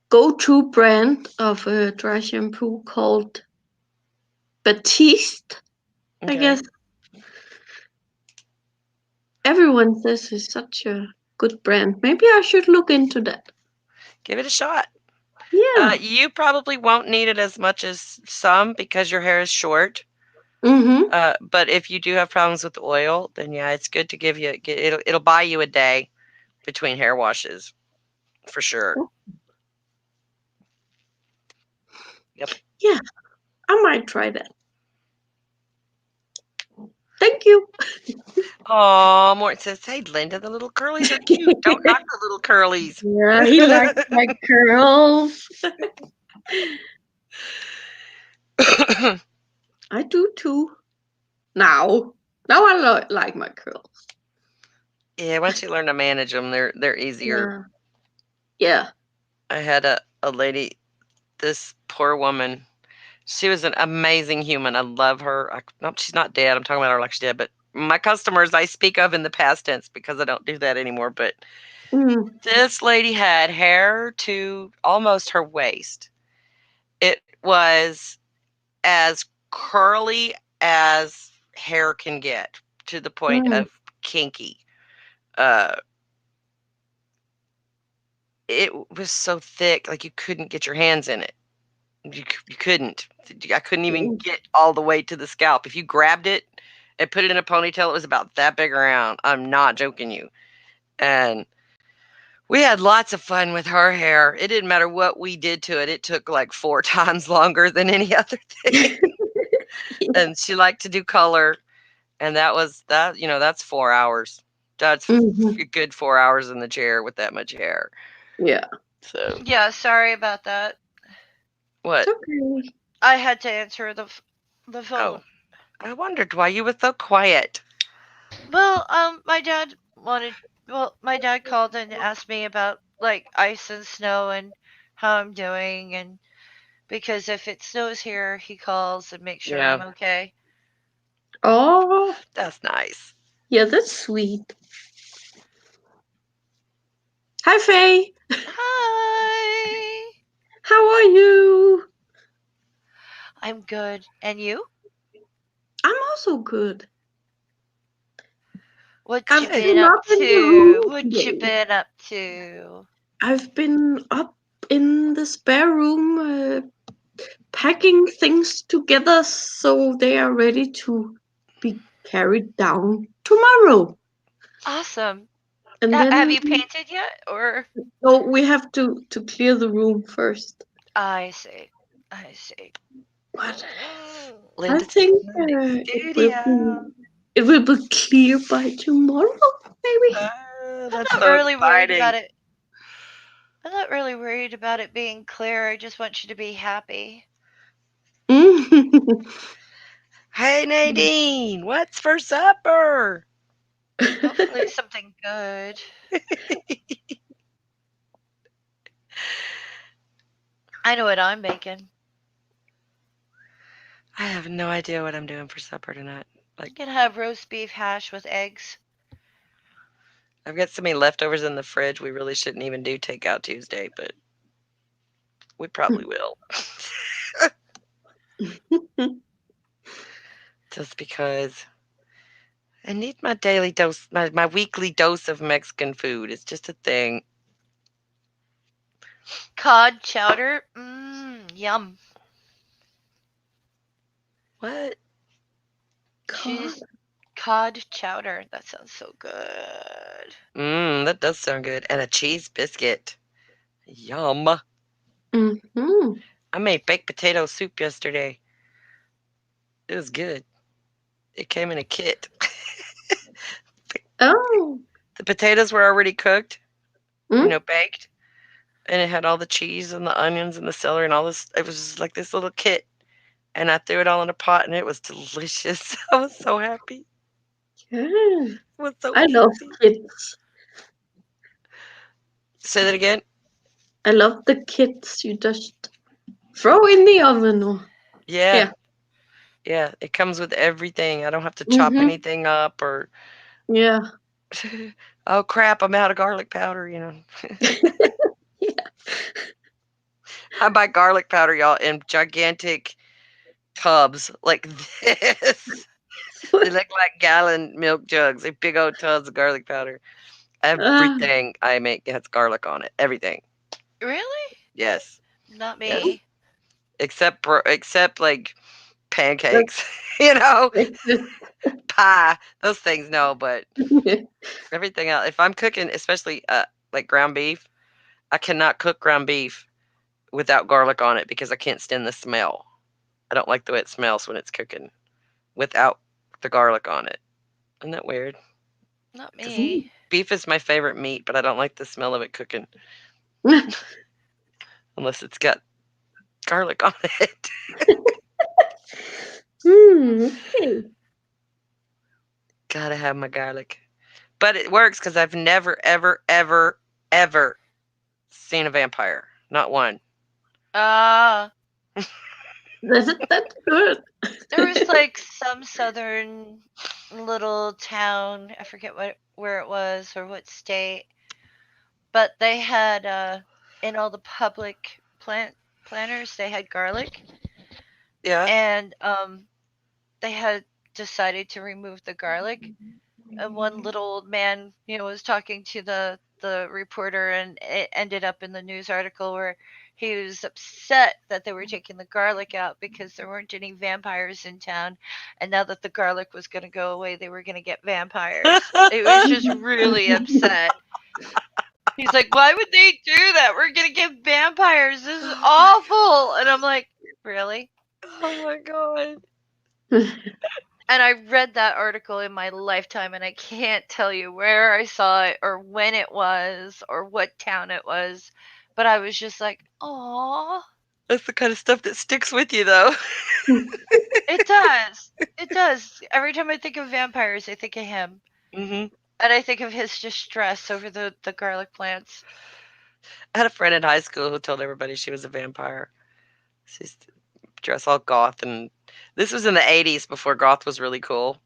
S3: go-to brand of dry shampoo called Batiste. I
S1: Okay,
S3: guess everyone says it's such a good brand. Maybe I should look into that.
S1: give it a shot.
S3: Yeah.
S1: You probably won't need it as much as some because your hair is short.
S3: Mm-hmm.
S1: But if you do have problems with the oil, then yeah, it's good to it'll buy you a day between hair washes for sure. Yep.
S3: Yeah, I might try that. Thank you.
S1: Oh, Mort says, "Hey, Linda, the little curlies are cute. Don't knock the little curlies."
S3: Yeah, he likes my curls. I do too. Now, now I like my curls.
S1: Yeah, once you learn to manage them, they're easier.
S3: Yeah. Yeah.
S1: I had a lady, this poor woman. She was an amazing human. I love her. No, she's not dead. I'm talking about her like she's dead. But my customers, I speak of in the past tense because I don't do that anymore. But
S3: Mm.
S1: this lady had hair to almost her waist. It was as curly as hair can get to the point
S3: Mm.
S1: of kinky. Uh, it was so thick, like you couldn't get your hands in it. You couldn't. I couldn't even
S3: Mm.
S1: get all the way to the scalp. If you grabbed it and put it in a ponytail, it was about that big around. I'm not joking you. And we had lots of fun with her hair. It didn't matter what we did to it. It took like 4 times longer than any other thing. And she liked to do color, and that's 4 hours. That's
S3: Mhm.
S1: a good 4 hours in the chair with that much hair.
S3: Yeah.
S1: So,
S2: Yeah, sorry about that.
S3: It's
S1: what?
S3: okay.
S2: I had to answer the
S1: Oh,
S2: phone.
S1: I wondered why you were so quiet.
S2: Well, my dad called and asked me about like ice and snow and how I'm doing, and because if it snows here, he calls and makes sure
S1: Yeah,
S2: I'm okay.
S3: Oh,
S1: that's nice.
S3: yeah, that's sweet. Hi, Faye.
S2: Hi.
S3: How are you?
S2: I'm good. And you?
S3: I'm also good.
S2: What you
S3: I've
S1: Good.
S2: been
S3: been
S2: up
S3: up in the
S2: to?
S3: room
S2: What you
S3: today.
S2: been up to?
S3: I've been up in the spare room packing things together so they are ready to be carried down tomorrow.
S2: Awesome.
S3: And
S2: Have
S3: then,
S2: you painted yet? Or
S3: oh, we have to clear the room first.
S2: I see. I see.
S3: But I
S1: Linda says
S3: think
S1: in the
S3: be
S1: studio.
S3: it will be clear by tomorrow, maybe.
S2: I'm
S1: That's
S2: not
S1: so
S2: really worried
S1: exciting.
S2: about it. I'm not really worried about it being clear. I just want you to be happy.
S3: Mm.
S1: Hey, Nadine, what's for supper?
S2: Hopefully something good. I know what I'm making.
S1: I have no idea what I'm doing for supper tonight. Like,
S2: I'm gonna have roast beef hash with eggs.
S1: I've got so many leftovers in the fridge. We really shouldn't even do takeout Tuesday, but We probably will. Just because I need my daily dose, my weekly dose of Mexican food. It's just a thing.
S2: Cod chowder. Mmm, yum.
S1: What?
S3: God.
S2: Cheese cod chowder. That sounds so good.
S1: That does sound good. And a cheese biscuit. Yum.
S3: Mm-hmm.
S1: I made baked potato soup yesterday. It was good. It came in a kit.
S3: Oh.
S1: The potatoes were already cooked,
S3: Mm?
S1: baked, and it had all the cheese and the onions and the celery and all this. It was just like this little kit, and I threw it all in a pot, and it was delicious. I was so happy.
S3: Yeah.
S1: It was so
S3: I love
S1: easy.
S3: kids.
S1: Say that again.
S3: I love the kits you just throw in the oven or
S1: Yeah,
S3: yeah.
S1: yeah. It comes with everything. I don't have to chop
S3: Mm-hmm.
S1: anything up or.
S3: Yeah.
S1: Oh crap! I'm out of garlic powder.
S3: Yeah.
S1: I buy garlic powder, y'all, in gigantic tubs like this. They look like gallon milk jugs. They're big old tubs of garlic powder.
S3: Ah,
S1: Everything I make has garlic on it. Everything.
S2: Really?
S1: Yes.
S2: Not
S1: Yes.
S2: me.
S1: Except like
S3: that's
S1: pancakes, you know,
S3: just
S1: pie. Those things no, but everything else. If I'm cooking, especially like ground beef, I cannot cook ground beef without garlic on it because I can't stand the smell. I don't like the way it smells when it's cooking without the garlic on it. Isn't that weird?
S2: Not
S1: Because
S2: me.
S1: beef is my favorite meat, but I don't like the smell of it cooking unless it's got garlic on it.
S3: Okay.
S1: Gotta have my garlic. But it works because I've never, ever, ever, ever seen a vampire. Not one.
S2: Ah,
S3: That's good.
S2: there was like some southern little town. I forget where it was or what state, but they had in all the public planters they had garlic,
S1: Yeah.
S2: and they had decided to remove the garlic. And one little old man, was talking to the reporter, and it ended up in the news article where he was upset that they were taking the garlic out because there weren't any vampires in town, and now that the garlic was going to go away, they were going to get vampires. It was just really upset. He's like, "Why would they do that? We're going to get vampires. This is awful." And I'm like, "Really?"
S1: Oh my god.
S2: And I read that article in my lifetime, and I can't tell you where I saw it or when it was or what town it was, but I was just like, "Aw."
S1: That's the kind of stuff that sticks with you, though.
S2: It does. It does. Every time I think of vampires, I think of him.
S1: hmm
S2: And I think of his distress over the garlic plants.
S1: I had a friend in high school who told everybody she was a vampire. She's dressed all goth, and this was in the '80s before goth was really cool.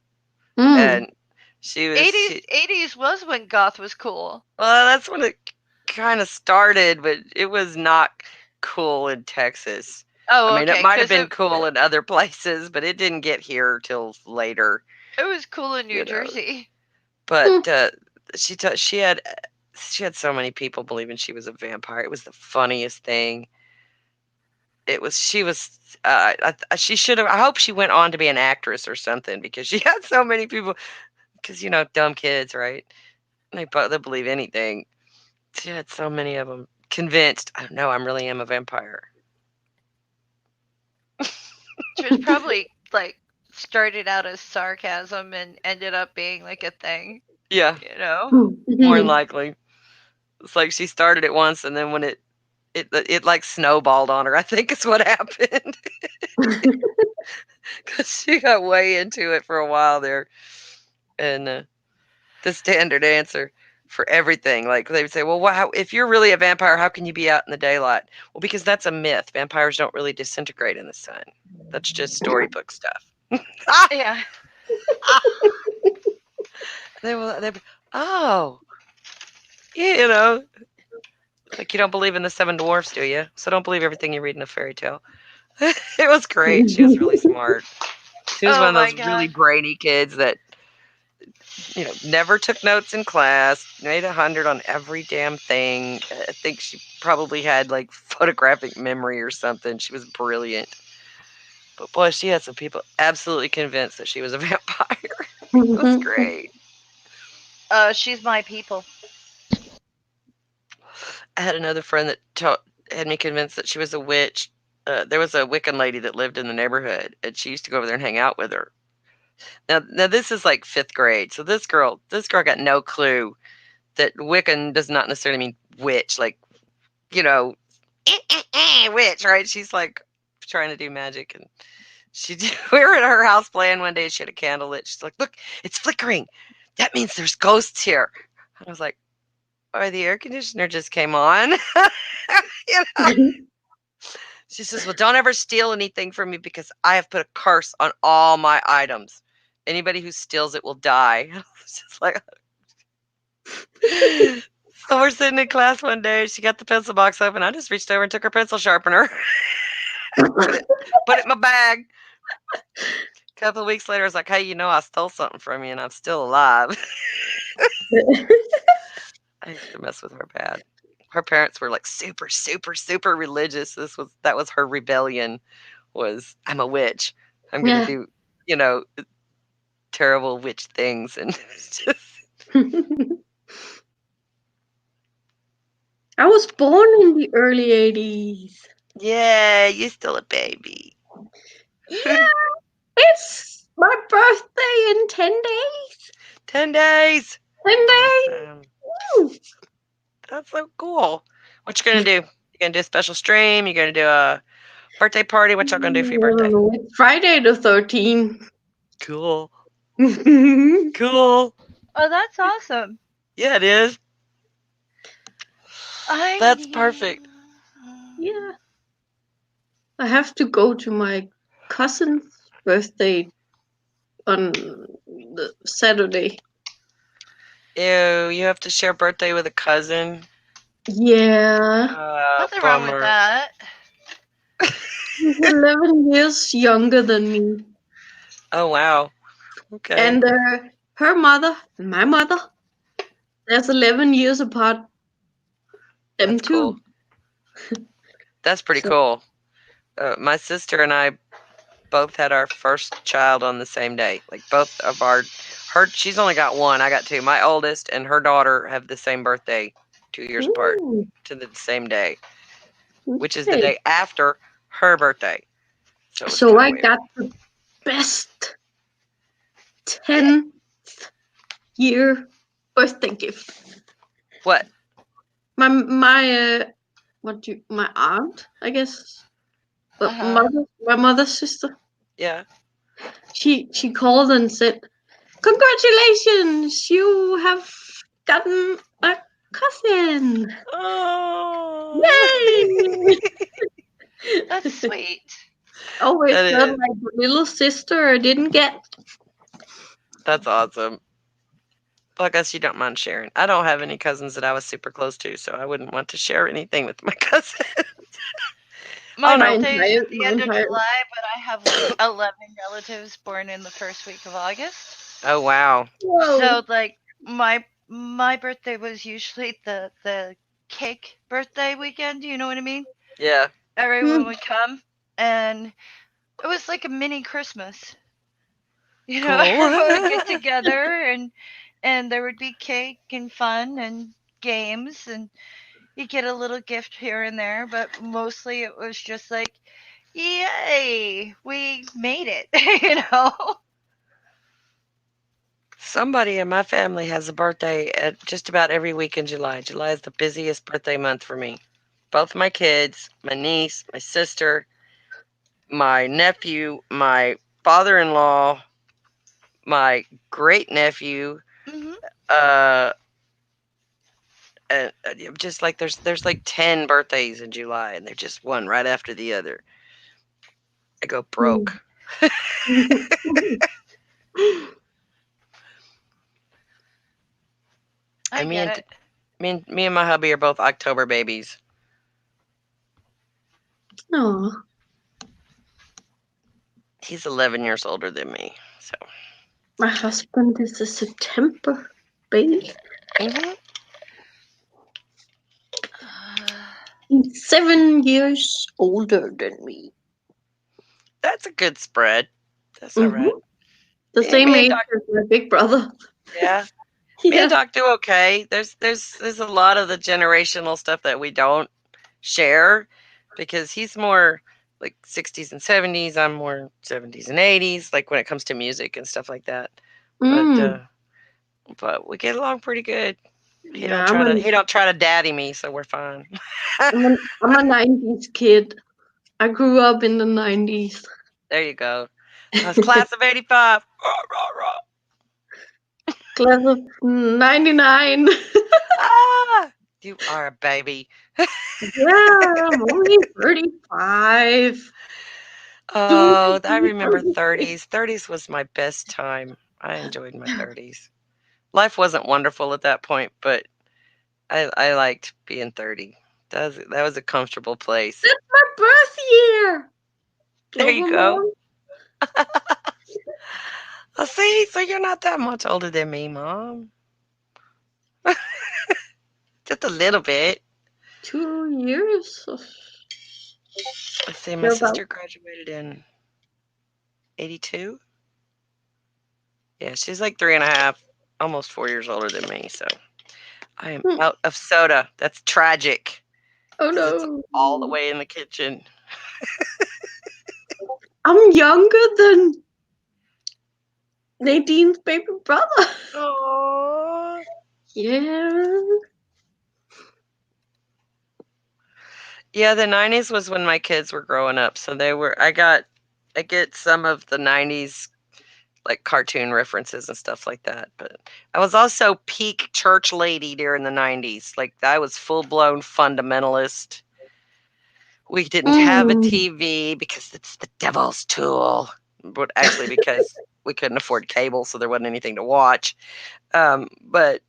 S3: Mm.
S1: And she was
S2: 80s
S1: she.
S2: 80s was when goth was cool.
S1: Well, that's when it kind of started, but it was not cool in Texas. I
S2: Oh,
S1: mean, it
S2: okay,
S1: might have
S2: cuz
S1: been cool in other places, but it didn't get here till later,
S2: it was cool in New
S1: you know.
S2: Jersey.
S1: But she had so many people believing she was a vampire. It was the funniest thing. It was she was she should have. I hope she went on to be an actress or something because she had so many people. Because dumb kids, right? They believe anything. She had so many of them convinced. I know I really am a vampire.
S2: She was probably like started out as sarcasm and ended up being like a thing,
S1: Yeah,
S2: you know?
S1: more than likely. It's like she started it once, and then when it like snowballed on her. I think is what happened because she got way into it for a while there, and the standard answer for everything, like they would say, "Well, wow, if you're really a vampire, how can you be out in the daylight?" Well, because that's a myth. Vampires don't really disintegrate in the sun. That's just storybook stuff. Ah,
S2: Yeah.
S1: ah. They will. They. Oh, you know. Like, you don't believe in the seven dwarfs, do you? So don't believe everything you read in a fairy tale. It was great. She was really smart. She was one
S2: Oh
S1: of
S2: my
S1: those really
S2: gosh.
S1: brainy kids that, never took notes in class, made 100 on every damn thing. I think she probably had like photographic memory or something. She was brilliant. But boy, she had some people absolutely convinced that she was a vampire. It was great.
S2: She's my people.
S1: I had another friend that had me convinced that she was a witch. There was a Wiccan lady that lived in the neighborhood, and she used to go over there and hang out with her. Now this is like fifth grade, so this girl got no clue that Wiccan does not necessarily mean witch, like you know, witch, right? She's like trying to do magic, and we were at her house playing one day. She had a candle lit. She's like, "Look, it's flickering. That means there's ghosts here." I was like, "Oh, the air conditioner just came on." you know? She says, "Well, don't ever steal anything from me because I have put a curse on all my items. Anybody who steals it will die." I was just like, so we're sitting in class one day. She got the pencil box open. I just reached over and took her pencil sharpener, put it, put it in my bag. A couple of weeks later, I was like, "Hey, I stole something from you, and I'm still alive." I used to mess with her bad. Her parents were like super, super, super religious. That was her rebellion. Was I'm a witch. I'm gonna
S3: Yeah.
S1: do, you know, terrible witch things, and just
S3: I was born in the early 80s.
S1: yeah, you're still a baby.
S3: Yeah, it's my birthday in 10 days.
S1: 10 days.
S3: 10 days.
S1: Awesome.
S3: Woo.
S1: That's so cool. What you gonna do? You gonna do a special stream? You gonna do a birthday party? What y'all gonna do for your
S3: I don't
S1: birthday?
S3: know. It's Friday the 13th.
S1: Cool.
S3: Yeah.
S1: Cool.
S2: Oh, that's awesome.
S1: Yeah, it is.
S2: I
S1: That's
S2: need.
S1: perfect.
S3: I have to go to my cousin's birthday on the Saturday.
S1: Ew, you have to share birthday with a cousin.
S3: Yeah.
S2: Nothing wrong with
S1: Bummer.
S2: that.
S3: He's 11 years younger than me.
S1: Oh wow. Okay.
S3: And her mother and my mother, there's 11 years apart, them
S1: That's
S3: too.
S1: cool. That's pretty
S3: So,
S1: cool. My sister and I both had our first child on the same day. Like both of she's only got one. I got two. My oldest and her daughter have the same birthday, 2 years apart,
S3: ooh,
S1: to the same day, which is the
S3: okay.
S1: day after her birthday. So it was
S3: So
S1: kind of
S3: I
S1: weird.
S3: got the best 10th year birthday gift.
S1: What?
S3: My aunt, I guess,
S2: Uh
S3: but
S2: huh.
S3: my mother's sister.
S1: Yeah.
S3: She called and said, "Congratulations, you have gotten a cousin!
S1: Oh.
S3: Yay!"
S2: That's sweet.
S3: Always
S1: That
S3: felt
S1: is.
S3: like the little sister I didn't get.
S1: That's awesome. Well, I guess you don't mind sharing. I don't have any cousins that I was super close to, so I wouldn't want to share anything with my cousin.
S2: My
S1: Oh no.
S2: birthday is at the
S3: My
S2: end of
S3: entire.
S2: July, but I have like 11 relatives born in the first week of August.
S1: Oh wow.
S2: So
S3: Whoa.
S2: like my birthday was usually the cake birthday weekend. You know what I mean?
S1: Yeah.
S2: Everyone
S3: Hmm.
S2: would come, and it was like a mini Christmas.
S1: Cool.
S2: Everyone would get together, and there would be cake and fun and games, and you get a little gift here and there, but mostly it was just like, yay, we made it, you know?
S1: Somebody in my family has a birthday at just about every week in July. July is the busiest birthday month for me. Both my kids, my niece, my sister, my nephew, my father-in-law, my great nephew,
S2: Hmm.
S1: uh, just like there's like 10 birthdays in July, and they're just one right after the other. I go
S3: Hmm.
S1: broke.
S2: I
S1: I
S2: get
S1: mean,
S2: it.
S1: Me and my hubby are both October babies.
S3: Oh,
S1: He's 11 years older than me. So,
S3: my husband is a September baby.
S1: hmm
S3: He's 7 years older than me.
S1: that's a good spread. That's all
S3: Hmm.
S1: right.
S3: The
S1: Me,
S3: same
S1: me and
S3: age
S1: Doc,
S3: as my big brother.
S1: yeah. Me and
S3: Yeah.
S1: Doc do okay. There's a lot of the generational stuff that we don't share because he's more like 60s and 70s. I'm more 70s and 80s, like when it comes to music and stuff like that. But
S3: Mm.
S1: uh, but we get along pretty good. He don't
S3: Yeah,
S1: try to he don't try to daddy me, so we're fine.
S3: I'm a 90s kid. I grew up in the 90s.
S1: There you go. I was class of '85. Rah, rah, rah.
S3: Class of 99.
S1: Ah, you are a baby.
S3: Yeah, I'm only 35. Soon to
S1: Oh, I
S3: be
S1: remember
S3: 36.
S1: 30s. 30s was my best time. I enjoyed my 30s. Life wasn't wonderful at that point, but I liked being 30. That was a comfortable place.
S3: That's my birth year.
S1: There you
S3: Global
S1: go.
S3: mom.
S1: Oh, see, so you're not that much older than me, Mom. Just a little bit.
S3: 2 years.
S1: Let's see, my
S3: You're about.
S1: sister graduated in '82. Yeah, she's like 3.5, almost 4 years older than me. So I am
S3: Hmm.
S1: out of soda. That's tragic
S3: Oh
S1: because it's
S3: no.
S1: all the way in the kitchen.
S3: I'm younger than Nadine's baby brother.
S1: Oh,
S3: Yeah.
S1: yeah. The '90s was when my kids were growing up, so they were. I get some of the '90s like cartoon references and stuff like that. But I was also peak church lady during the '90s. Like I was full blown fundamentalist. We didn't have a
S3: Mm.
S1: TV because it's the devil's tool. But actually, because we couldn't afford cable, so there wasn't anything to watch. But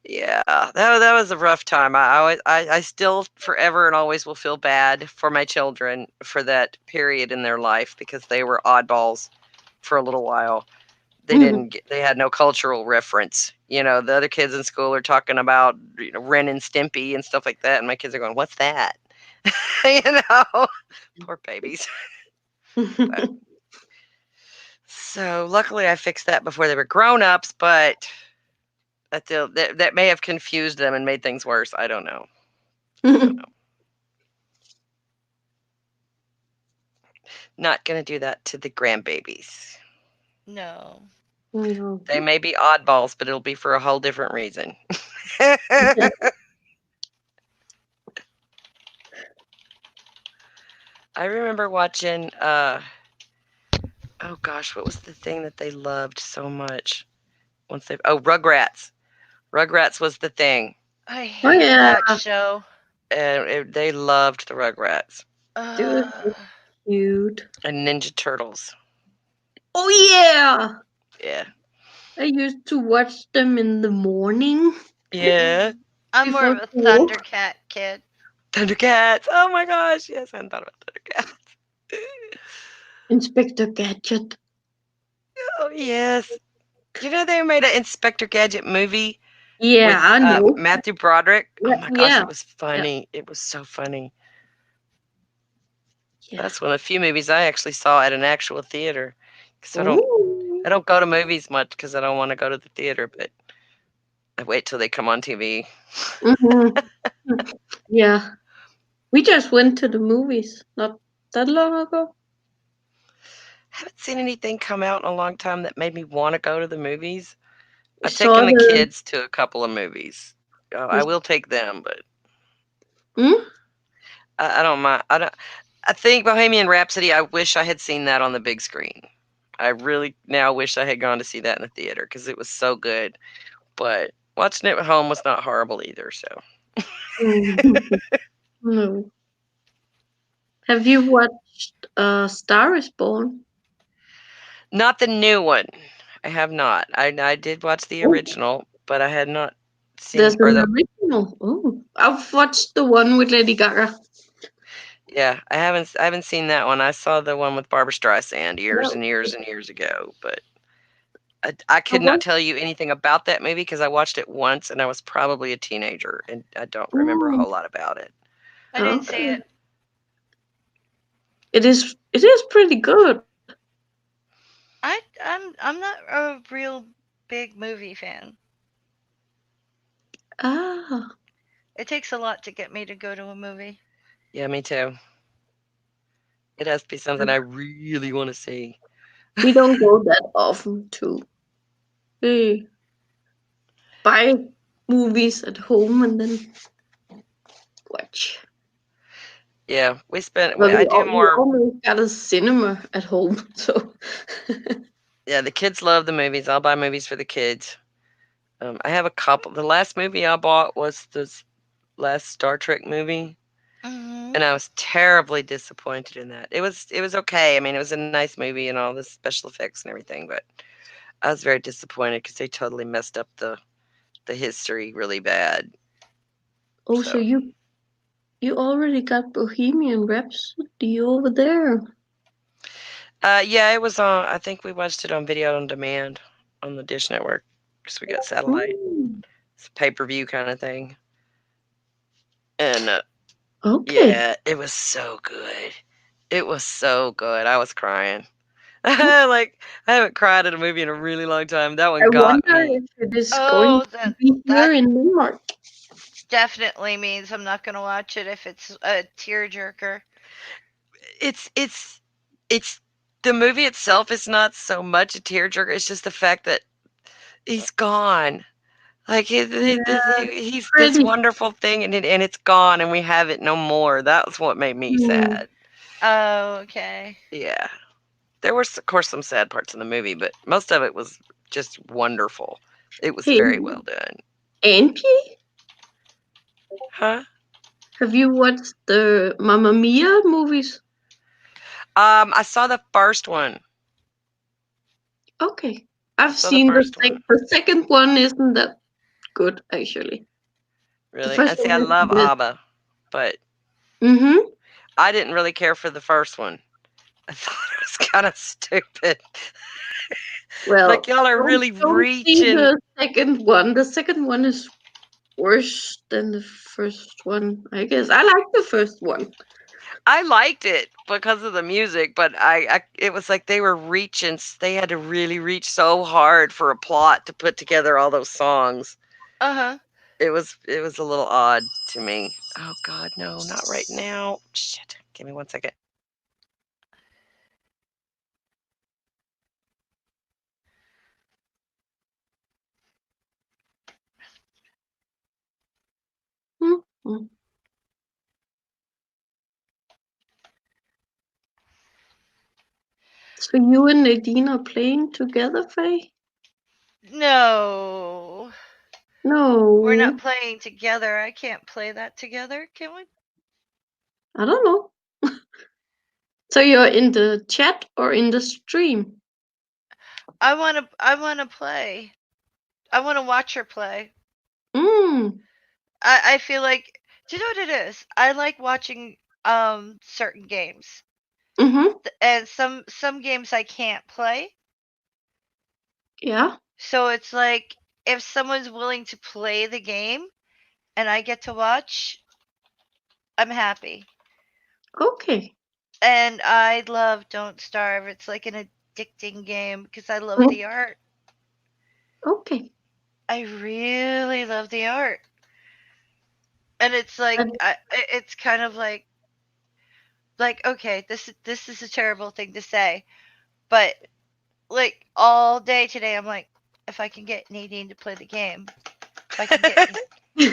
S1: yeah, that was a rough time. I still forever and always will feel bad for my children for that period in their life because they were oddballs for a little while.
S3: Mm.
S1: They had no cultural reference. The other kids in school are talking about Ren and Stimpy and stuff like that, and my kids are going, "What's that?" you know, poor babies. But so luckily, I fixed that before they were grown ups, but that may have confused them and made things worse. I don't know. I don't know. Not gonna do that to the grandbabies.
S2: No.
S3: No.
S1: They may be oddballs, but it'll be for a whole different reason. I remember watching oh gosh, what was the thing that they loved so much once they Rugrats. Rugrats was the thing.
S2: I
S3: Oh
S2: hate
S3: yeah,
S2: that show.
S1: And they loved the Rugrats
S3: dude,
S2: Uh,
S3: cute.
S1: and Ninja Turtles.
S3: Oh yeah,
S1: Yeah.
S3: I used to watch them in the morning
S1: Yeah.
S2: I'm more
S3: before
S2: of a
S3: school.
S2: Thundercat kid.
S1: Thundercats. Oh my gosh. Yes, I hadn't thought about Thundercats.
S3: Inspector Gadget.
S1: Oh yes. They made an Inspector Gadget movie
S3: Yeah,
S1: with
S3: I know.
S1: Matthew Broderick. Oh
S3: Yeah,
S1: my gosh,
S3: yeah,
S1: it was
S3: yeah,
S1: funny. It was so funny.
S3: yeah.
S1: That's one of the few movies I actually saw at an actual theater. Because
S3: Ooh.
S1: I don't go to movies much because I don't want to go to the theater, but I wait till they come on TV.
S3: Hmm. Yeah, we just went to the movies not that long ago.
S1: Haven't seen anything come out in a long time that made me want to go to the movies.
S3: We
S1: I've
S3: saw
S1: taken the
S3: the.
S1: kids to a couple of movies. I
S3: We,
S1: will take them, but
S3: hmm?
S1: I don't mind. I don't. I think Bohemian Rhapsody. I wish I had seen that on the big screen. I really now wish I had gone to see that in the theater because it was so good. But watching it at home was not horrible either. So
S3: Mhm. No. Have you watched Star is Born?
S1: not the new one. I have not. I did watch the
S3: Oh,
S1: original, but I had not
S3: There's
S1: seen or
S3: an
S1: the
S3: original. Oh, I've watched the one with Lady Gaga.
S1: yeah, I haven't seen that one. I saw the one with Barbara Streisand years
S3: Yeah.
S1: and years and years ago, but I
S3: I
S1: could not
S3: want.
S1: tell you anything about that movie because I watched it once and I was probably a teenager and I don't remember a
S3: Mm,
S1: whole lot about it.
S2: I didn't see
S3: okay.
S2: it.
S3: It is. It is pretty good.
S2: I'm not a real big movie fan.
S3: Ah,
S2: It takes a lot to get me to go to a movie.
S1: Yeah, me too. It has to be something I really want to see.
S3: we don't go that often to we buy movies at home and then watch.
S1: Yeah, we spent.
S3: Well,
S1: I do
S3: we
S1: more.
S3: almost got a cinema at home, so.
S1: Yeah, the kids love the movies. I'll buy movies for the kids. I have a couple. The last movie I bought was this last Star Trek movie,
S2: Hmm.
S1: and I was terribly disappointed in that. It was okay. I mean, it was a nice movie and all the special effects and everything, but I was very disappointed because they totally messed up the history really bad.
S3: Oh, so
S1: So,
S3: you already got Bohemian Rhapsody over there.
S1: yeah, it was on. I think we watched it on video on demand on the Dish Network because we got satellite.
S3: Mm,
S1: It's a pay-per-view kind of thing, and
S3: okay.
S1: yeah, it was so good. It was so good. I was crying. Like I haven't cried at a movie in a really long time. That
S3: I
S1: one got
S3: wonder
S1: me.
S3: if it is going
S2: Oh,
S3: to be here
S2: that
S3: in Denmark.
S2: definitely means I'm not gonna watch it if it's a tearjerker.
S1: It's the movie itself is not so much a tearjerker. It's just the fact that he's gone. Like
S3: Yeah,
S1: he's this
S3: pretty.
S1: wonderful thing, and it's gone, and we have it no more. That's what made me
S3: Hmm.
S1: sad.
S2: Oh, okay.
S1: Yeah, there were of course some sad parts in the movie, but most of it was just wonderful. It was
S3: Hey,
S1: very well done.
S3: Angie,
S1: Huh?
S3: have you watched the Mamma Mia movies?
S1: I saw the first one.
S3: Okay,
S1: I
S3: I've
S1: saw the
S3: seen the
S1: first one.
S3: the second one. Isn't that good actually? The
S1: Really?
S3: first
S1: And see, I
S3: one is
S1: love
S3: good.
S1: ABBA, but
S3: Mm-hmm.
S1: I didn't really care for the first one. I thought it was kind of stupid. Like
S3: Well,
S1: y'all are
S3: don't
S1: really
S3: don't see
S1: reaching.
S3: the second one. The second one is worse than the first one. I guess I like the first one.
S1: I liked it because of the music, but it was like they were reaching. They had to really reach so hard for a plot to put together all those songs.
S2: Uh huh.
S1: It was a little odd to me. Oh God, no, not right now. Shit. Give me 1 second.
S3: Mm-hmm. So you and Nadine are playing together, Faye?
S2: No, we're not
S3: No,
S2: playing together. I can't play that together, can we?
S3: I don't know. So you're in the chat or in the stream?
S2: I wanna play. I wanna watch her play.
S3: Mm.
S2: I feel like, do you know what it is? I like watching certain games.
S3: Mm-hmm.
S2: And some games I can't play.
S3: Yeah.
S2: So it's like if someone's willing to play the game and I get to watch, I'm happy.
S3: Okay.
S2: And I love Don't Starve. It's like an addicting game because I love
S3: Mm.
S2: the art.
S3: Okay.
S2: I really love the art. And it's like
S3: And-
S2: it's kind of like okay, this is a terrible thing to say, but like all day today I'm like, if I can get Nadine to play the game, if I can get,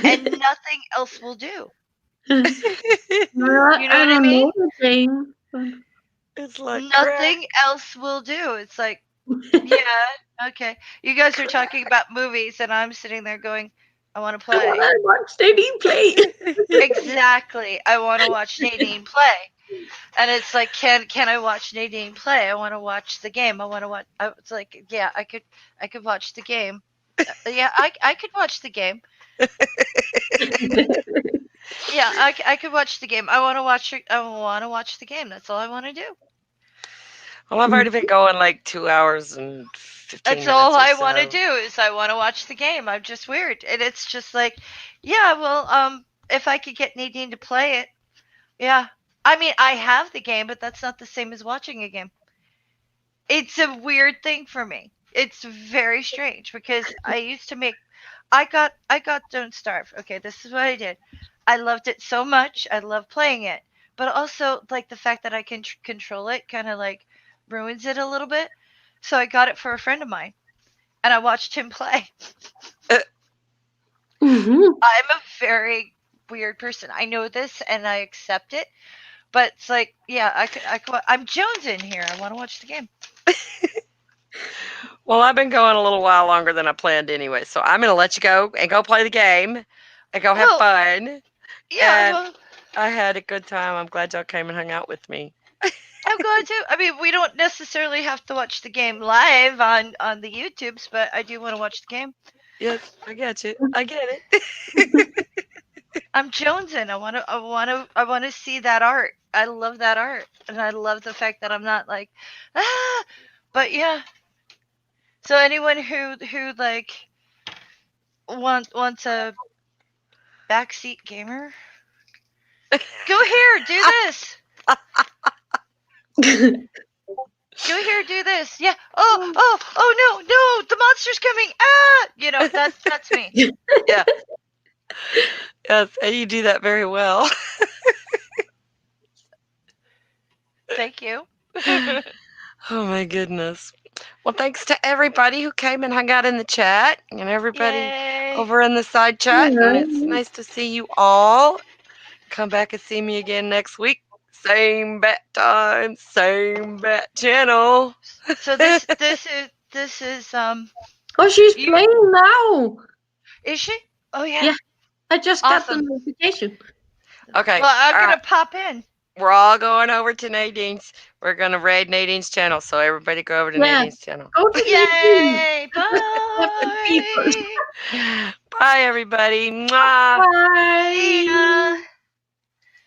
S2: and nothing else will do.
S3: Well,
S2: You know
S3: I
S2: what I
S3: don't
S2: mean?
S3: know the game, but
S1: It's like crack.
S2: Nothing else will do. It's like, yeah, okay. You guys are talking about movies, and I'm sitting there going, I want to
S3: I
S2: play.
S3: want to watch Nadine play.
S2: Exactly. I want to watch Nadine play. And it's like, can I watch Nadine play? I want to watch the game. I want to watch. It's like, yeah, I could watch the game. Yeah, I could watch the game. Yeah, I could watch the game. I want to watch it. I want to watch the game. That's all I want to do.
S1: Well, I've already been going like 2 hours and 15
S2: That's all
S1: minutes or
S2: I want to
S1: so.
S2: do is I want to watch the game. I'm just weird, and it's just like, yeah, well, if I could get Nadine to play it, yeah. I mean, I have the game, but that's not the same as watching a game. It's a weird thing for me. It's very strange because I used to make I got Don't Starve. Okay, this is what I did. I loved it so much. I love playing it. But also like the fact that I can control it kind of like ruins it a little bit. So I got it for a friend of mine and I watched him play.
S1: Uh,
S3: Mhm.
S2: I'm a very weird person. I know this and I accept it. But it's like, yeah, I'm Jones in here. I want to watch the game.
S1: well, I've been going a little while longer than I planned anyway, so I'm going to let you go and go play the game and go have
S2: Well,
S1: fun.
S2: yeah,
S1: And
S2: well,
S1: I had a good time. I'm glad y'all came and hung out with me.
S2: I'm glad to. I mean, we don't necessarily have to watch the game live on the YouTubes, but I do want to watch the game.
S1: Yes, I get you. I get it.
S2: I'm jonesing. I want to see that art. I love that art, and I love the fact that I'm not like, ah. But yeah. So anyone who like wants a backseat gamer, go here, do this. Go here, do this. Yeah. Oh, no, the monster's coming. Ah, that's me.
S1: Yeah. Yes, and you do that very well.
S2: Thank you.
S1: Oh my goodness. Well, thanks to everybody who came and hung out in the chat and everybody
S2: Yay.
S1: over in the side chat. And it's
S3: Yeah.
S1: nice to see you all. Come back and see me again next week. Same bat time, same bat channel.
S2: So this is
S3: Oh, she's
S2: you
S3: playing now.
S2: is she? Oh yeah.
S3: Yeah, I just got the
S2: Awesome.
S3: notification.
S1: Okay,
S2: Well, I'm
S1: all right.
S2: gonna pop in.
S1: We're all going over to Nadine's. We're going to raid Nadine's channel. So everybody go over to
S3: Yeah,
S1: Nadine's channel.
S3: go to Nadine.
S2: Yay!
S3: Have the beepers.
S2: Bye.
S1: Bye, everybody. Mwah.
S2: See
S3: Bye.
S2: ya.